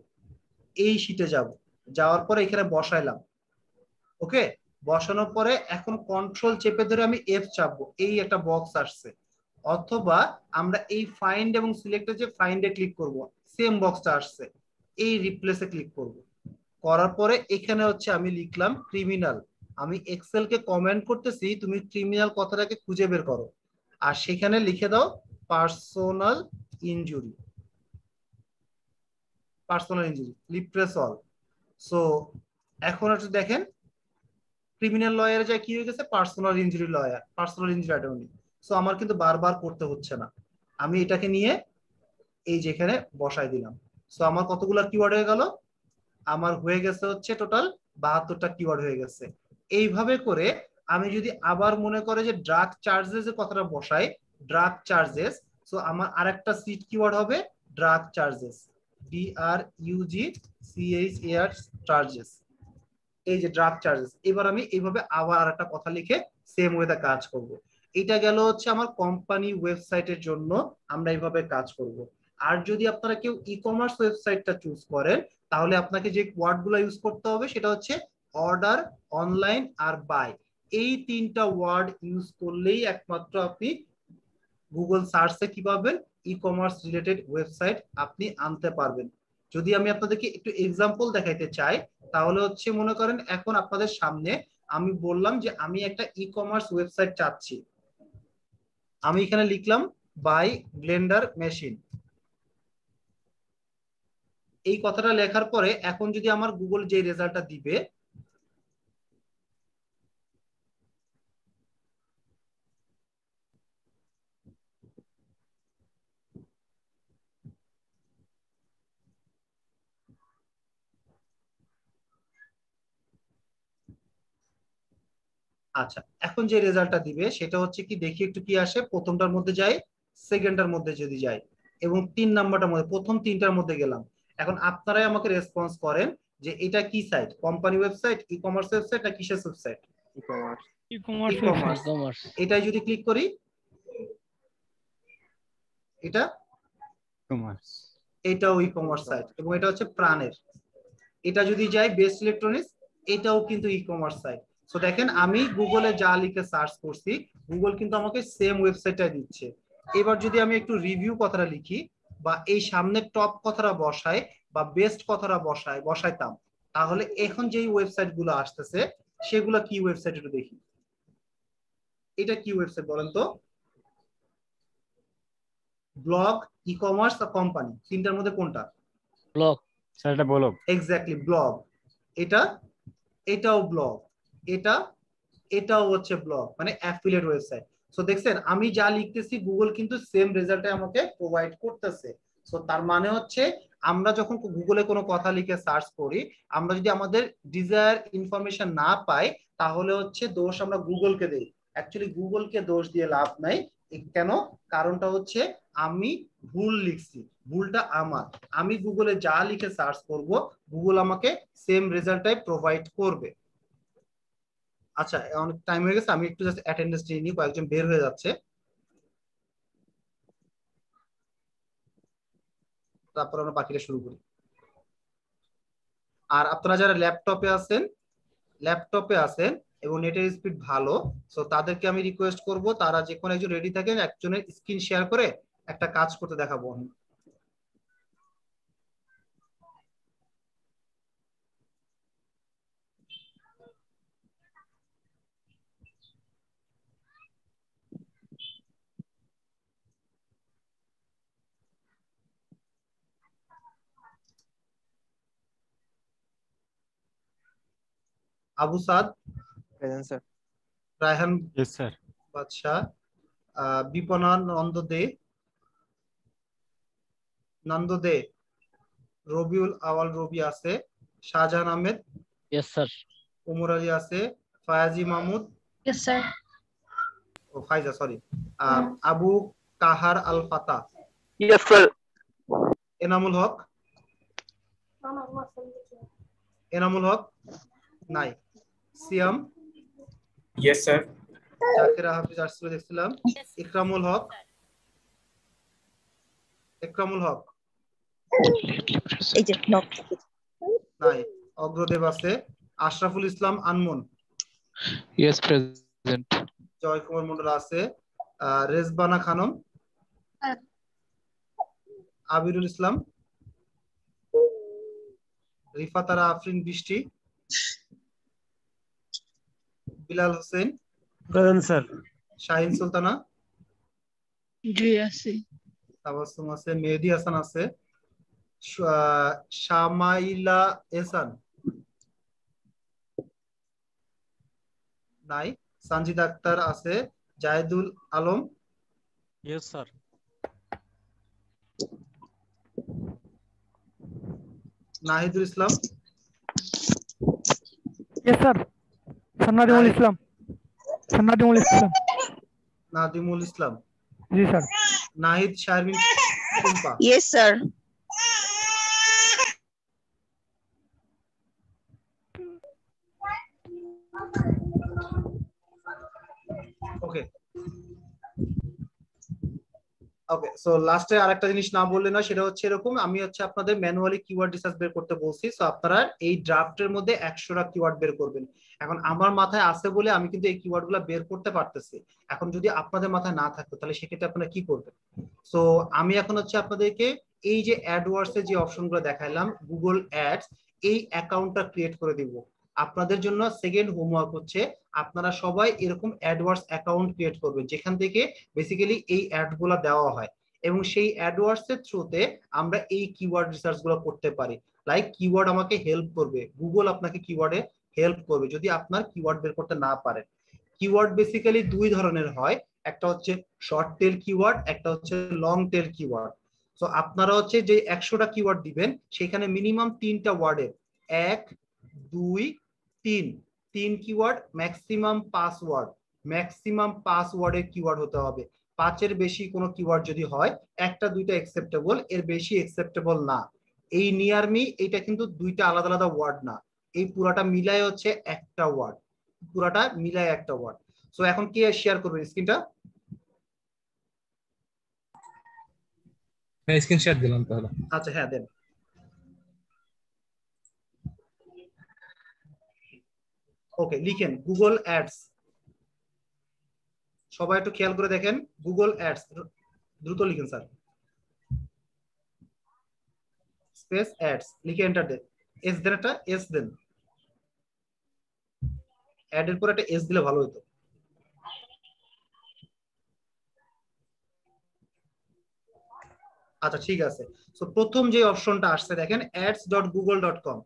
এই শীটে যাব, যাওয়ার পরে এখানে বসাইলাম। ওকে, বসানোর পরে এখন কন্ট্রোল চেপে ধরে আমি F চাপবো, এই একটা বক্স আসছে। অথবা আমরা এই ফাইন্ড এবং সিলেক্টে যে ফাইন্ডে ক্লিক করব, সেম বক্সটা আসছে, এই রিপ্লেসে ক্লিক করব। করার পরে এখানে হচ্ছে আমি লিখলাম ক্রিমিনাল। আমি এক্সেলকে কমেন্ট করতেছি তুমি ক্রিমিনাল কথাটাকে খুঁজে বের করো, আর সেখানে লিখে দাও পার্সোনাল ইনজুরি, পার্সোনাল ইনজুরি, লিপ্রেসল। সো এখন একটু দেখেন ক্রিমিনাল লয়ারে যায় কি হয়ে গেছে, personal injury lawyer, personal injury attorney. So আমার কিন্তু বারবার করতে হচ্ছে না, আমি এটাকে নিয়ে এই যেখানে বসাই দিলাম। সো আমার কতগুলো কিওয়ার্ড হয়ে গেল, আমার হয়ে গেছে হচ্ছে টোটাল 72টা কিওয়ার্ড হয়ে গেছে। এইভাবে করে আমি যদি আবার মনে করে যে ড্রাগ চার্জেস এর কথাটা বসাই, ড্রাগ চার্জেস, সো আমার আরেকটা সিট কিওয়ার্ড হবে ড্রাগ চার্জেস, DRUGCHAR চার্জেস, এই যে ড্রাগ চার্জেস। এবার আমি এইভাবে আবার আরেকটা কথা লিখে সেম ওয়েতে কাজ করব। এটা গেল হচ্ছে আমার কোম্পানি ওয়েবসাইটের জন্য আমরা এইভাবে কাজ করব। আর যদি আপনারা কেউ ই কমার্স ওয়েবসাইটটা চুজ করেন, তাহলে আপনাকে যে ওয়ার্ডগুলো ইউজ করতে হবে সেটা হচ্ছে অর্ডার, অনলাইন আর বাই। এই তিনটা ওয়ার্ড ইউজ করলেই একমাত্র আপনি গুগল সার্চে কি পাবেন, ই কমার্স রিলেটেড ওয়েবসাইট আপনি আনতে পারবেন। যদি আমি আপনাদেরকে একটু এক্সাম্পল দেখাইতে চাই, তাহলে হচ্ছে মনে করেন এখন আপনাদের সামনে আমি বললাম যে আমি একটা ই কমার্স ওয়েবসাইট চাচ্ছি, আমি এখানে লিখলাম বাই ব্লেন্ডার মেশিন। এই কথাটা লেখার পরে এখন যদি আমার গুগল যে রেজাল্টটা দিবে, আচ্ছা এখন যে রেজাল্টটা দিবে সেটা হচ্ছে কি, দেখি একটু কি আসে। প্রথমটার মধ্যে যাই, সেকেন্ডটার মধ্যে যদি যাই, এবং 3 নাম্বারটার মধ্যে, প্রথম 3টার মধ্যে গেলাম। এখন আপনারাই আমাকে রেসপন্স করেন যে এটা কি site, company website, e commerce website না কিসের ওয়েবসাইট? E commerce e-commerce. এটাই যদি ক্লিক করি, এটা কমার্স, এটাও ই কমার্স সাইট, এবং এটা হচ্ছে প্রাণের। এটা যদি যাই বেস্ট ইলেকট্রনিক্স, এটাও কিন্তু ই কমার্স সাইট। সো দেখেন আমি গুগলে যা লিখে সার্চ করছি, গুগল কিন্তু আমাকে সেম ওয়েবসাইটটা দিচ্ছে। এবার যদি আমি একটু রিভিউ কথাটা লিখি, বা এই সামনে টপ কথাটা বসাই, বা বেস্ট কথাটা বসাইতাম, তাহলে এখন যেই ওয়েবসাইট গুলো আসতেছে সেগুলো কি ওয়েবসাইট একটু দেখি। এটা কি ওয়েবসাইট বলেন তো? ব্লগ, ই কমার্স আর কোম্পানি, তিনটার মধ্যে কোনটা? ব্লগ। স্যার এটা ব্লগ। Exactly blog. এটাও ব্লগ, এটাও হচ্ছে ব্লগ, মানে অ্যাফিলিয়েট ওয়েবসাইট। সো দেখছেন আমি যা লিখতেছি গুগল কিন্তু সেম রেজাল্টে আমাকে প্রোভাইড করতেছে। সো তার মানে হচ্ছে আমরা যখন গুগলে কোনো কথা লিখে সার্চ করি, আমরা যদি আমাদের ডিজায়ার ইনফরমেশন না পাই, তাহলে হচ্ছে দোষ আমরা গুগলকে দেই। অ্যাকচুয়ালি গুগলকে দোষ দিয়ে লাভ নাই। কেন? কারণটা হচ্ছে আমি ভুল লিখছি, ভুলটা আমার। আমি গুগলে যা লিখে সার্চ করব, গুগল আমাকে সেম রেজাল্টটাই প্রোভাইড করবে। আচ্ছা অনেক টাইম হয়ে গেছে, আমি একটু জাস্ট অ্যাটেন্ডেন্স নিয়ে নিই, কয়েকজন বের হয়ে যাচ্ছে, তারপর আমরা বাকিটা শুরু করি। আর আপনারা যারা ল্যাপটপে আছেন এবং নেটের স্পিড ভালো, সো তাদেরকে আমি রিকোয়েস্ট করব তারা যে কোনো একজন রেডি থাকেন, একজনের স্ক্রিন শেয়ার করে একটা কাজ করতে দেখাবো আমি। Abu Saad, present sir. Raihan, yes sir. Badshah, Bipana Nanda De, Rabiul Awal Robi আছে, শাহজাহান আহমেদ, ইয়েস স্যার। ওমর আলী আছে, ফায়াজি মাহমুদ, ইয়েস স্যার। ও ফাইজা সরি, আবু কাহার আল ফাতা, ইয়েস স্যার। এনামুল হক, নাই, সিয়াম, ইয়েস স্যার। জাকিরা হাফিজ আসছিল দেখছিলাম, ইকরামুল হক, এই যে নাই, অগ্রদেব আছে, আশরাফুল ইসলাম আনমন, ইয়েস প্রেজেন্ট। জয় কুমার মন্ডল আছে, রেজবানা খানম, আবিরুল ইসলাম, রিফাতারা আফরিন বৃষ্টি, বিলাল হোসেন, প্রেজেন্ট স্যার। শাহিন সুলতানা, জি আছি। তাবাসসুম আছে, মেহেদি হাসান আছে, শামাইলা এহসান নাই, সানজিদা আক্তার আছে, Zahidul Alam, yes sir. Nahidul Islam, yes sir. সন্নাদিমুল ইসলাম। সন্নাদিমুল ইসলাম। নাদিমুল ইসলাম, জি sir. Nahid Sharmin Tumpa, yes sir. Okay okay. So লাস্টে আরেকটা জিনিস না বললে না, সেটা হচ্ছে এরকম, আমি হচ্ছে আপনাদের ম্যানুয়ালি কিওয়ার্ড রিসার্চ বের করতে বলছি। সো আপনারা এই ড্রাফটের মধ্যে 100টা কিওয়ার্ড বের করবেন। এখন আমার মাথায় আছে বলে আমি কিন্তু এই কিওয়ার্ড গুলা বের করতে পারতেছি। এখন যদি আপনাদের মাথায় না থাকতো তাহলে সেক্ষেত্রে আপনারা কি করবেন? সো আমি এখন হচ্ছে আপনাদেরকে এই যে অ্যাডওয়ার্ডস এর যে অপশনগুলো দেখাইলাম, গুগল অ্যাডস, এই অ্যাকাউন্টটা ক্রিয়েট করে দিব। আপনাদের জন্য সেকেন্ড হোমওয়ার্ক হচ্ছে আপনারা সবাই এরকম অ্যাডওয়ার্ডস অ্যাকাউন্ট ক্রিয়েট করবেন, যেখান থেকে বেসিক্যালি এই অ্যাড গুলা দেওয়া হয়, এবং সেই অ্যাডওয়ার্ডস এর থ্রুতে আমরা এই কিওয়ার্ড রিসার্চ গুলো করতে পারি। লাইক কিওয়ার্ড আমাকে হেল্প করবে, গুগল আপনাকে কিওয়ার্ডে হেল্প করবে যদি আপনার কিওয়ার্ড বের করতে না পারেন। কিওয়ার্ড বেসিক্যালি দুই ধরনের হয়, একটা হচ্ছে শর্ট টেল কিওয়ার্ড, একটা হচ্ছে লং টেল কিওয়ার্ড। সো আপনারা হচ্ছে যে 100টা কিওয়ার্ড দিবেন, সেখানে মিনিমাম 3টা ওয়ার্ডের 1 2 3 3 কিওয়ার্ড, ম্যাক্সিমাম 5 ওয়ার্ড, ম্যাক্সিমাম 5 ওয়ার্ডের কিওয়ার্ড হতে হবে। 5-এর বেশি কোনো কিওয়ার্ড যদি হয়, 1টা 2টা অ্যাকসেপ্টেবল, এর বেশি অ্যাকসেপ্টেবল না। এই নিয়ার মি এটা কিন্তু 2টা আলাদা আলাদা ওয়ার্ড না, এই পুরাটা মিলায় হচ্ছে একটা ওয়ার্ড, পুরাটা মিলায় একটা ওয়ার্ড। সো এখন কে শেয়ার করবেন স্ক্রিনটা? হ্যাঁ, স্ক্রিন শেয়ার দিলাম তাহলে। আচ্ছা হ্যাঁ দেন। ওকে, লিখেন গুগল অ্যাডস। সবাই একটু খেয়াল করে দেখেন, গুগল অ্যাডস, দ্রুত লিখেন স্যার, স্পেস অ্যাডস, লিখে এন্টার দেন। এস দেন, একটা এস দেন, অ্যাড এর পর একটা এস দিলে ভালো হতো। আচ্ছা ঠিক আছে। সো প্রথম যে অপশনটা আসছে দেখেন, ads.google.com,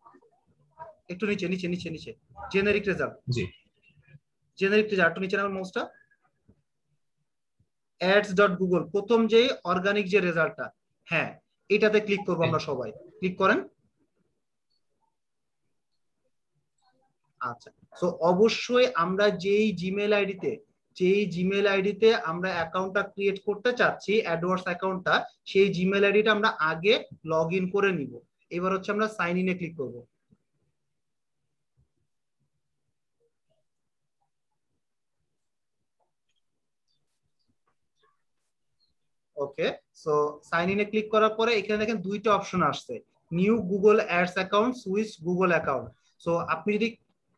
একটু নিচে নিচে নিচে নিচে, জেনারিক রেজাল্ট। জি, জেনারিক রেজাল্ট নিচে নাও মাউসটা, ads.google, প্রথম যে অর্গানিক যে রেজাল্টটা, হ্যাঁ এটাতে ক্লিক করব আমরা সবাই। ক্লিক করেন। আচ্ছা, সো অবশ্যই আমরা যেই জিমেল আইডিতে আমরা অ্যাকাউন্টটা ক্রিয়েট করতে চাচ্ছি, অ্যাডওয়ার্ডস অ্যাকাউন্টটা, সেই জিমেল আইডিটা আমরা আগে লগ ইন করে নিব। এবার হচ্ছে আমরা সাইন ইনে ক্লিক করব। ওকে, সো সাইন ইনে ক্লিক করার পরে এখানে দেখেন 2টা অপশন আসছে, new Google ads account, switch Google account. So আপনি যদি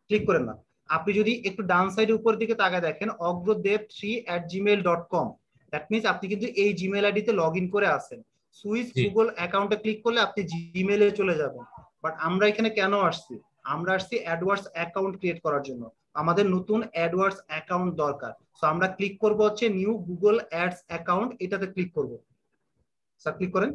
ক্লিক করেন না, আপনি যদি একটু ডান সাইডে উপর দিকে তাকায় দেখেন অগ্রদেব3@gmail.com, দ্যাট মিন্স আপনি কিন্তু এই জিমেল আইডিতে লগ ইন করে আছেন। সুইচ গুগল অ্যাকাউন্টে ক্লিক করলে আপনি জিমেইলে চলে যাবেন। বাট আমরা এখানে কেন আসছি? আমরা আসছি অ্যাডওয়ার্ডস অ্যাকাউন্ট ক্রিয়েট করার জন্য, আমাদের নতুন অ্যাডওয়ার্ডস অ্যাকাউন্ট দরকার। সো আমরা ক্লিক করব হচ্ছে নিউ গুগল অ্যাডস অ্যাকাউন্ট, এটাতে ক্লিক করব। স্যার ক্লিক করেন,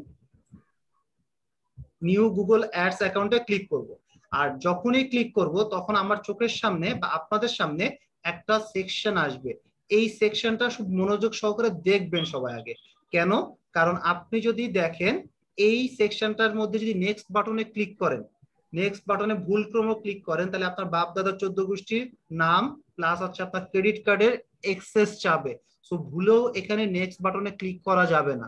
নিউ গুগল অ্যাডস অ্যাকাউন্টে ক্লিক করব। আর যখনই ক্লিক করব তখন আমার চোখের সামনে বা আপনাদের সামনে একটা সেকশন আসবে। এই সেকশনটা খুব মনোযোগ সহকারে দেখবেন সবাই আগে। কেন? কারণ আপনি যদি দেখেন এই সেকশনটার মধ্যে যদি নেক্সট বাটনে ক্লিক করেন, নেক্সট বাটনে ভুলক্রমে ক্লিক করেন, তাহলে আপনার বাপ দাদা 14 গোষ্ঠীর নাম প্লাস হচ্ছে আপনার ক্রেডিট কার্ডের এক্সেস চাবে। সো ভুলেও এখানে নেক্সট বাটনে ক্লিক করা যাবে না।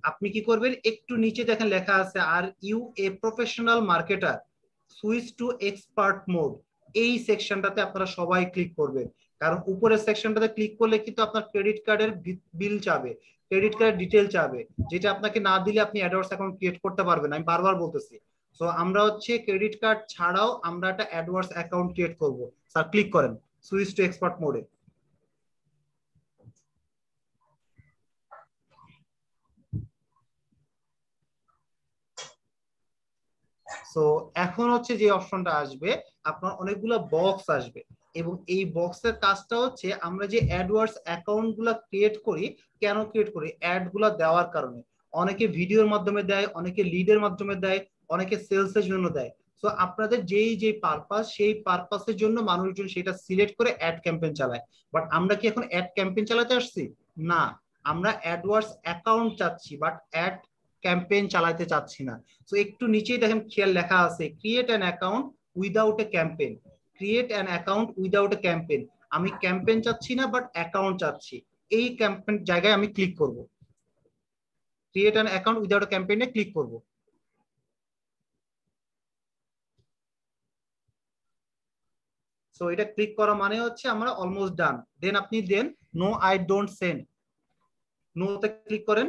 আপনি কি করবেন, একটু নিচে দেখেন লেখা আছে are you a professional marketer, switch to expert mode, এই সেকশনটাতে আপনারা সবাই ক্লিক করবেন। কারণ উপরের সেকশনটাতে ক্লিক করলে কিন্তু আপনার ক্রেডিট কার্ডের বিল চাবে, ক্রেডিট কার্ডের ডিটেল চাবে, যেটা আপনাকে না দিলে আপনি অ্যাডওয়ার্ডস অ্যাকাউন্ট ক্রিয়েট করতে পারবেন। আমি বারবার বলতেছি। সো আমরা হচ্ছে ক্রেডিট কার্ড ছাড়াও আমরা একটা অ্যাডওয়ার্ডস অ্যাকাউন্ট ক্রিয়েট করব। স্যার ক্লিক করেন সুইচ টু এক্সপার্ট মোডে। সো এখন হচ্ছে যে অপশনটা আসবে, আপনার অনেকগুলো বক্স আসবে, এবং এই বক্সের কাজটা হচ্ছে আমরা যে অ্যাডওয়ার্ডস অ্যাকাউন্ট গুলা ক্রিয়েট করি, কেন ক্রিয়েট করি? অ্যাড গুলা দেওয়ার কারণে। অনেকে ভিডিওর মাধ্যমে দেয়, অনেকে লিডের মাধ্যমে দেয়, অনেকে সেলসের জন্য দেয়। সো আপনাদের যেই পারপাস, সেই পারপাসের জন্য মানুষজন সেটা সিলেক্ট করে অ্যাড ক্যাম্পেইন চালায়। বাট আমরা কি এখন অ্যাড ক্যাম্পেইন চালাতে আসছি? না, আমরা অ্যাডওয়ার্ডস অ্যাকাউন্ট চাচ্ছি, বাট অ্যাড ক্যাম্পেইন চালাতে চাচ্ছি না। তো একটু নিচেই দেখেন খেয়াল লেখা আছে create an account without a campaign. Create an account without a campaign, আমি ক্যাম্পেইন চাচ্ছি না বাট অ্যাকাউন্ট চাচ্ছি, এই ক্যাম্পেইন জায়গায় আমি ক্লিক করব। Create an account without a ক্যাম্পেইনে ক্লিক করব। সো এটা ক্লিক করা মানে হচ্ছে আমরা অলমোস্ট ডান। দেন আপনি then no I don't send, নোতে ক্লিক করেন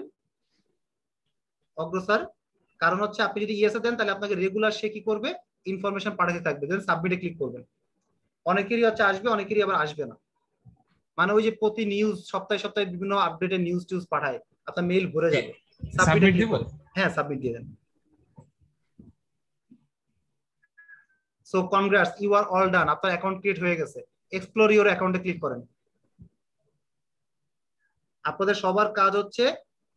অগ্রসর। কারণ হচ্ছে আপনি যদি ইয়েসে দেন তাহলে আপনাকে রেগুলার সে কি করবে, ইনফরমেশন পাঠাতে থাকবে। দেন সাবমিটে ক্লিক করবেন। অনেকেরই হচ্ছে আসবে, অনেকেরই আবার আসবে না। মানে ওই যে প্রতি নিউজ সপ্তাহে সপ্তাহে বিভিন্ন আপডেটের নিউজ টিউজ পাঠায়, আপনার মেইল ভরে যাবে। সাবমিটে ক্লিক করুন। হ্যাঁ, সাবমিট দিয়ে দেন। So congrats, you are all done, আপনার অ্যাকাউন্ট ক্রিয়েট হয়ে গেছে। এক্সপ্লোর ইউর অ্যাকাউন্টে ক্লিক করেন। আপনাদের সবার কাজ হচ্ছে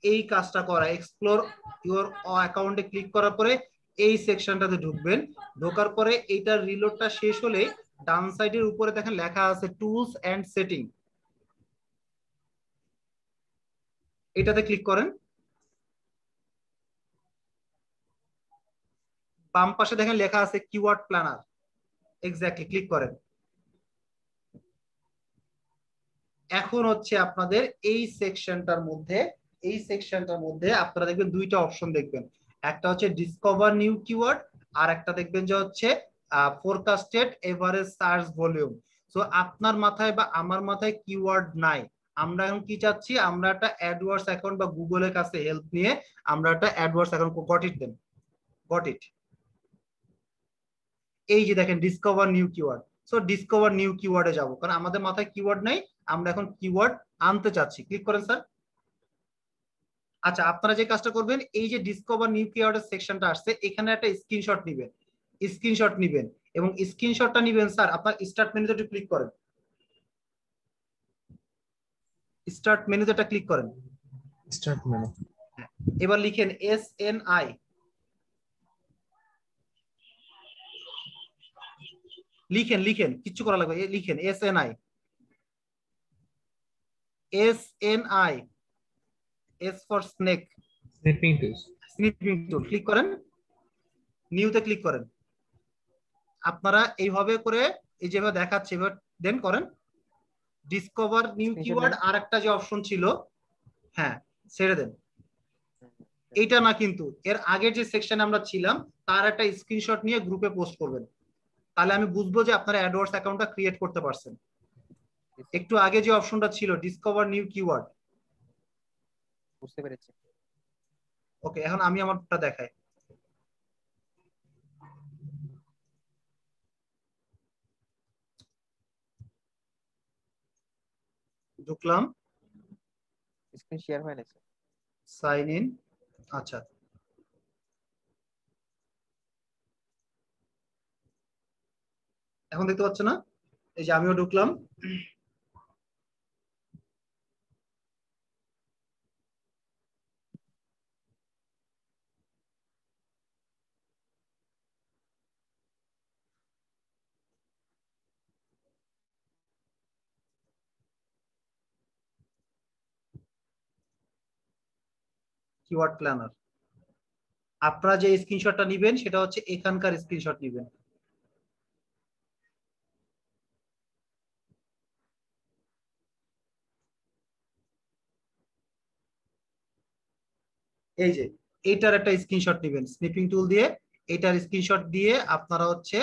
এই কাজটা করা। এক্সপ্লোর ইউর অ্যাকাউন্টে ক্লিক করার পরে এই সেকশনটাতে ঢুকবেন। ঢোকার পরে এইটার রিলোডটা শেষ হলে ডান সাইডের উপরে দেখেন লেখা আছে টুলস এন্ড সেটিং, এটাতে ক্লিক করেন। বাম পাশে দেখেন লেখা আছে কিওয়ার্ড প্ল্যানার, এক্স্যাক্টলি ক্লিক করেন। এখন হচ্ছে আপনাদের এই সেকশনটার মধ্যে আপনারা দেখবেন দুইটা অপশন দেখবেন। একটা হচ্ছে ডিসকভার নিউ কিওয়ার্ড, আর একটা দেখবেন যে হচ্ছে ফোরকাস্টেড এভারেজ সার্চ ভলিউম। সো আপনার মাথায় বা আমার মাথায় কিওয়ার্ড নাই, আমরা এখন কি চাচ্ছি, আমরা একটা অ্যাডওয়ার্ডস অ্যাকাউন্ট বা গুগলের কাছে হেল্প নিয়ে আমরা একটা অ্যাডওয়ার্ডস অ্যাকাউন্ট গট ইট। এই যে দেখেন discover new keyword. So discover new কিওয়ার্ডে যাব, কারণ আমাদের মাথায় কিওয়ার্ড নাই, আমরা এখন কিওয়ার্ড আনতে চাচ্ছি। ক্লিক করেন স্যার। আচ্ছা, আপনারা যে কাজটা করবেন, এই যে ডিসকভার নিউ কিওয়ার্ডের সেকশনটা আসছে, এখানে একটা স্ক্রিনশট নিবেন এবং স্ক্রিনশটটা নিবেন স্যার আপনার স্টার্ট মেনুতে একটু ক্লিক করেন। স্টার্ট মেনুতে একটা ক্লিক করেন। স্টার্ট মেনু, এবার লিখেন SNI। লিখেন কিচ্ছু করা লাগবে, লিখেন SNI। S for snake, snipping tool. Click করেন, নিউতে ক্লিক করেন। আপনারা এইভাবে করে এই যেভাবে দেখাচ্ছে এবার দেন করেন ডিসকভার নিউ কিওয়ার্ড। আর একটা যে অপশন ছিল, হ্যাঁ ছেড়ে দেন, এইটা না, কিন্তু এর আগের যে সেকশনে আমরা ছিলাম তার একটা স্ক্রিনশট নিয়ে গ্রুপে পোস্ট করবেন, তাহলে আমি বুঝবো যে আপনারা অ্যাডওয়ার্ডস অ্যাকাউন্টটা ক্রিয়েট করতে পারছেন। একটু আগে যে অপশনটা ছিল ডিসকভার নিউ কিওয়ার্ড, বুঝতে পেরেছি। ওকে, এখন আমি আমারটা দেখাই। ঢুকলাম, স্ক্রিন শেয়ার হয় না স্যার। Sign in. আচ্ছা, এখন দেখতে পাচ্ছ না? এই যে আমিও ঢুকলাম। Keyword planner. আপনারা যে স্ক্রিনশটটা নেবেন সেটা হচ্ছে এখানকার স্ক্রিনশট নেবেন। এই যে এইটার একটা স্ক্রিনশট নেবেন স্নিপিং টুল দিয়ে, এইটার স্ক্রিনশট দিয়ে আপনারা হচ্ছে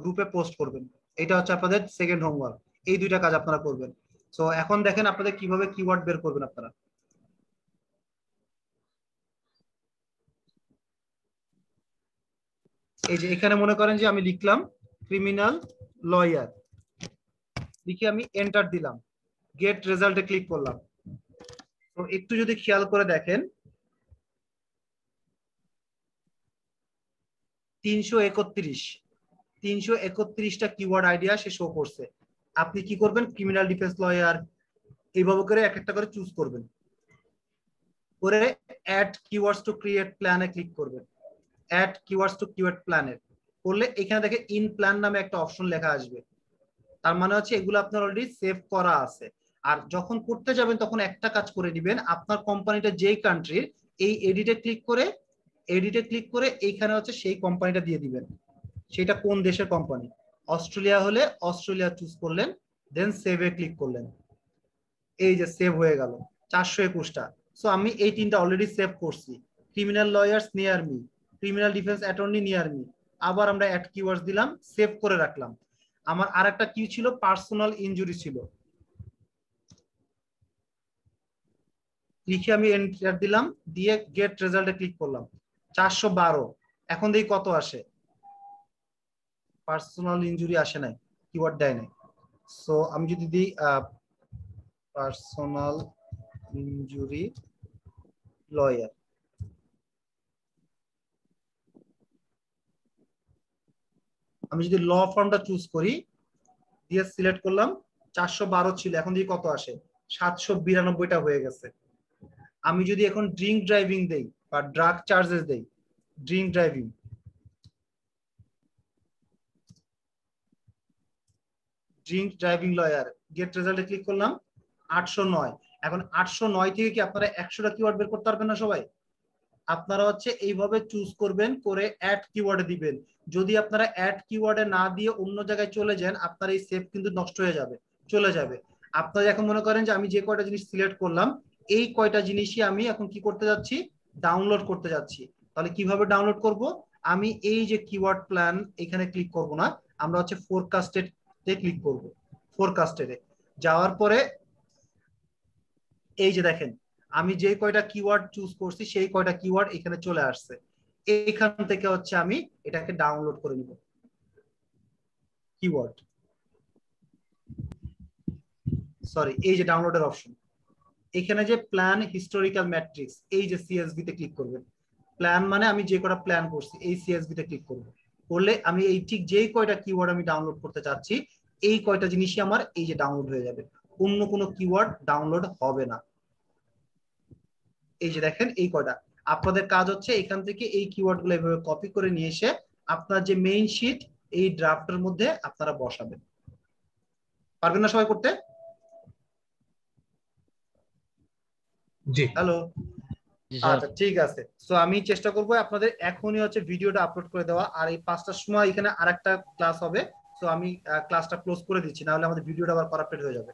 গ্রুপে পোস্ট করবেন। এটা হচ্ছে আপনাদের সেকেন্ড হোমওয়ার্ক। এই দুইটা কাজ আপনারা করবেন। সো এখন দেখেন আপনাদের কিভাবে কিওয়ার্ড বের করবেন আপনারা। এই যে এখানে মনে করেন যে আমি লিখলাম ক্রিমিনাল লয়ার, লিখে আমি এন্টার দিলাম, গেট রেজাল্টে ক্লিক করলাম। তো একটু যদি খেয়াল করে দেখেন 331টা কিওয়ার্ড আইডিয়া সে শো করছে। আপনি কি করবেন, ক্রিমিনাল ডিফেন্স লয়ার এইভাবে করে এক একটা করে চুজ করবেন। করে অ্যাড কিওয়ার্ডস টু ক্রিয়েট প্ল্যানে ক্লিক করবেন। অ্যাড কিওয়ার্ডস টু ক্রিয়েট প্ল্যানে করলে এখানে দেখে ইন প্ল্যান নামে একটা অপশন লেখা আসবে, তার মানে হচ্ছে এগুলো আপনার অলরেডি সেভ করা আছে। আর যখন করতে যাবেন তখন একটা কাজ করে দিবেন, আপনার কোম্পানিটা যেই কান্ট্রির এই এডিটে ক্লিক করে এইখানে হচ্ছে সেই কোম্পানিটা দিয়ে দিবেন, সেটা কোন দেশের কোম্পানি। অস্ট্রেলিয়া হলে অস্ট্রেলিয়া চুজ করলেন, দেন সেভে ক্লিক করলেন, এই যে সেভ হয়ে গেল 421টা। সো আমি এই তিনটা অলরেডি সেভ করছি, criminal lawyers near me, criminal defence attorney near me. আবার আমরা অ্যাড কিওয়ার্ডস দিলাম, সেভ করে রাখলাম। আমার আরেকটা কি ছিল, পার্সোনাল ইনজুরি ছিল, লিখে আমি এন্টার দিলাম, দিয়ে গেট রেজাল্টে ক্লিক করলাম 412। এখন দেখি কত আসে, পার্সোনাল ইনজুরি আসে নাই, কিওয়ার্ড দেয় নাই। সো আমি যদি দিই পার্সোনাল ইনজুরি লয়ার, আমি যদি ল ফর্মটা চুজ করি, দিয়ে সিলেক্ট করলাম, 412 ছিল, এখন দিয়ে কত আসে, 792টা হয়ে গেছে। আমি যদি এখন ড্রিঙ্ক ড্রাইভিং দেই বা ড্রাগ চার্জেস দেই, ড্রিঙ্ক ড্রাইভিং লয়ার, গেট রেজাল্টে ক্লিক করলাম, 809। এখন 809 থেকে কি আপনারা 100টা কিওয়ার্ড বের করতে পারবেন না সবাই? আপনারা হচ্ছে এইভাবে চুজ করবেন, করে অ্যাড কিওয়ার্ডে দিবেন। যদি আপনারা অ্যাড কিওয়ার্ডে না দিয়ে অন্য জায়গায় চলে যান, আপনার এই সেভ কিন্তু নষ্ট হয়ে যাবে, চলে যাবে। আপনারা এখন মনে করেন যে আমি যে কয়টা জিনিস সিলেক্ট করলাম, এই কয়টা জিনিসই আমি এখন কি করতে যাচ্ছি, ডাউনলোড করতে যাচ্ছি। তাহলে কিভাবে ডাউনলোড করব, আমি এই যে কিওয়ার্ড প্ল্যান এখানে ক্লিক করব না, আমরা হচ্ছে ফোরকাস্টেড এ ক্লিক করব। ফোরকাস্টেডে যাওয়ার পরে এই যে দেখেন আমি যে কয়টা কিওয়ার্ড চুজ করছি সেই কয়টা কিওয়ার্ড এখানে চলে আসছে। এইখান থেকে হচ্ছে আমি এটাকে ডাউনলোড করে নিব। কিওয়ার্ড, সরি, এই যে ডাউনলোডের অপশন, এখানে যে প্ল্যান হিস্টোরিক্যাল ম্যাট্রিক্স, এই যে সিএসভি তে ক্লিক করবেন। প্ল্যান মানে আমি যে কয়টা প্ল্যান করছি এই সিএসভি তে ক্লিক করব, করলে আমি এই ঠিক যেই কয়টা কিওয়ার্ড আমি ডাউনলোড করতে চাচ্ছি এই কয়টা জিনিসই আমার এই যে ডাউনলোড হয়ে যাবে, অন্য কোনো কিওয়ার্ড ডাউনলোড হবে না। এই যে দেখেন এই কয়টা, আপনাদের কাজ হচ্ছে এখান থেকে এই কিওয়ার্ড গুলো এভাবে কপি করে নিয়ে এসে আপনার যে মেইন শীট এই ড্রাফটের মধ্যে আপনারা বসাবেন। পারবেন না সবাই করতে? জি, হ্যালো, আচ্ছা ঠিক আছে। সো আমি চেষ্টা করব আপনাদের এখনই হচ্ছে ভিডিওটা আপলোড করে দেওয়া, আর এই 5টার সময় এখানে আরেকটা ক্লাস হবে। সো আমি ক্লাসটা ক্লোজ করে দিচ্ছি, না হলে আমাদের ভিডিওটা আবার কারাপ্টেড হয়ে যাবে।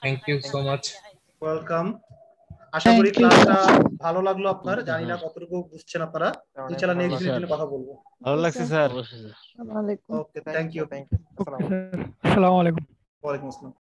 Thank you so much. Welcome. আশা করি ক্লাসটা ভালো লাগলো আপনার, জানি না কতটুকু বুঝছেন আপনারা। ইনশাআল্লাহ নেক্সট দিনে কথা বলবো। ভালো লাগছে স্যার। আসসালামু আলাইকুম। ওকে, থ্যাংক ইউ। আসসালামু আলাইকুম। ওয়ালাইকুম আসসালাম।